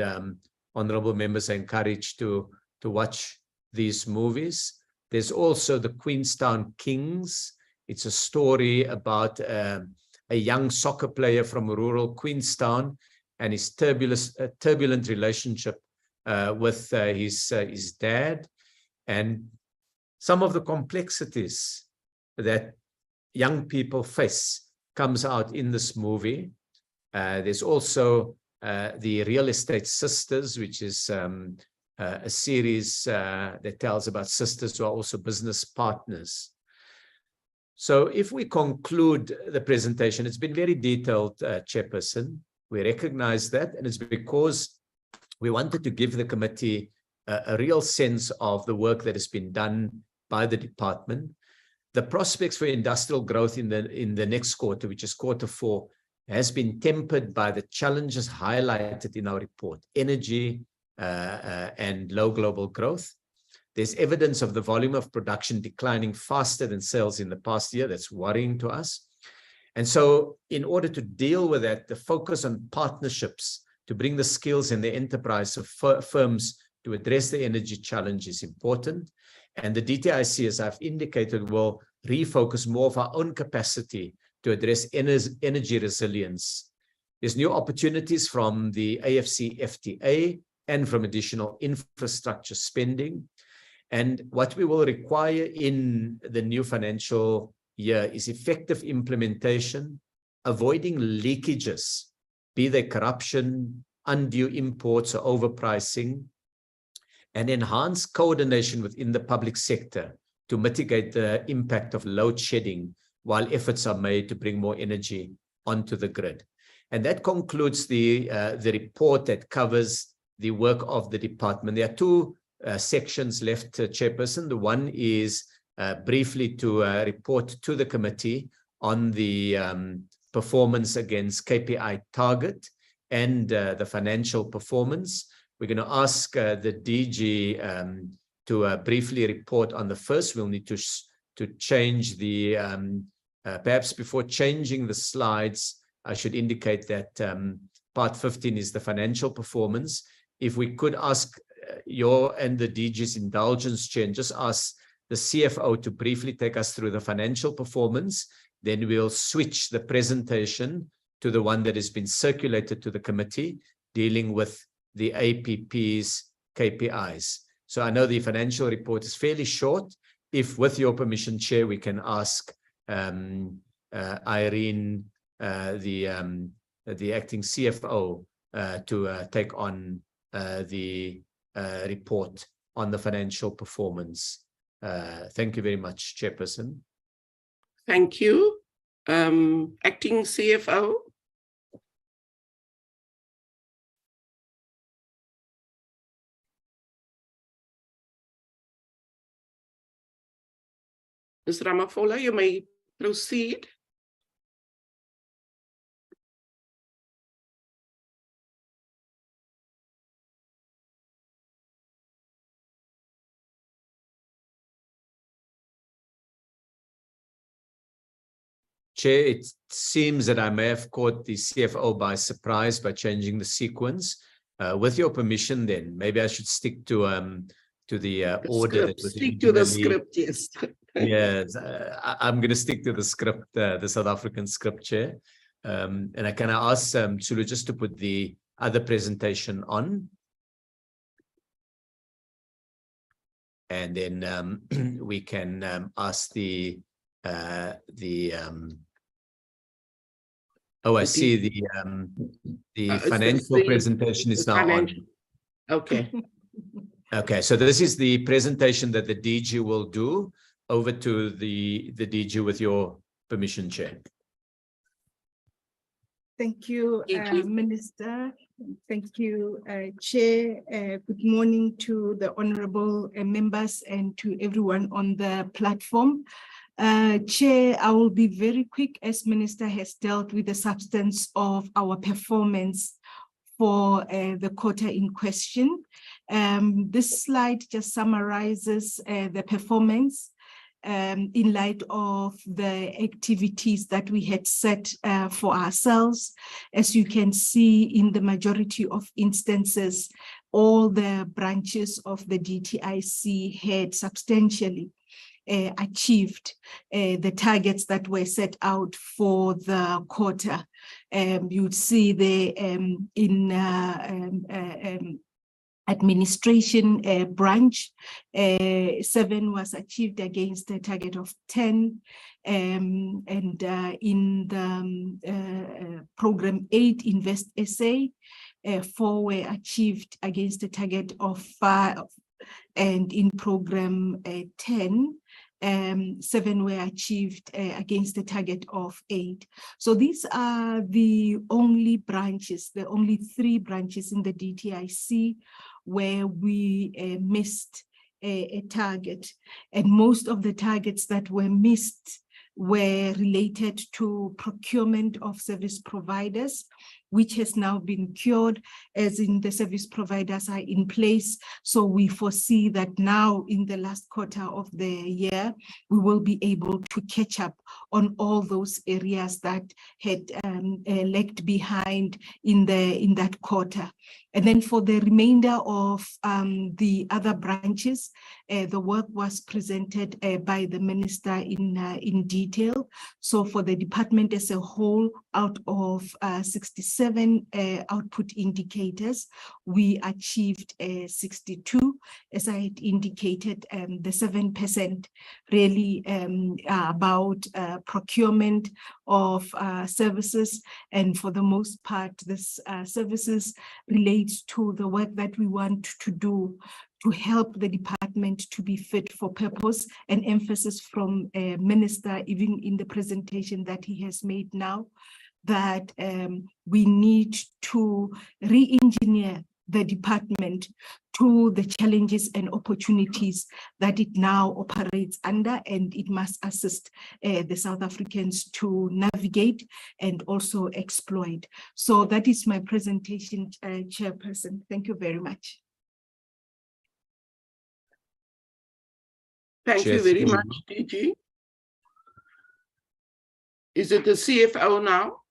honorable members are encouraged to watch these movies. There's also the Queenstown Kings. It's a story about a young soccer player from rural Queenstown and his turbulent relationship with his dad, and some of the complexities that young people face comes out in this movie. There's also the Real Estate Sisters, which is a series that tells about sisters who are also business partners. So if we conclude the presentation, it's been very detailed, Chairperson. We recognize that, and it's because we wanted to give the committee a real sense of the work that has been done by the department. The prospects for industrial growth in the next quarter, which is Q4, has been tempered by the challenges highlighted in our report: energy and low global growth. There's evidence of the volume of production declining faster than sales in the past year. That's worrying to us. And so in order to deal with that, the focus on partnerships to bring the skills and the enterprise of firms to address the energy challenge is important. And the DTIC, as I've indicated, will refocus more of our own capacity to address energy resilience. There's new opportunities from the AFC FTA and from additional infrastructure spending. And what we will require in the new financial year is effective implementation, avoiding leakages, be they corruption, undue imports or overpricing, and enhance coordination within the public sector to mitigate the impact of load shedding while efforts are made to bring more energy onto the grid. And that concludes the report that covers the work of the department. There are 2 sections left, Chairperson. The one is briefly to report to the committee on the performance against KPI target and the financial performance. We're going to ask the DG to briefly report on the first. We'll need to change the, perhaps before changing the slides, I should indicate that part 15 is the financial performance. If we could ask your and the DG's indulgence, Chair, and just ask the CFO to briefly take us through the financial performance, then we'll switch the presentation to the one that has been circulated to the committee, dealing with the APP's KPIs. So I know the financial report is fairly short. If, with your permission, Chair, we can ask Irene, the acting CFO, to take on the report on the financial performance. Thank you very much, Chairperson. Thank you. Acting CFO. Ms. Ramaphosa, you may proceed. Chair, it seems that I may have caught the CFO by surprise by changing the sequence. With your permission, then maybe I should stick to the order that was Stick to the originally. script, yes. Yes, I'm going to stick to the script, the South African script, Chair. And I can ask Sulu just to put the other presentation on. And then we can ask the oh, I see the financial presentation is now on. Okay. Okay, so this is the presentation that the DG will do. Over to the DG with your permission, Chair. Thank you, Thank you. Minister. Thank you, Chair. Good morning to the honorable members and to everyone on the platform. Chair, I will be very quick as Minister has dealt with the substance of our performance for the quarter in question. This slide just summarizes the performance in light of the activities that we had set for ourselves. As you can see, in the majority of instances, all the branches of the DTIC had substantially achieved the targets that were set out for the quarter. You'd see the administration branch, 7 was achieved against a target of 10, and in the program 8 Invest SA, 4 were achieved against a target of 5, and in program 10, 7 were achieved against a target of 8. So these are the only branches, the only 3 branches in the DTIC where we missed a target. And most of the targets that were missed were related to procurement of service providers, which has now been cured, as in the service providers are in place. So we foresee that now in the last quarter of the year, we will be able to catch up on all those areas that had lagged behind in that quarter. And then for the remainder of the other branches, the work was presented by the minister in detail. So for the department as a whole, out of 67 output indicators, we achieved 62. As I had indicated, the 7% really about procurement of services, and for the most part, this services relates to the work that we want to do to help the department to be fit for purpose, an emphasis from a minister, even in the presentation that he has made now, that we need to re-engineer the department to the challenges and opportunities that it now operates under, and it must assist the South Africans to navigate and also exploit. So that is my presentation, Chairperson. Thank you very much. Thank you very much, DG. Is it the CFO now?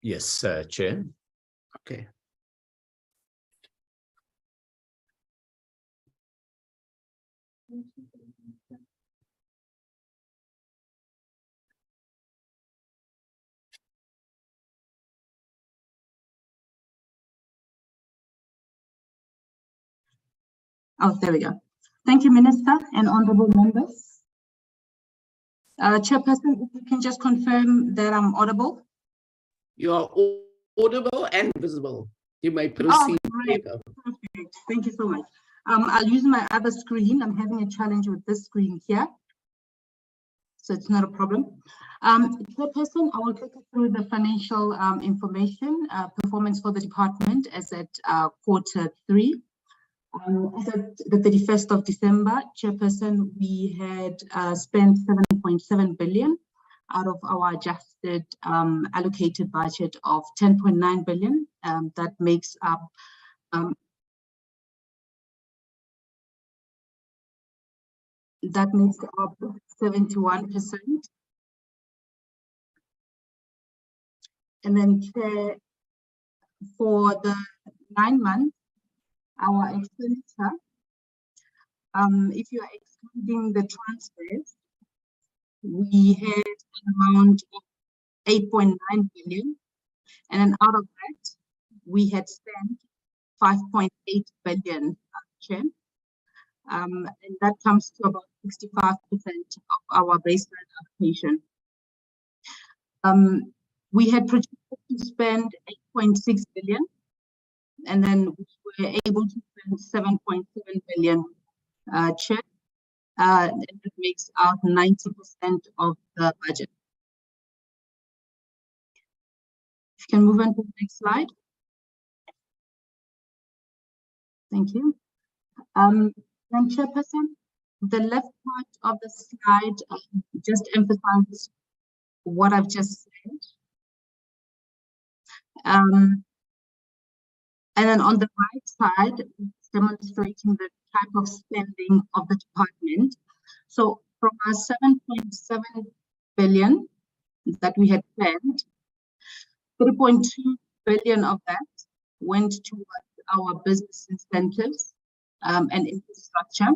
Yes, Chair. Okay. Oh, there we go. Thank you, Minister and honorable members. Chairperson, if you can just confirm that I'm audible. You are audible and visible. You may proceed. Oh, great. Perfect. Thank you so much. I'll use my other screen. I'm having a challenge with this screen here, so it's not a problem. Chairperson, I will take you through the financial information, performance for the department as at quarter 3. As at the 31st of December, Chairperson, we had spent 7.7 billion out of our adjusted allocated budget of 10.9 billion. That makes up 71%. And then Chair, for the 9 months, our expenditure, if you are excluding the transfers, we had an amount of 8.9 billion, and then out of that, we had spent 5.8 billion, Chair. And that comes to about 65% of our baseline allocation. We had projected to spend 8.6 billion, and then we were able to spend 7.7 billion, Chair. And it makes out 90% of the budget. If you can move on to the next slide. Thank you. Then Chairperson, the left part of the slide just emphasizes what I've just said. And then on the right side, it's demonstrating the type of spending of the department. So from our 7.7 billion that we had planned, 3.2 billion of that went towards our business incentives and infrastructure.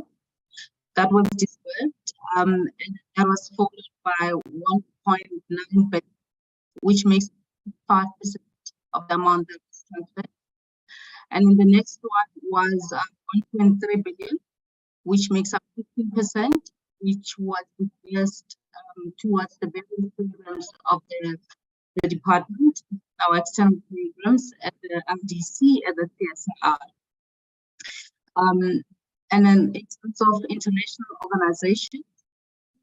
That was disbursed, and that was followed by 1.9 billion, which makes 5% of the amount that was transferred. And then the next one was 1.3 billion, which makes up 15%, which was disbursed towards the various programs of the department, our external programs at the MDC and the CSR. And then in terms of international organizations,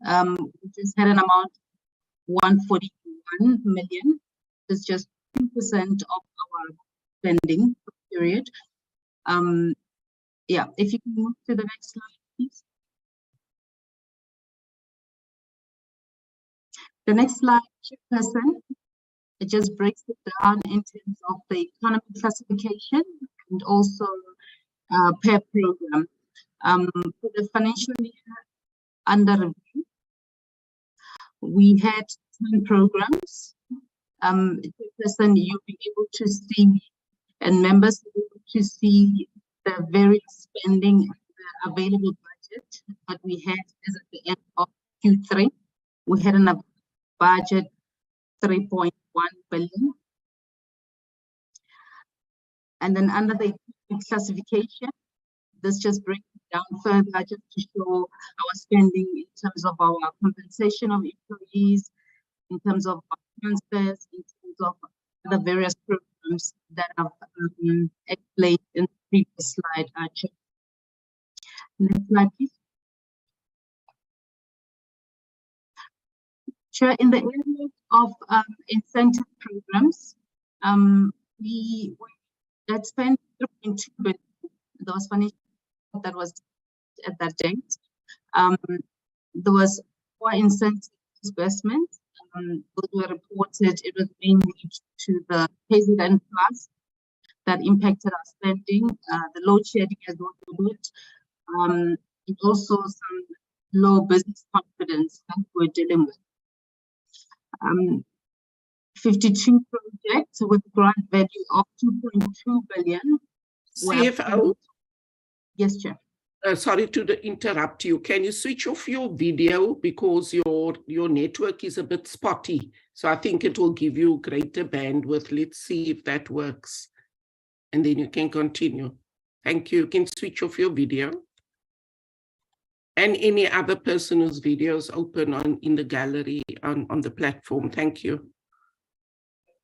we just had an amount of 141 million. It's just 2% of our spending period. Yeah, if you can move to the next slide, please. The next slide, Chairperson, it just breaks it down in terms of the economic classification and also per program. For the financial year under review, we had 10 programs. Chairperson, you'll be able to see, and members will be able to see the various spending and the available budget that we had as at the end of Q3. We had a budget 3.1 billion. And then under the classification, this just breaks it down further just to show our spending in terms of our compensation of employees, in terms of our transfers, in terms of the various programs that have explained in the previous slide. Next slide, please. Chair, in the area of incentive programs, we had spent 3.2 billion. There was financial that was at that date. There was 4 incentive disbursements. Those were reported. It was mainly to the KZN Plus that impacted our spending, the load shedding as well, and also some low business confidence that we're dealing with. 52 projects with grant value of 2.2 billion. CFO? Yes, Chair. Sorry to interrupt you. Can you switch off your video because your network is a bit spotty? So I think it will give you greater bandwidth. Let's see if that works. And then you can continue. Thank you. You can switch off your video. And any other person whose video is open in the gallery on the platform. Thank you.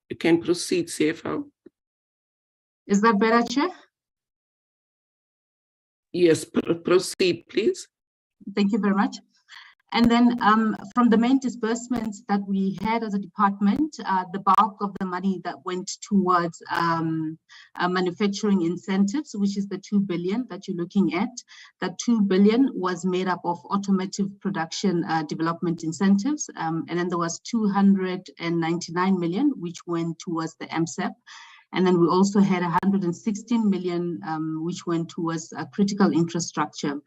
You can proceed, CFO. Is that better, Chair? Yes, proceed, please. Thank you very much. And then from the main disbursements that we had as a department, the bulk of the money that went towards manufacturing incentives, which is the 2 billion that you're looking at. That 2 billion was made up of automotive production development incentives. And then there was 299 million, which went towards the MSEP. And then we also had 116 million, which went towards critical infrastructure.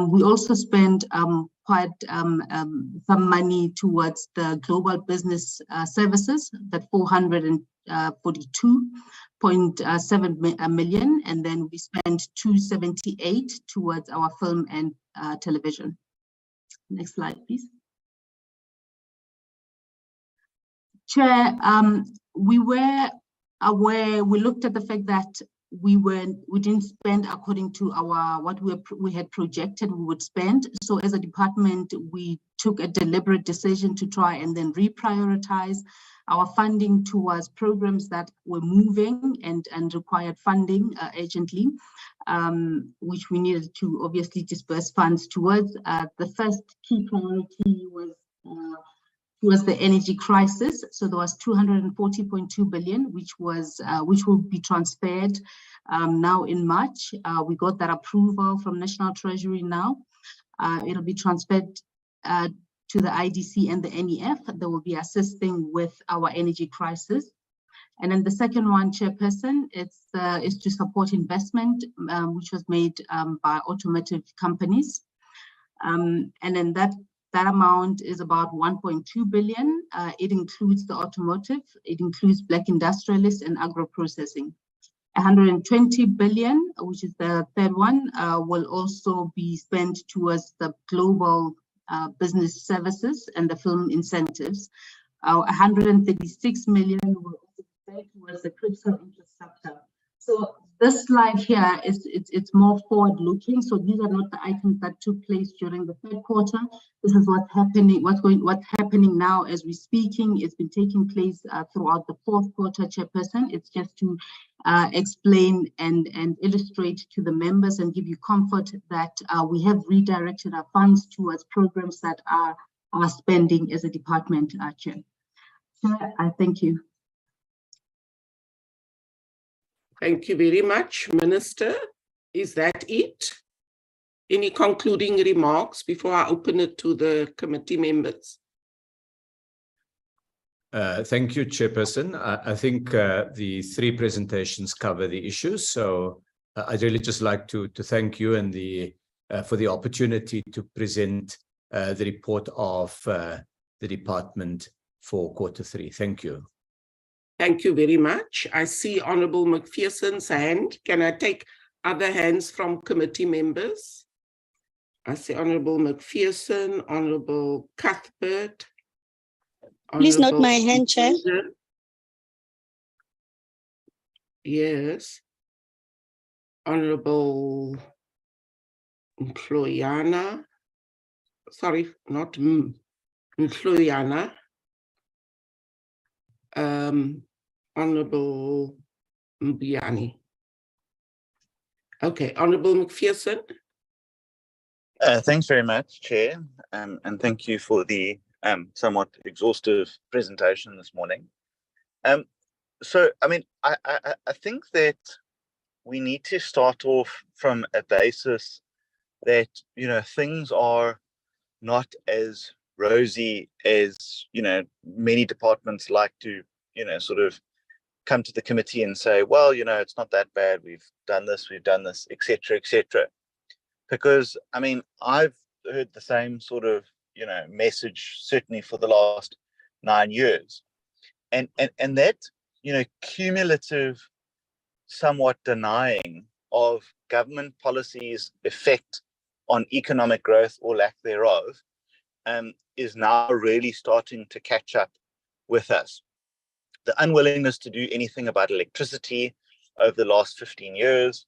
We also spent quite some money towards the global business services, that 442.7 million, and then we spent 278 towards our film and television. Next slide, please. Chair, we were aware, we looked at the fact that we didn't spend according to our what we had projected we would spend. So as a department, we took a deliberate decision to try and then reprioritize our funding towards programs that were moving and required funding urgently, which we needed to obviously disperse funds towards. The first key priority was the energy crisis. So there was 240.2 billion, which will be transferred now in March. We got that approval from National Treasury now. It'll be transferred to the IDC and the NEF that will be assisting with our energy crisis. And then the second one, Chairperson, is to support investment, which was made by automotive companies. And then that amount is about 1.2 billion. It includes the automotive, it includes black industrialists and agro-processing. 120 billion, which is the third one, will also be spent towards the global business services and the film incentives. 136 million will also be spent towards the critical infrastructure. So this slide here it's more forward-looking. So these are not the items that took place during the third quarter. This is what's happening now as we're speaking. It's been taking place throughout the fourth quarter, Chairperson. It's just to explain and illustrate to the members and give you comfort that we have redirected our funds towards programs that are spending as a department, Chair. Chair, I thank you. Thank you very much, Minister. Is that it? Any concluding remarks before I open it to the committee members? Thank you, Chairperson. I think the three presentations cover the issues. So I'd really just like to thank you and for the opportunity to present the report of the department for Q3. Thank you. Thank you very much. I see Honourable McPherson's hand. Can I take other hands from committee members? I see Honourable McPherson, Honourable Cuthbert. Please note my hand, Chair. Yes. Honourable Mhloyana. Sorry, not Mhloyana. Honourable Mbiani. Okay, Honourable McPherson. Thanks very much, Chair, and thank you for the somewhat exhaustive presentation this morning. So, I mean, I think that we need to start off from a basis that, you know, things are not as rosy as, you know, many departments like to, you know, sort of come to the committee and say, well, you know, it's not that bad, we've done this, etc., etc. Because, I mean, I've heard the same sort of, you know, message certainly for the last 9 years. And that, you know, cumulative, somewhat denying of government policies' effect on economic growth or lack thereof is now really starting to catch up with us. The unwillingness to do anything about electricity over the last 15 years.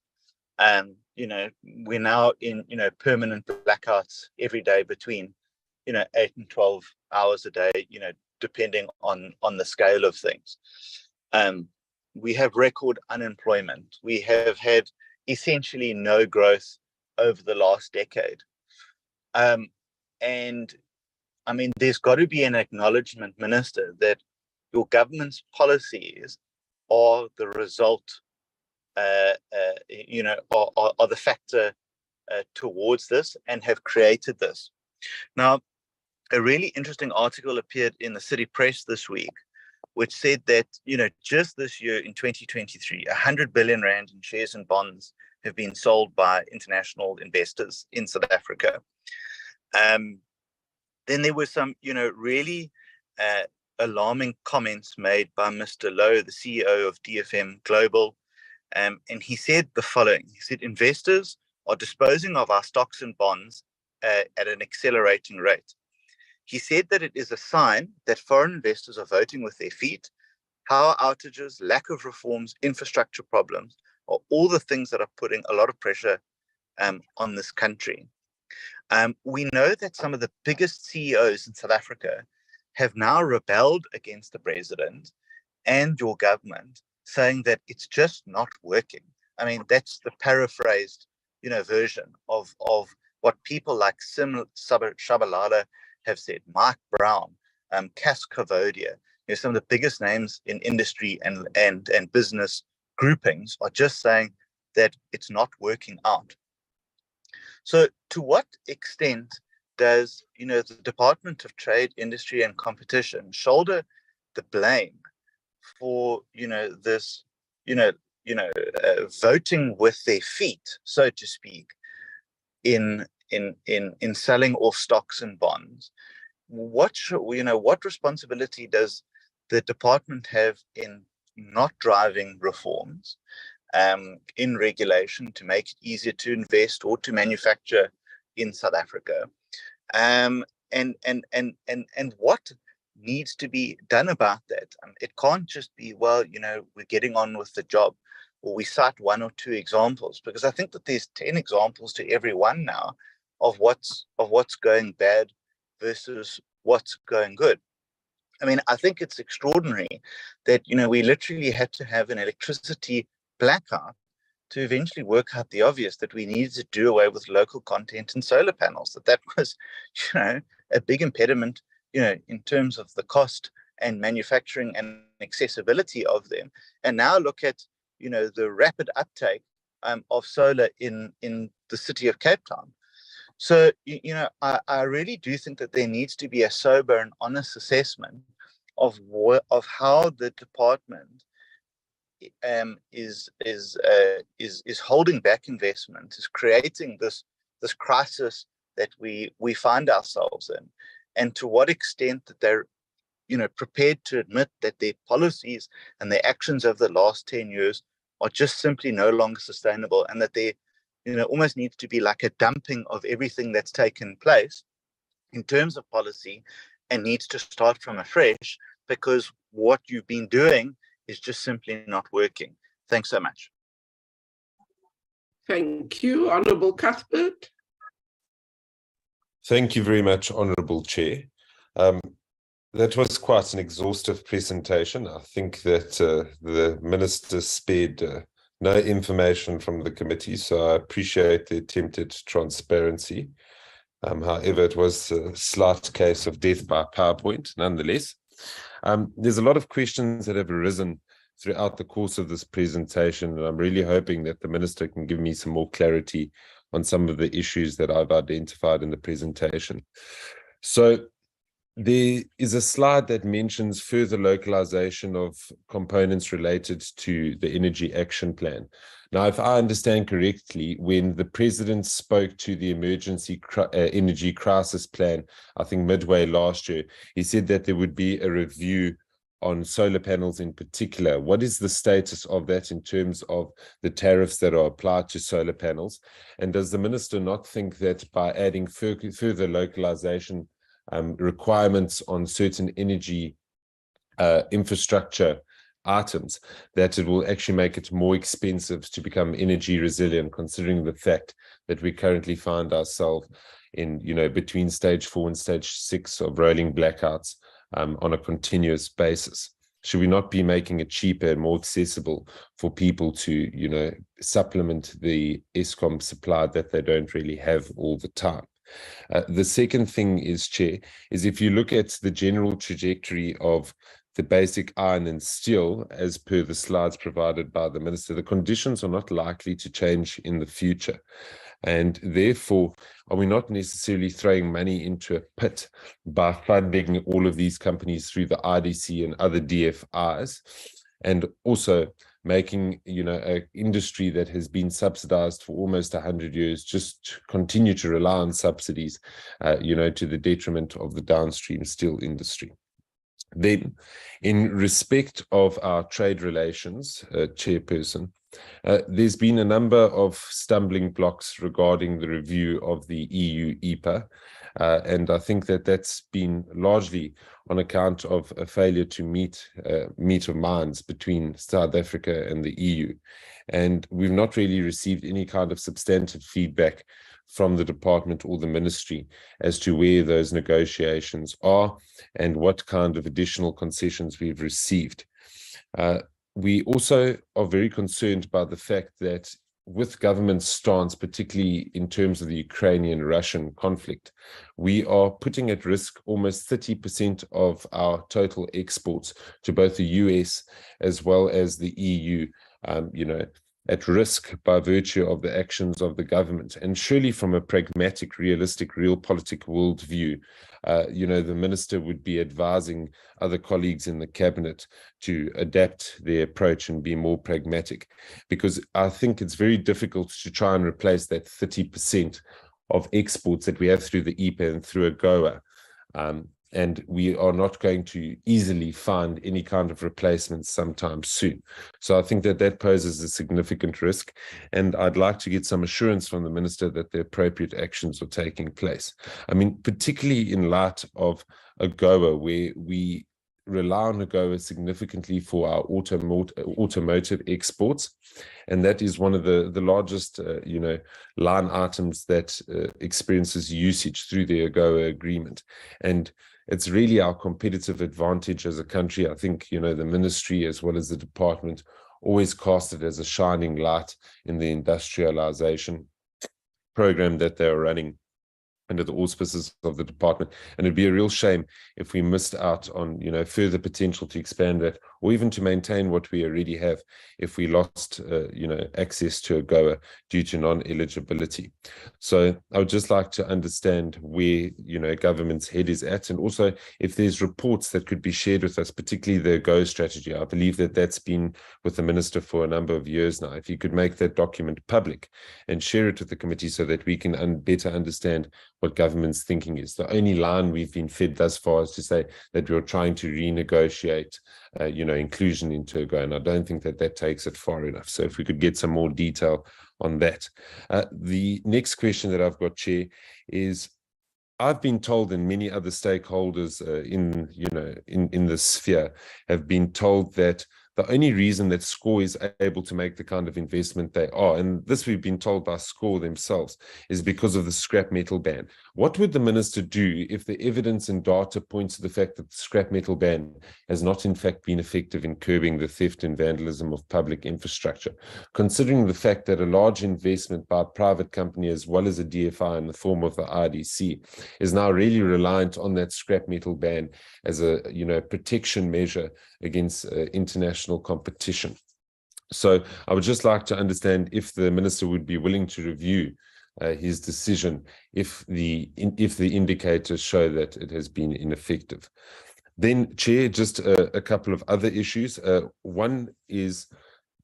You know, we're now in, you know, permanent blackouts every day between, you know, 8 and 12 hours a day, you know, depending on the scale of things. We have record unemployment. We have had essentially no growth over the last decade. And I mean, there's got to be an acknowledgement, Minister, that your government's policies are the result, you know, are the factor towards this and have created this. Now, a really interesting article appeared in the City Press this week, which said that, you know, just this year in 2023, 100 billion rand in shares and bonds have been sold by international investors in South Africa. Then there were some, really alarming comments made by Mr. Lowe, the CEO of DFM Global. And he said the following. He said, investors are disposing of our stocks and bonds at an accelerating rate. He said that it is a sign that foreign investors are voting with their feet. Power outages, lack of reforms, infrastructure problems are all the things that are putting a lot of pressure on this country. We know that some of the biggest CEOs in South Africa have now rebelled against the president and your government, saying that it's just not working. I mean, that's the paraphrased, version of what people like Sim Shabalala have said, Mike Brown, Cass Kavodia, some of the biggest names in industry and business groupings are just saying that it's not working out. So to what extent does, the Department of Trade, Industry and Competition shoulder the blame for, this, voting with their feet, so to speak, in selling off stocks and bonds? What responsibility does the department have in not driving reforms in regulation to make it easier to invest or to manufacture in South Africa? And what needs to be done about that? It can't just be, well, we're getting on with the job, or we cite one or two examples, because I think that there's 10 examples to every one now of what's going bad versus what's going good. I mean, I think it's extraordinary that, we literally had to have an electricity blackout to eventually work out the obvious, that we needed to do away with local content and solar panels, that was, a big impediment, in terms of the cost and manufacturing and accessibility of them. And now look at, the rapid uptake of solar in the city of Cape Town. So, I really do think that there needs to be a sober and honest assessment of how the department is holding back investment, is creating this crisis that we find ourselves in, and to what extent that they're prepared to admit that their policies and their actions over the last 10 years are just simply no longer sustainable, and that there almost needs to be like a dumping of everything that's taken place in terms of policy, and needs to start from afresh, because what you've been doing is just simply not working. Thanks so much. Thank you. Honourable Cuthbert. Thank you very much, Honourable Chair. That was quite an exhaustive presentation. I think that the Minister spared no information from the committee, so I appreciate the attempted transparency. However, it was a slight case of death by PowerPoint, nonetheless. There's a lot of questions that have arisen throughout the course of this presentation, and I'm really hoping that the Minister can give me some more clarity on some of the issues that I've identified in the presentation. So there is a slide that mentions further localization of components related to the Energy Action Plan. Now, if I understand correctly, when the President spoke to the Emergency Energy Crisis Plan, I think midway last year, he said that there would be a review on solar panels in particular. What is the status of that in terms of the tariffs that are applied to solar panels? And does the Minister not think that by adding further localization requirements on certain energy infrastructure items, that it will actually make it more expensive to become energy resilient, considering the fact that we currently find ourselves in, between stage 4 and stage 6 of rolling blackouts on a continuous basis? Should we not be making it cheaper and more accessible for people to, supplement the Eskom supply that they don't really have all the time? The second thing is, Chair, is if you look at the general trajectory of the basic iron and steel, as per the slides provided by the Minister, the conditions are not likely to change in the future. And therefore, are we not necessarily throwing money into a pit by funding all of these companies through the IDC and other DFIs? And also, making, an industry that has been subsidized for almost 100 years just continue to rely on subsidies, to the detriment of the downstream steel industry. Then, in respect of our trade relations, Chairperson, there's been a number of stumbling blocks regarding the review of the EU EPA, and I think that that's been largely on account of a failure to meet of minds between South Africa and the EU. And we've not really received any kind of substantive feedback from the department or the ministry as to where those negotiations are and what kind of additional concessions we've received. We also are very concerned by the fact that with government's stance, particularly in terms of the Ukrainian-Russian conflict, we are putting at risk almost 30% of our total exports to both the US as well as the EU, at risk by virtue of the actions of the government. And surely from a pragmatic, realistic, realpolitik worldview, the minister would be advising other colleagues in the cabinet to adapt their approach and be more pragmatic, because I think it's very difficult to try and replace that 30% of exports that we have through the EPA and through AGOA. And we are not going to easily find any kind of replacements sometime soon. So I think that that poses a significant risk, and I'd like to get some assurance from the minister that the appropriate actions are taking place. I mean, particularly in light of AGOA, where we rely on AGOA significantly for our automotive exports, and that is one of the largest, line items that experiences usage through the AGOA agreement. And it's really our competitive advantage as a country. I think, the ministry as well as the department always cast it as a shining light in the industrialization program that they're running under the auspices of the department. And it'd be a real shame if we missed out on, further potential to expand that, or even to maintain what we already have if we lost, access to AGOA due to non-eligibility. So I would just like to understand where, government's head is at, and also if there's reports that could be shared with us, particularly the AGOA strategy. I believe that that's been with the minister for a number of years now. If you could make that document public and share it with the committee so that we can better understand what government's thinking is. The only line we've been fed thus far is to say that we're trying to renegotiate, inclusion into AGOA, and I don't think that that takes it far enough. So if we could get some more detail on that. The next question that I've got, Chair, is I've been told, and many other stakeholders in this sphere have been told, that the only reason that SCORE is able to make the kind of investment they are, and this we've been told by SCORE themselves, is because of the scrap metal ban. What would the minister do if the evidence and data points to the fact that the scrap metal ban has not in fact been effective in curbing the theft and vandalism of public infrastructure, considering the fact that a large investment by a private company as well as a DFI in the form of the IDC is now really reliant on that scrap metal ban as a protection measure against international competition? So I would just like to understand if the minister would be willing to review his decision if the indicators show that it has been ineffective. Then, Chair, just a couple of other issues. One is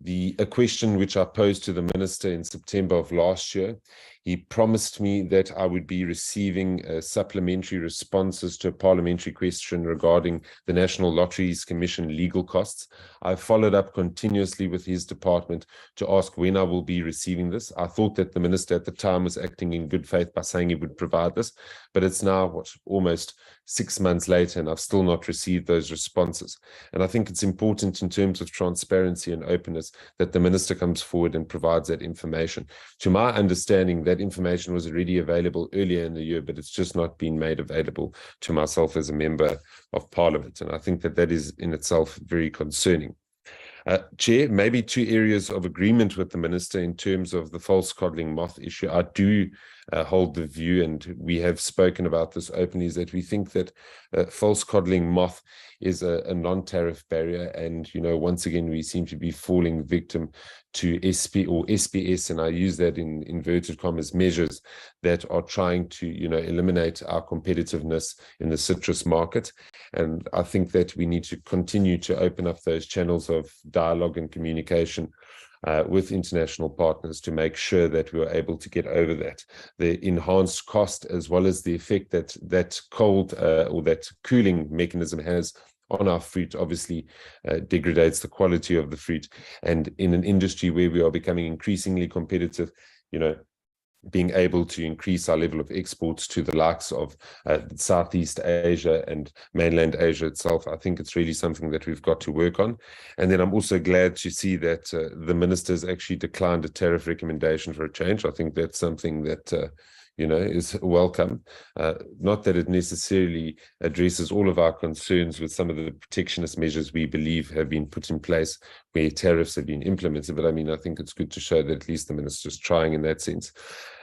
a question which I posed to the minister in September of last year. He promised me that I would be receiving supplementary responses to a parliamentary question regarding the National Lotteries Commission legal costs. I followed up continuously with his department to ask when I will be receiving this. I thought that the minister at the time was acting in good faith by saying he would provide this, but it's now almost 6 months later, and I've still not received those responses. And I think it's important in terms of transparency and openness that the minister comes forward and provides that information. To my understanding, that information was already available earlier in the year, but it's just not been made available to myself as a member of parliament. And I think that that is in itself very concerning. Chair, maybe two areas of agreement with the minister in terms of the false codling moth issue. I do hold the view, and we have spoken about this openly, is that we think that false codling moth is a non-tariff barrier. And, you know, once again, we seem to be falling victim to SP or SPS, and I use that in inverted commas, measures that are trying to, you know, eliminate our competitiveness in the citrus market. And I think that we need to continue to open up those channels of dialogue and communication with international partners to make sure that we are able to get over that. The enhanced cost, as well as the effect that that cold or that cooling mechanism has on our fruit, obviously degrades the quality of the fruit. And in an industry where we are becoming increasingly competitive, you know, being able to increase our level of exports to the likes of Southeast Asia and mainland Asia itself, I think it's really something that we've got to work on. And then I'm also glad to see that the ministers actually declined a tariff recommendation for a change. I think that's something that you know, is welcome. Not that it necessarily addresses all of our concerns with some of the protectionist measures we believe have been put in place where tariffs have been implemented, but I mean, I think it's good to show that at least the minister's trying in that sense.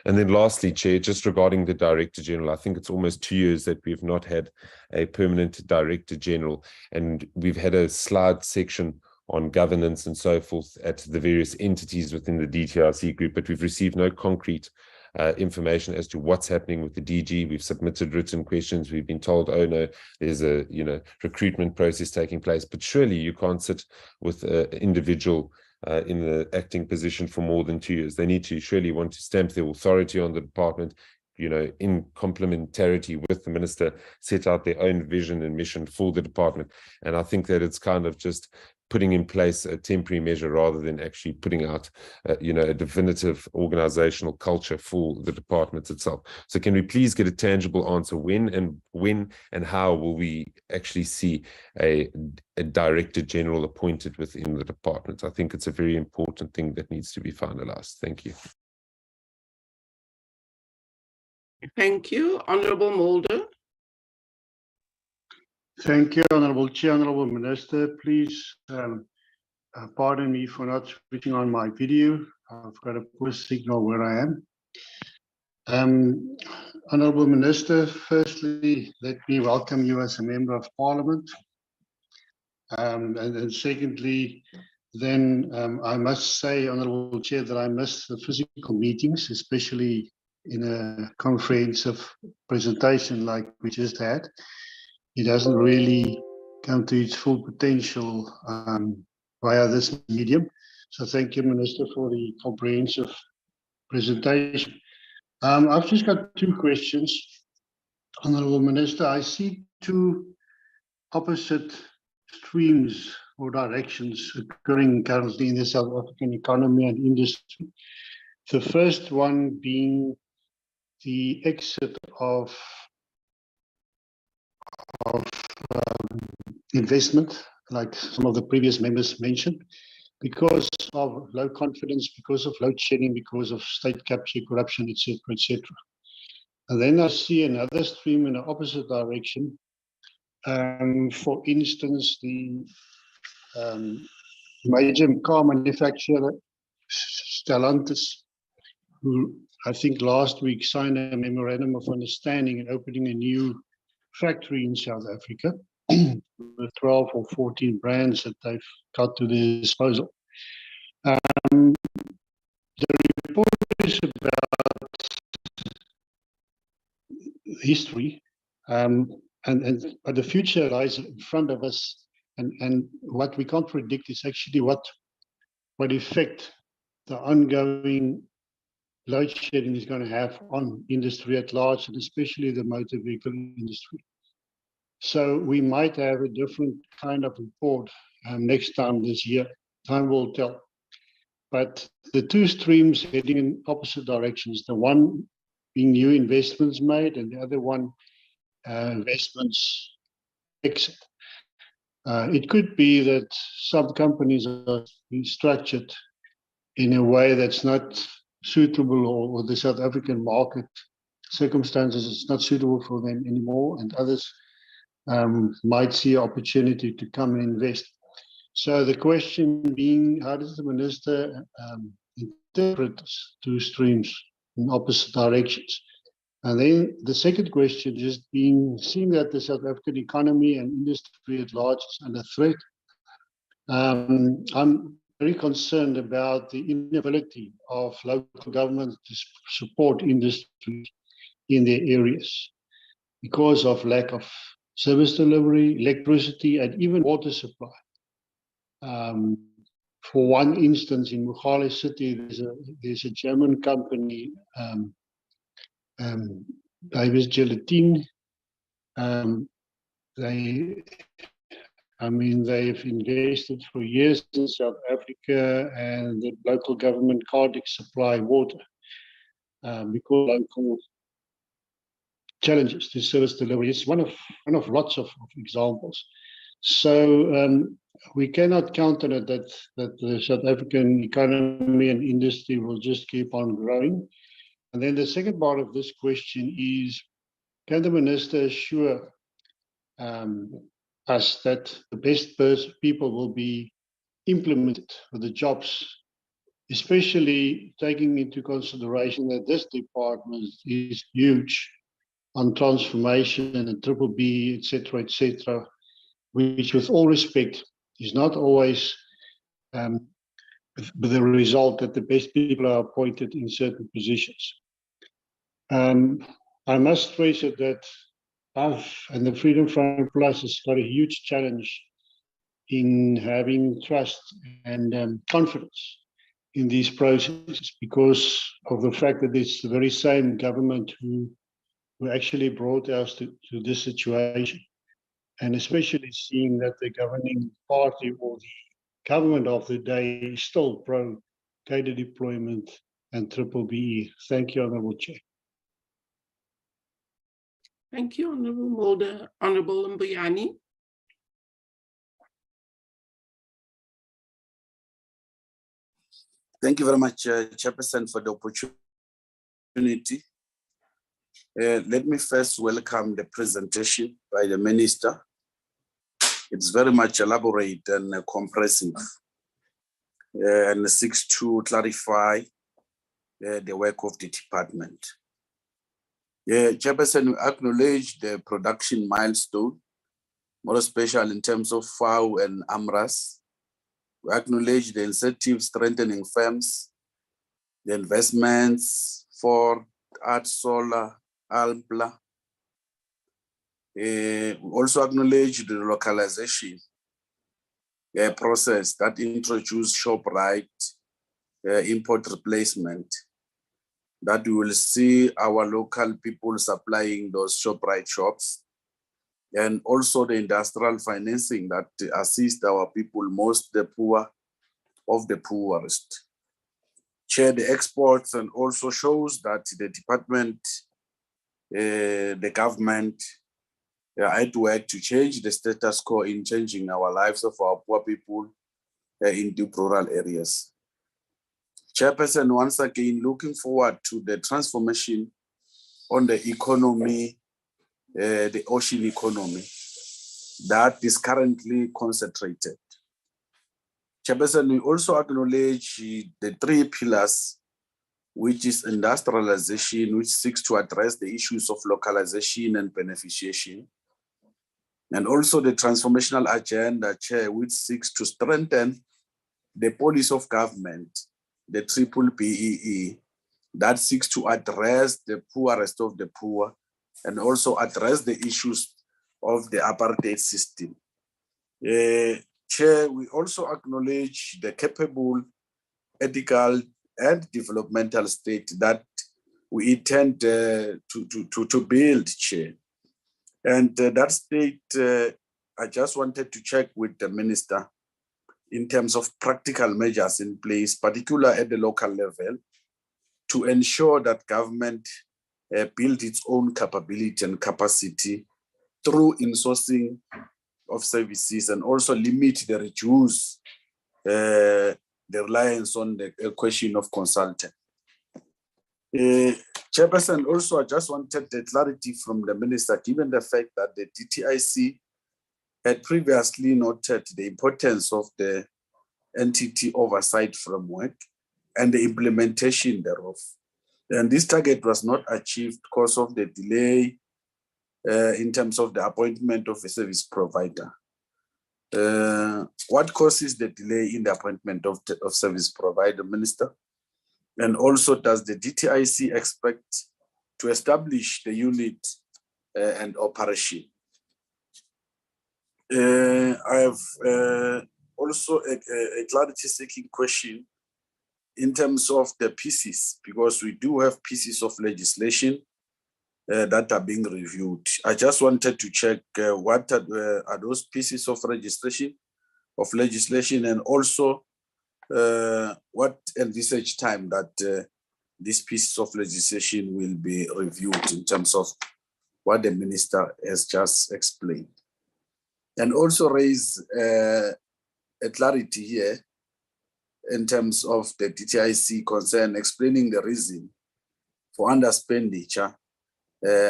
And then lastly, Chair, just regarding the Director General, I think it's almost 2 years that we've not had a permanent Director General, and we've had a slide section on governance and so forth at the various entities within the DTIC group, but we've received no concrete information as to what's happening with the DG. We've submitted written questions. We've been told, oh no, there's a, you know, recruitment process taking place. But surely you can't sit with an individual in the acting position for more than 2 years. They need to surely want to stamp their authority on the department, you know, in complementarity with the minister, set out their own vision and mission for the department. And I think that it's kind of just putting in place a temporary measure rather than actually putting out, you know, a definitive organizational culture for the department itself. So can we please get a tangible answer? When and how will we actually see a Director General appointed within the department? I think it's a very important thing that needs to be finalized. Thank you. Thank you. Honorable Mulder. Thank you, Honorable Chair, Honorable Minister. Please pardon me for not switching on my video. I've got a poor signal where I am. Honorable Minister, firstly, let me welcome you as a Member of Parliament. And then secondly, then I must say, Honorable Chair, that I miss the physical meetings, especially in a comprehensive presentation like we just had. It doesn't really come to its full potential via this medium. So thank you, Minister, for the comprehensive presentation. I've just got two questions. Honorable Minister, I see two opposite streams or directions occurring currently in the South African economy and industry. The first one being the exit of investment, like some of the previous members mentioned, because of low confidence, because of load shedding, because of state capture, corruption, etc., etc. And then I see another stream in the opposite direction. For instance, the major car manufacturer Stellantis, who I think last week signed a memorandum of understanding and opening a new factory in South Africa with 12 or 14 brands that they've got to their disposal. The report is about history, but the future lies in front of us, and what we can't predict is actually what effect the ongoing load shedding is going to have on industry at large, and especially the motor vehicle industry. So we might have a different kind of report next time this year. Time will tell. But the two streams heading in opposite directions, the one being new investments made and the other one investments exit. It could be that some companies are being structured in a way that's not suitable, or the South African market circumstances is not suitable for them anymore, and others might see an opportunity to come and invest. So the question being, how does the Minister interpret these two streams in opposite directions. And then the second question is seeing that the South African economy and industry at large is under threat. I'm very concerned about the inability of local governments to support industry in their areas because of lack of service delivery, electricity, and even water supply. For one instance, in Mugale City, there's a German company, Davis Gelatine. They've invested for years in South Africa, and the local government can't supply water because local challenges to service delivery. It's one of lots of examples. So we cannot count on it that the South African economy and industry will just keep on growing. And then the second part of this question is, can the minister assure us that the best people will be implemented for the jobs, especially taking into consideration that this department is huge on transformation and triple B, etc., which, with all respect, is not always with the result that the best people are appointed in certain positions. I must stress it that and the Freedom Front Plus has got a huge challenge in having trust and confidence in these processes because of the fact that it's the very same government who actually brought us to this situation. And especially seeing that the governing party or the government of the day is still pro-cadre deployment and triple BE. Thank you, Honourable Chair. Thank you, Honourable Mulder. Honourable Mbuyani. Thank you very much, Chairperson, for the opportunity. Let me first welcome the presentation by the Minister. It's very much elaborate and comprehensive and seeks to clarify the work of the department. Chairperson, we acknowledge the production milestone, more especially in terms of FAO and AMRAS. We acknowledge the incentive strengthening firms, the investments for Art Solar, Alpla. We also acknowledge the localization process that introduced ShopRite import replacement, that we will see our local people supplying those ShopRite shops, and also the industrial financing that assist our people, most the poor of the poorest. Chair, the exports and also shows that the department, the government, had to work to change the status quo in changing our lives of our poor people in deep rural areas. Chairperson, once again, looking forward to the transformation on the economy, the ocean economy that is currently concentrated. Chairperson, we also acknowledge the 3 pillars, which is industrialization, which seeks to address the issues of localization and beneficiation, and also the transformational agenda, Chair, which seeks to strengthen the policy of government, the triple BEE, that seeks to address the poorest of the poor and also address the issues of the apartheid system. Chair, we also acknowledge the capable, ethical, and developmental state that we intend to build, Chair. And that state, I just wanted to check with the Minister in terms of practical measures in place, particularly at the local level, to ensure that government build its own capability and capacity through insourcing of services and also limit the reduce the reliance on the question of consultant. Chairperson, also I just wanted the clarity from the Minister, given the fact that the DTIC had previously noted the importance of the entity oversight framework and the implementation thereof. And this target was not achieved because of the delay in terms of the appointment of a service provider. What causes the delay in the appointment of service provider, Minister? And also, does the DTIC expect to establish the unit and operation? I have also a clarity-seeking question in terms of the pieces, because we do have pieces of legislation that are being reviewed. I just wanted to check what are those pieces of legislation, and also what envisage time that these pieces of legislation will be reviewed in terms of what the minister has just explained. And also raise a clarity here in terms of the DTIC concern, explaining the reason for underexpenditure,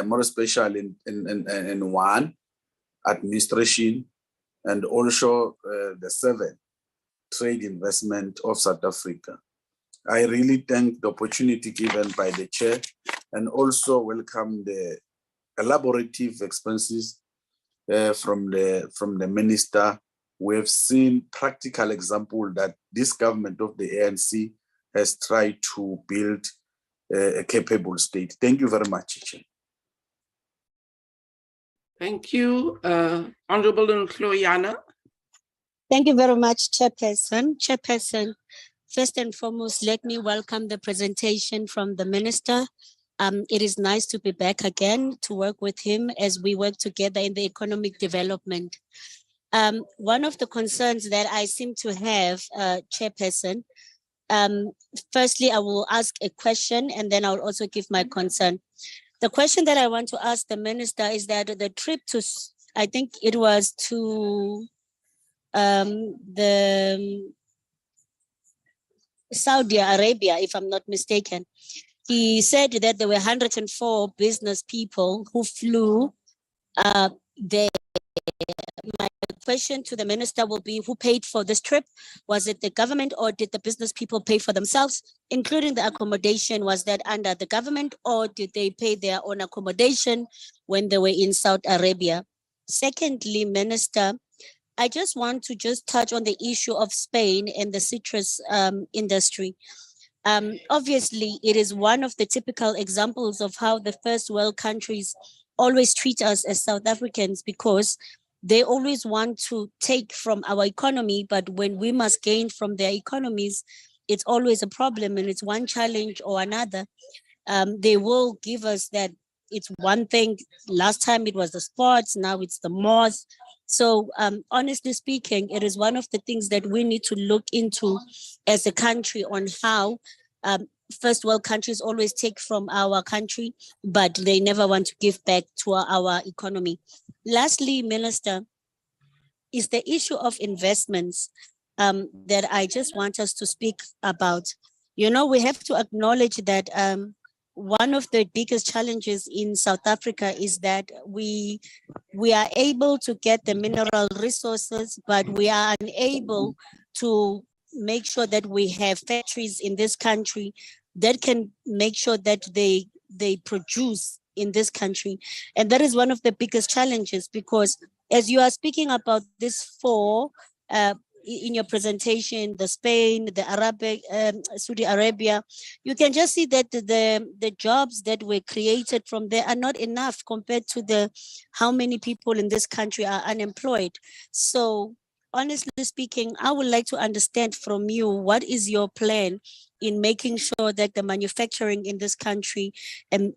more especially in one, administration, and also the 7, trade investment of South Africa. I really thank the opportunity given by the chair, and also welcome the elaborative expenses from the minister. We have seen practical example that this government of the ANC has tried to build a capable state. Thank you very much, Chair. Thank you, Honorable Nkloyana. Thank you very much, Chairperson. Chairperson, first and foremost, let me welcome the presentation from the minister. It is nice to be back again to work with him as we work together in the economic development. One of the concerns that I seem to have, Chairperson, firstly, I will ask a question and then I'll also give my concern. The question that I want to ask the minister is that the trip to, I think it was to the Saudi Arabia, if I'm not mistaken. He said that there were 104 business people who flew there. My question to the minister will be, who paid for this trip? Was it the government, or did the business people pay for themselves, including the accommodation? Was that under the government, or did they pay their own accommodation when they were in Saudi Arabia? Secondly, Minister, I just want to touch on the issue of Spain and the citrus industry. Obviously, it is one of the typical examples of how the first world countries always treat us as South Africans, because they always want to take from our economy, but when we must gain from their economies, it's always a problem, and it's one challenge or another. They will give us that it's one thing. Last time it was the sports, now it's the moth. So honestly speaking, it is one of the things that we need to look into as a country on how first world countries always take from our country, but they never want to give back to our economy. Lastly, Minister, is the issue of investments that I just want us to speak about. You know, we have to acknowledge that one of the biggest challenges in South Africa is that we are able to get the mineral resources, but we are unable to make sure that we have factories in this country that can make sure that they produce in this country. And that is one of the biggest challenges, because as you are speaking about this 4 in your presentation, the Spain, the Arabic, Saudi Arabia, you can just see that the jobs that were created from there are not enough compared to how many people in this country are unemployed. So honestly speaking, I would like to understand from you, what is your plan in making sure that the manufacturing in this country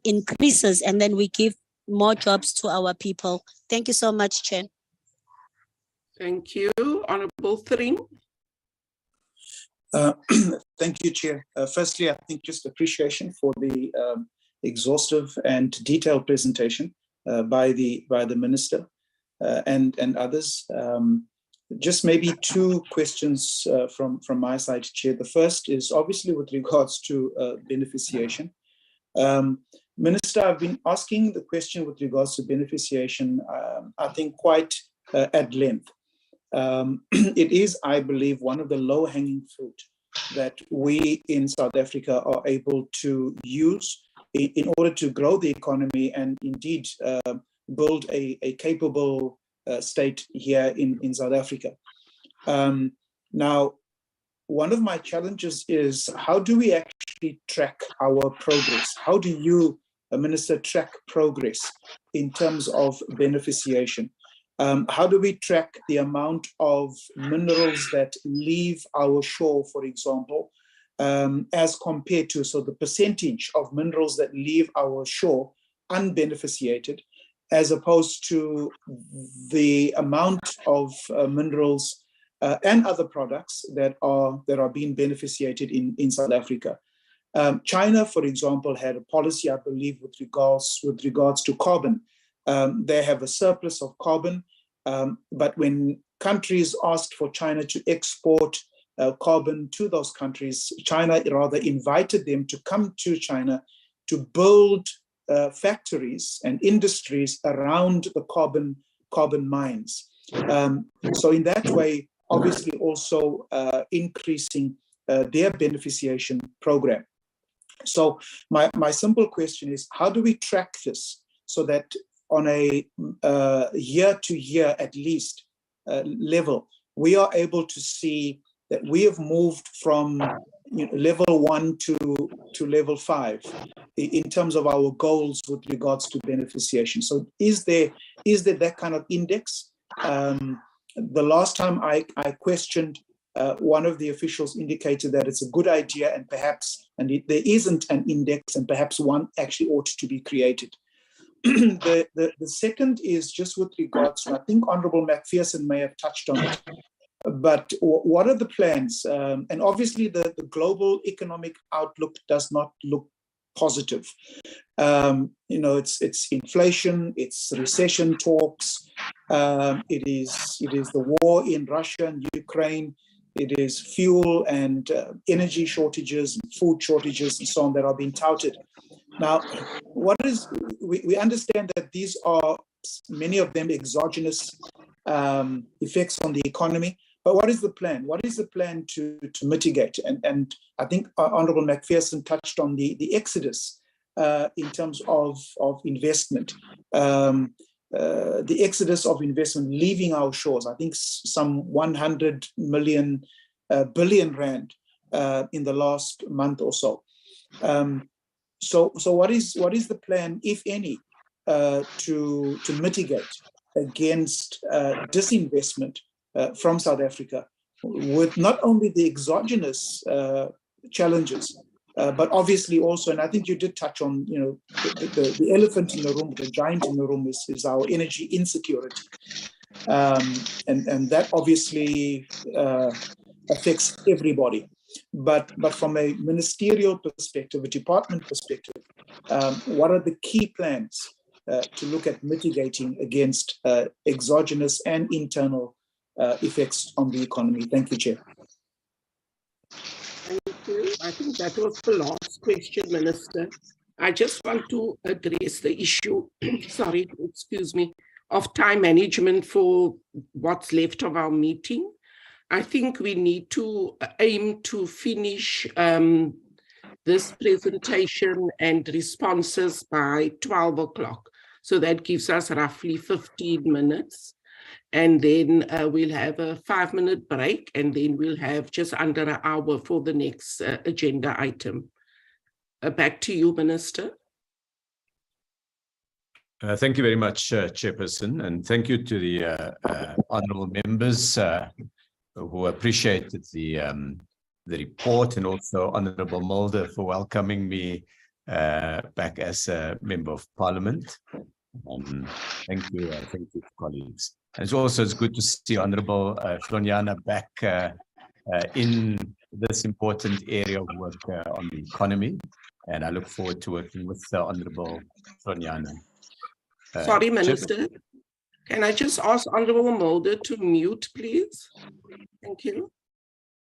increases, and then we give more jobs to our people? Thank you so much, Chair. Thank you. Honorable Thring. Thank you, Chair. Firstly, I think just appreciation for the exhaustive and detailed presentation by the Minister and others. Just maybe 2 questions from my side, Chair. The first is obviously with regards to beneficiation. Minister, I've been asking the question with regards to beneficiation, I think quite at length. It is, I believe, one of the low-hanging fruit that we in South Africa are able to use in order to grow the economy and indeed build a capable state here in South Africa. Now, one of my challenges is how do we actually track our progress? How do you, Minister, track progress in terms of beneficiation? How do we track the amount of minerals that leave our shore, for example, as compared to, so the percentage of minerals that leave our shore unbeneficiated, as opposed to the amount of minerals and other products that are being beneficiated in South Africa. China, for example, had a policy, I believe, with regards to carbon. They have a surplus of carbon, but when countries asked for China to export carbon to those countries, China rather invited them to come to China to build factories and industries around the carbon mines. So in that way, obviously also increasing their beneficiation program. So my simple question is, how do we track this so that on a year-to-year at least level, we are able to see that we have moved from level 1 to level 5 in terms of our goals with regards to beneficiation? So is there that kind of index? The last time I questioned, one of the officials indicated that it's a good idea and there isn't an index and perhaps one actually ought to be created. The second is just with regards to, I think Honorable McPherson may have touched on it, but what are the plans? And obviously the global economic outlook does not look positive. It's inflation, it's recession talks, it is the war in Russia and Ukraine, it is fuel and energy shortages, and food shortages, and so on that are being touted. Now, we understand that these are, many of them, exogenous effects on the economy. But what is the plan? What is the plan to mitigate? And I think Honorable McPherson touched on the exodus in terms of investment. The exodus of investment leaving our shores, I think some 100 billion rand in the last month or so. So what is the plan, if any, to mitigate against disinvestment from South Africa, with not only the exogenous challenges, but obviously also, and I think you did touch on, the elephant in the room, the giant in the room is our energy insecurity, and that obviously affects everybody. But from a ministerial perspective, a department perspective, what are the key plans to look at mitigating against exogenous and internal effects on the economy? Thank you, Chair. Thank you. I think that was the last question, Minister. I just want to address the issue, sorry, excuse me, of time management for what's left of our meeting. I think we need to aim to finish this presentation and responses by 12 o'clock. So that gives us roughly 15 minutes. And then we'll have a 5-minute break, and then we'll have just under an hour for the next agenda item. Back to you, Minister. Thank you very much, Chairperson, and thank you to the honourable members who appreciated the report, and also Honourable Mulder for welcoming me back as a Member of Parliament. Thank you, colleagues. And it's good to see Honourable Flonyana back in this important area of work on the economy, and I look forward to working with Honourable Flonyana. Sorry, Minister. Can I just ask Honourable Mulder to mute, please? Thank you.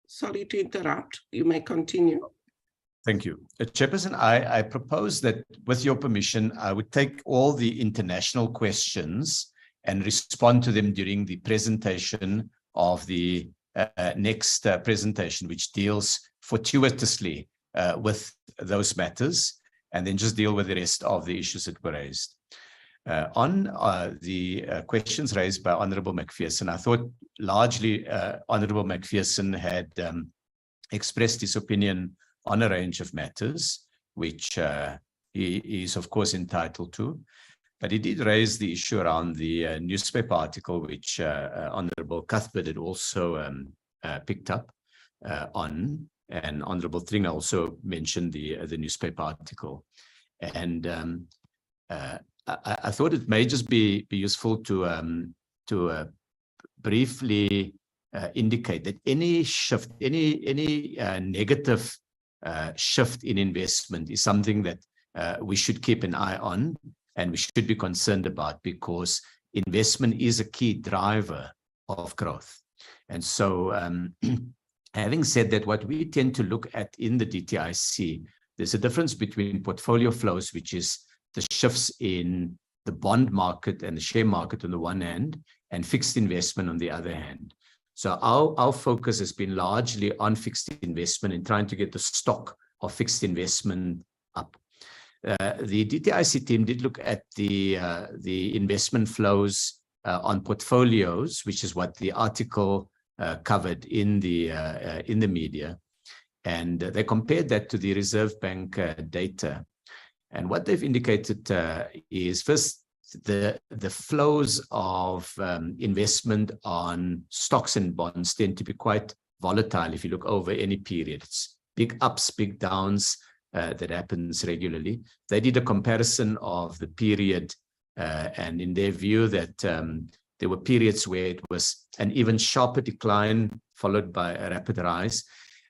Sorry to interrupt. You may continue. Thank you. Chairperson, I propose that with your permission, I would take all the international questions and respond to them during the presentation of the next presentation, which deals fortuitously with those matters, and then just deal with the rest of the issues that were raised. On the questions raised by Honourable McPherson, I thought largely Honourable McPherson had expressed his opinion on a range of matters, which he is of course entitled to. But he did raise the issue around the newspaper article, which Honourable Cuthbert had also picked up on, and Honourable Tringa also mentioned the newspaper article. And I thought it may just be useful to briefly indicate that any shift, any negative shift in investment is something that we should keep an eye on and we should be concerned about, because investment is a key driver of growth. And so having said that, what we tend to look at in the DTIC, there's a difference between portfolio flows, which is the shifts in the bond market and the share market on the one hand, and fixed investment on the other hand. So our focus has been largely on fixed investment and trying to get the stock of fixed investment up. The DTIC team did look at the investment flows on portfolios, which is what the article covered in the media, and they compared that to the Reserve Bank data. And what they've indicated is, first, the flows of investment on stocks and bonds tend to be quite volatile if you look over any period. It's big ups, big downs that happens regularly. They did a comparison of the period, and in their view that there were periods where it was an even sharper decline followed by a rapid rise.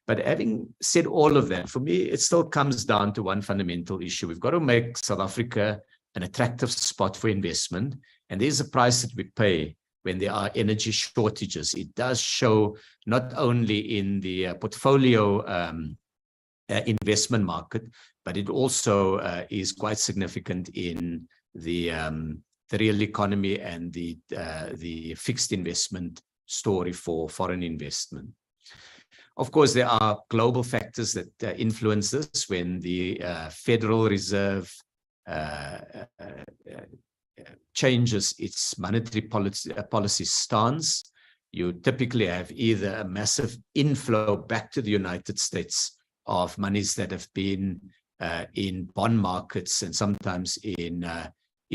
But having said all of that, for me, it still comes down to one fundamental issue. We've got to make South Africa an attractive spot for investment. And there's a price that we pay when there are energy shortages. It does show not only in the portfolio investment market, but it also is quite significant in the real economy and the fixed investment story for foreign investment. Of course, there are global factors that influence this. When the Federal Reserve changes its monetary policy stance, you typically have either a massive inflow back to the United States of monies that have been in bond markets and sometimes in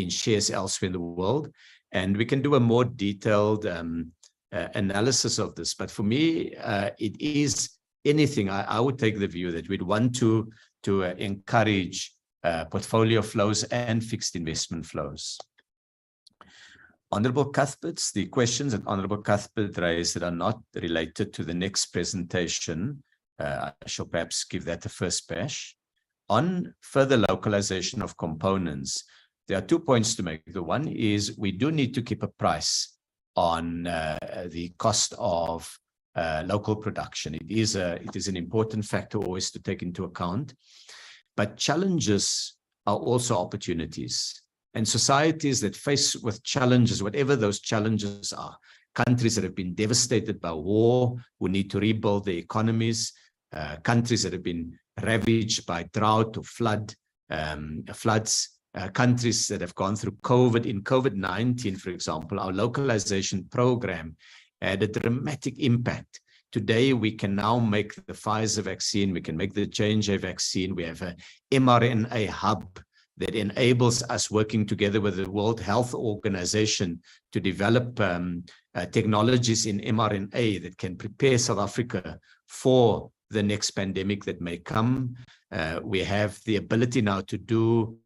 shares elsewhere in the world. And we can do a more detailed analysis of this. But for me, it is anything. I would take the view that we'd want to encourage portfolio flows and fixed investment flows. Honourable Cuthbert's, the questions that Honourable Cuthbert raised that are not related to the next presentation, I shall perhaps give that a first bash. On further localization of components, there are 2 points to make. The one is we do need to keep a price on the cost of local production. It is an important factor always to take into account. But challenges are also opportunities. And societies that face with challenges, whatever those challenges are, countries that have been devastated by war, who need to rebuild their economies, countries that have been ravaged by drought or floods, countries that have gone through COVID. In COVID-19, for example, our localization program had a dramatic impact. Today, we can now make the Pfizer vaccine, we can make the J&J vaccine. We have a mRNA hub that enables us, working together with the World Health Organization, to develop technologies in mRNA that can prepare South Africa for the next pandemic that may come. We have the ability now to do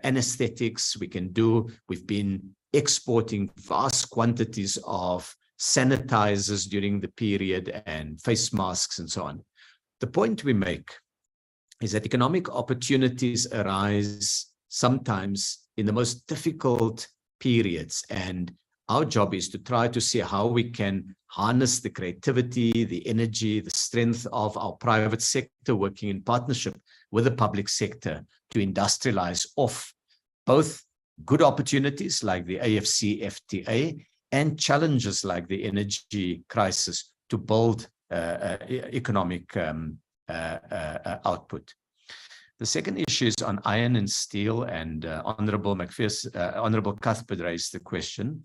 anesthetics. We've been exporting vast quantities of sanitizers during the period and face masks and so on. The point we make is that economic opportunities arise sometimes in the most difficult periods, and our job is to try to see how we can harness the creativity, the energy, the strength of our private sector, working in partnership with the public sector to industrialize off both good opportunities like the AFC FTA and challenges like the energy crisis to build economic output. The second issue is on iron and steel, and Honorable Cuthbert raised the question.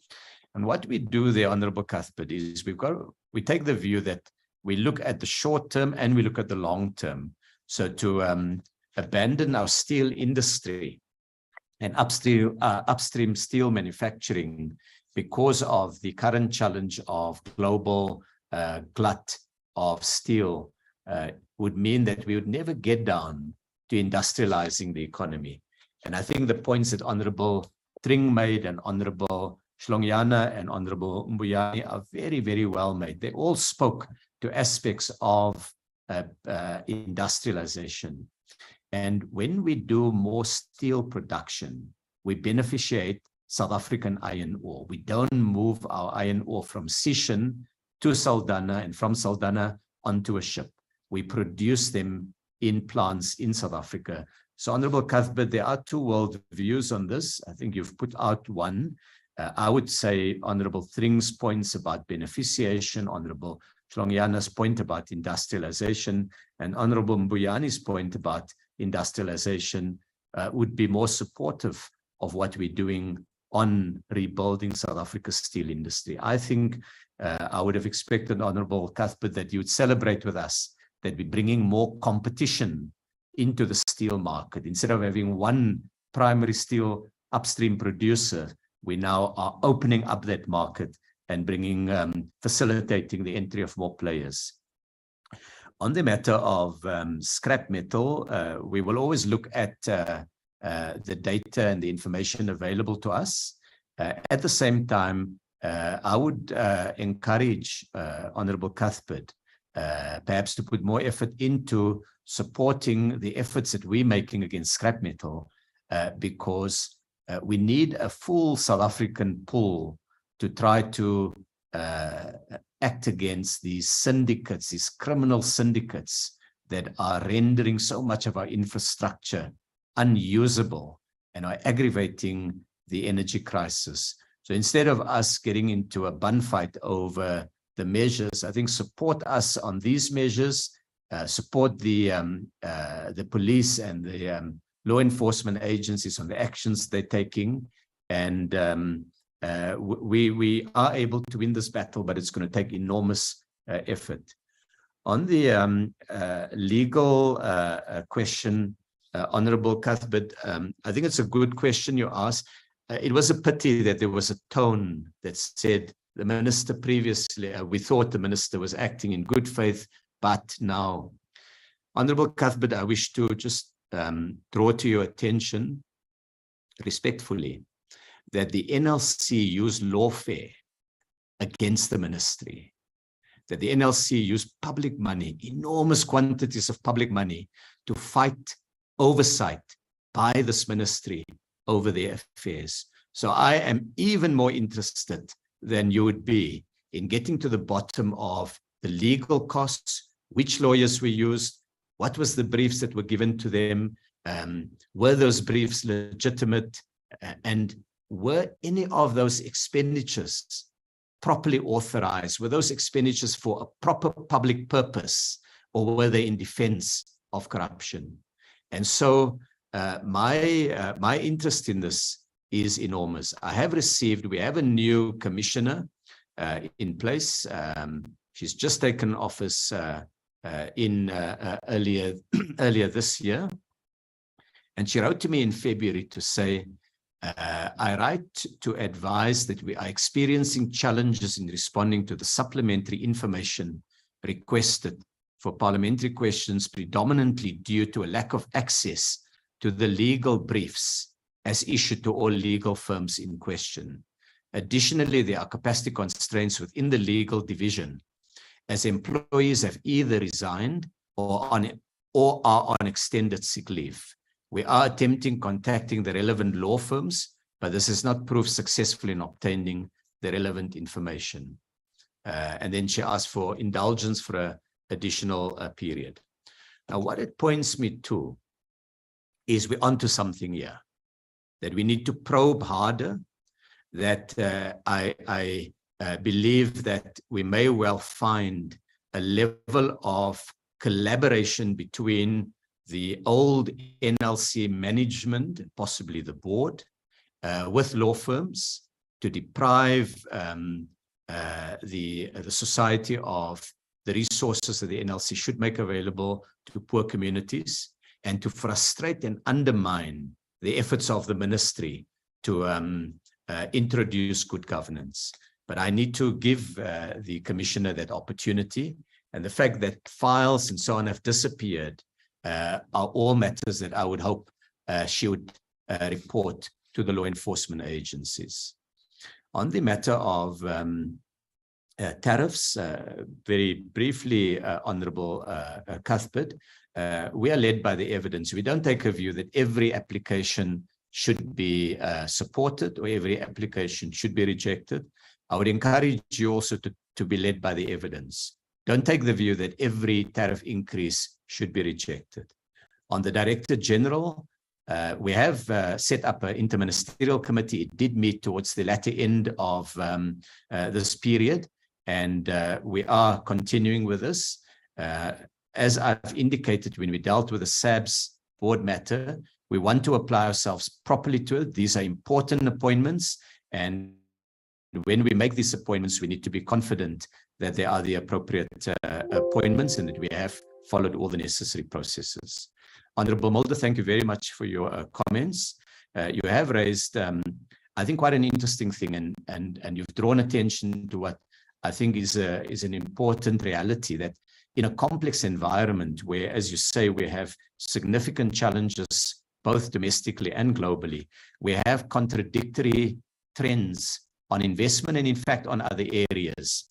And what we do there, Honorable Cuthbert, is we take the view that we look at the short term and we look at the long term. So to abandon our steel industry and upstream steel manufacturing because of the current challenge of global glut of steel would mean that we would never get down to industrializing the economy. And I think the points that Honorable Tring made and Honorable Shlongyana and Honorable Mbuyani are very, very well made. They all spoke to aspects of industrialization. And when we do more steel production, we beneficiate South African iron ore. We don't move our iron ore from Sishen to Saldanha and from Saldanha onto a ship. We produce them in plants in South Africa. So Honorable Cuthbert, there are two world views on this. I think you've put out one. I would say Honorable Tring's points about beneficiation, Honorable Shlongyana's point about industrialization, and Honorable Mbuyani's point about industrialization would be more supportive of what we're doing on rebuilding South Africa's steel industry. I think I would have expected, Honorable Cuthbert, that you would celebrate with us that we're bringing more competition into the steel market. Instead of having one primary steel upstream producer, we now are opening up that market and bringing, facilitating the entry of more players. On the matter of scrap metal, we will always look at the data and the information available to us. At the same time, I would encourage Honorable Cuthbert perhaps to put more effort into supporting the efforts that we're making against scrap metal, because we need a full South African pull to try to act against these syndicates, these criminal syndicates that are rendering so much of our infrastructure unusable and are aggravating the energy crisis. So instead of us getting into a bun fight over the measures, I think support us on these measures, support the police and the law enforcement agencies on the actions they're taking, and we are able to win this battle, but it's going to take enormous effort. On the legal question, Honorable Cuthbert, I think it's a good question you asked. It was a pity that there was a tone that said the minister previously, we thought the minister was acting in good faith, but now. Honorable Cuthbert, I wish to just draw to your attention respectfully that the NLC used lawfare against the ministry, that the NLC used public money, enormous quantities of public money, to fight oversight by this ministry over their affairs. So I am even more interested than you would be in getting to the bottom of the legal costs, which lawyers were used, what was the briefs that were given to them, were those briefs legitimate, and were any of those expenditures properly authorized? Were those expenditures for a proper public purpose, or were they in defense of corruption? And so my interest in this is enormous. We have a new commissioner in place. She's just taken office earlier this year. And she wrote to me in February to say, I write to advise that we are experiencing challenges in responding to the supplementary information requested for parliamentary questions, predominantly due to a lack of access to the legal briefs as issued to all legal firms in question. Additionally, there are capacity constraints within the legal division, as employees have either resigned or are on extended sick leave. We are attempting contacting the relevant law firms, but this has not proved successful in obtaining the relevant information. And then she asked for indulgence for an additional period. Now, what it points me to is we're onto something here, that we need to probe harder, that I believe that we may well find a level of collaboration between the old NLC management, and possibly the board, with law firms to deprive the society of the resources that the NLC should make available to poor communities, and to frustrate and undermine the efforts of the ministry to introduce good governance. But I need to give the commissioner that opportunity, and the fact that files and so on have disappeared are all matters that I would hope she would report to the law enforcement agencies. On the matter of tariffs, very briefly, Honourable Cuthbert, we are led by the evidence. We don't take a view that every application should be supported or every application should be rejected. I would encourage you also to be led by the evidence. Don't take the view that every tariff increase should be rejected. On the Director General, we have set up an interministerial committee. It did meet towards the latter end of this period, and we are continuing with this. As I've indicated, when we dealt with the SABS board matter, we want to apply ourselves properly to it. These are important appointments, and when we make these appointments, we need to be confident that they are the appropriate appointments and that we have followed all the necessary processes. Honourable Mulder, thank you very much for your comments. You have raised, I think, quite an interesting thing, and you've drawn attention to what I think is an important reality, that in a complex environment where, as you say, we have significant challenges, both domestically and globally, we have contradictory trends on investment and, in fact, on other areas.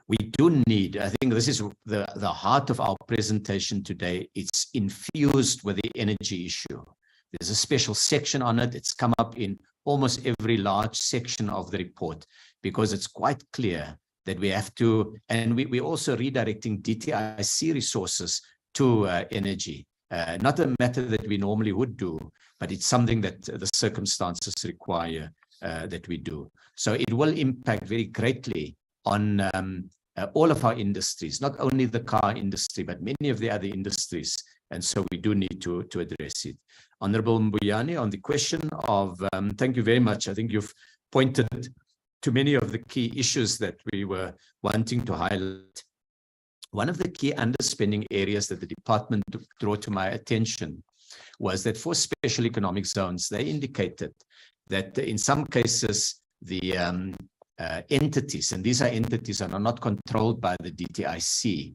We do need, I think this is the heart of our presentation today, it's infused with the energy issue. There's a special section on it. It's come up in almost every large section of the report, because it's quite clear that we have to, and we're also redirecting DTIC resources to energy. Not a matter that we normally would do, but it's something that the circumstances require that we do. So it will impact very greatly on all of our industries, not only the car industry, but many of the other industries. And so we do need to address it. Honourable Mbuyane, on the question of, thank you very much. I think you've pointed to many of the key issues that we were wanting to highlight. One of the key underspending areas that the department drew to my attention was that for special economic zones, they indicated that in some cases, the entities, and these are entities that are not controlled by the DTIC,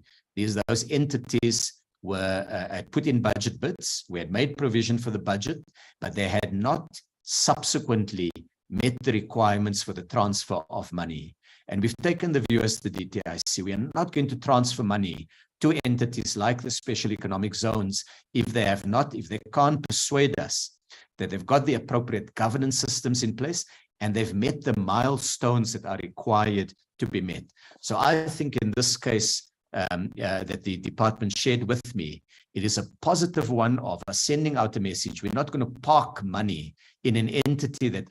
those entities were put in budget bids. We had made provision for the budget, but they had not subsequently met the requirements for the transfer of money. And we've taken the view as the DTIC, we are not going to transfer money to entities like the special economic zones if they can't persuade us that they've got the appropriate governance systems in place and they've met the milestones that are required to be met. So I think in this case that the department shared with me, it is a positive one of us sending out a message. We're not going to park money in an entity that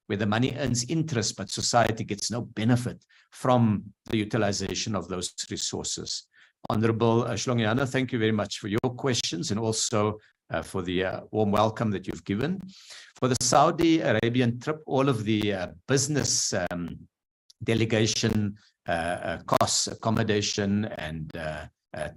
where the money earns interest, but society gets no benefit from the utilization of those resources. Honourable Shlongiana, thank you very much for your questions and also for the warm welcome that you've given. For the Saudi Arabian trip, all of the business delegation costs, accommodation and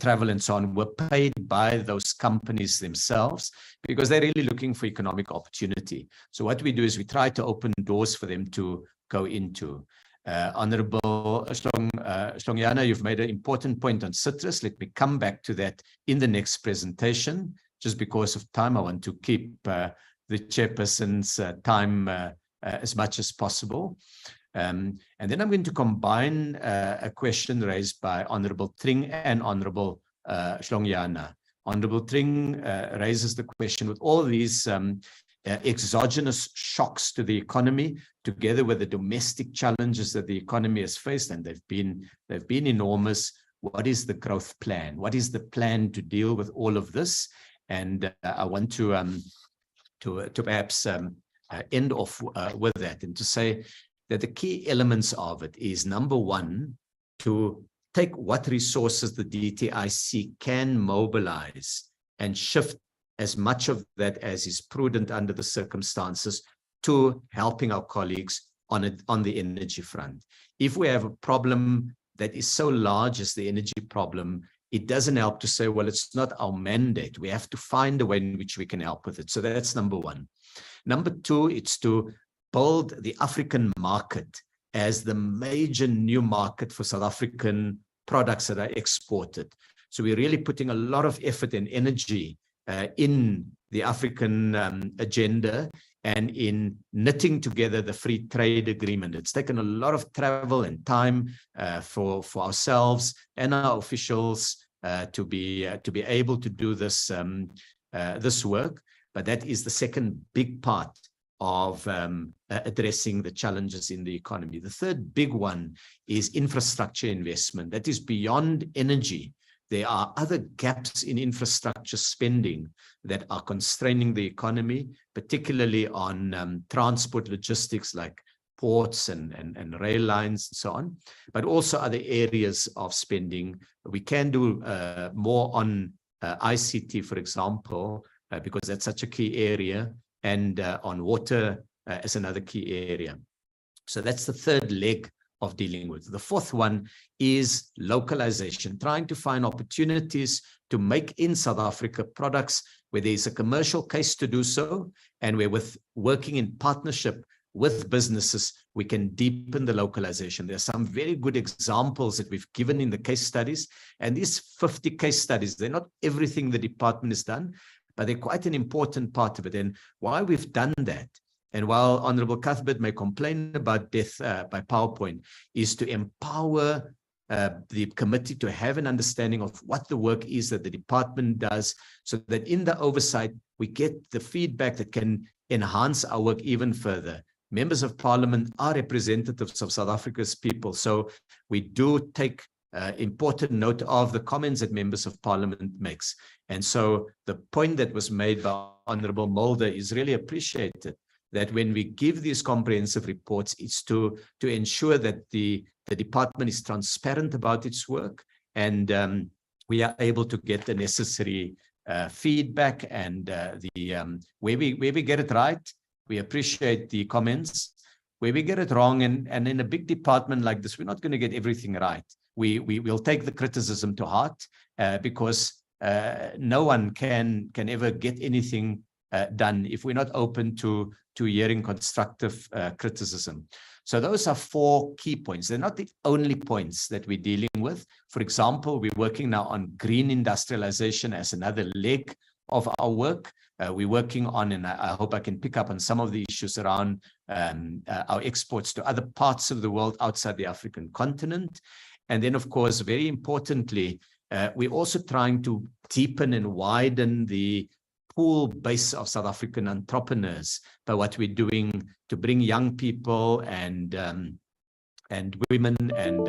travel and so on were paid by those companies themselves because they're really looking for economic opportunity. So what we do is we try to open doors for them to go into. Honourable Shlongiana, you've made an important point on citrus. Let me come back to that in the next presentation. Just because of time, I want to keep the chairperson's time as much as possible. And then I'm going to combine a question raised by Honourable Tring and Honourable Shlongiana. Honourable Tring raises the question with all these exogenous shocks to the economy, together with the domestic challenges that the economy has faced, and they've been enormous. What is the growth plan? What is the plan to deal with all of this? And I want to perhaps end off with that and to say, that the key elements of it is, number one, to take what resources the DTIC can mobilize and shift as much of that as is prudent under the circumstances to helping our colleagues on the energy front. If we have a problem that is so large as the energy problem, it doesn't help to say, well, it's not our mandate. We have to find a way in which we can help with it. So that's number one. Number two, it's to build the African market as the major new market for South African products that are exported. So we're really putting a lot of effort and energy in the African agenda and in knitting together the free trade agreement. It's taken a lot of travel and time for ourselves and our officials to be able to do this this work. But that is the second big part of addressing the challenges in the economy. The third big one is infrastructure investment. That is beyond energy. There are other gaps in infrastructure spending that are constraining the economy, particularly on transport logistics like ports and rail lines and so on, but also other areas of spending. We can do more on ICT, for example, because that's such a key area, and on water as another key area. So that's the third leg of dealing with. The fourth one is localization, trying to find opportunities to make in South Africa products where there's a commercial case to do so, and where with working in partnership with businesses, we can deepen the localization. There are some very good examples that we've given in the case studies, and these 50 case studies, they're not everything the department has done, but they're quite an important part of it. And why we've done that, and while Honorable Cuthbert may complain about death by PowerPoint, is to empower the committee to have an understanding of what the work is that the department does, so that in the oversight, we get the feedback that can enhance our work even further. Members of Parliament are representatives of South Africa's people, so we do take important note of the comments that members of Parliament makes. And so the point that was made by Honorable Mulder is really appreciated, that when we give these comprehensive reports, it's to ensure that the department is transparent about its work, and we are able to get the necessary feedback, and where we get it right, we appreciate the comments. Where we get it wrong, and in a big department like this, we're not going to get everything right. We will take the criticism to heart, because no one can ever get anything done if we're not open to hearing constructive criticism. So those are 4 key points. They're not the only points that we're dealing with. For example, we're working now on green industrialization as another leg of our work. We're working on, and I hope I can pick up on some of the issues around our exports to other parts of the world outside the African continent. And then, of course, very importantly, we're also trying to deepen and widen the pool base of South African entrepreneurs by what we're doing to bring young people and women and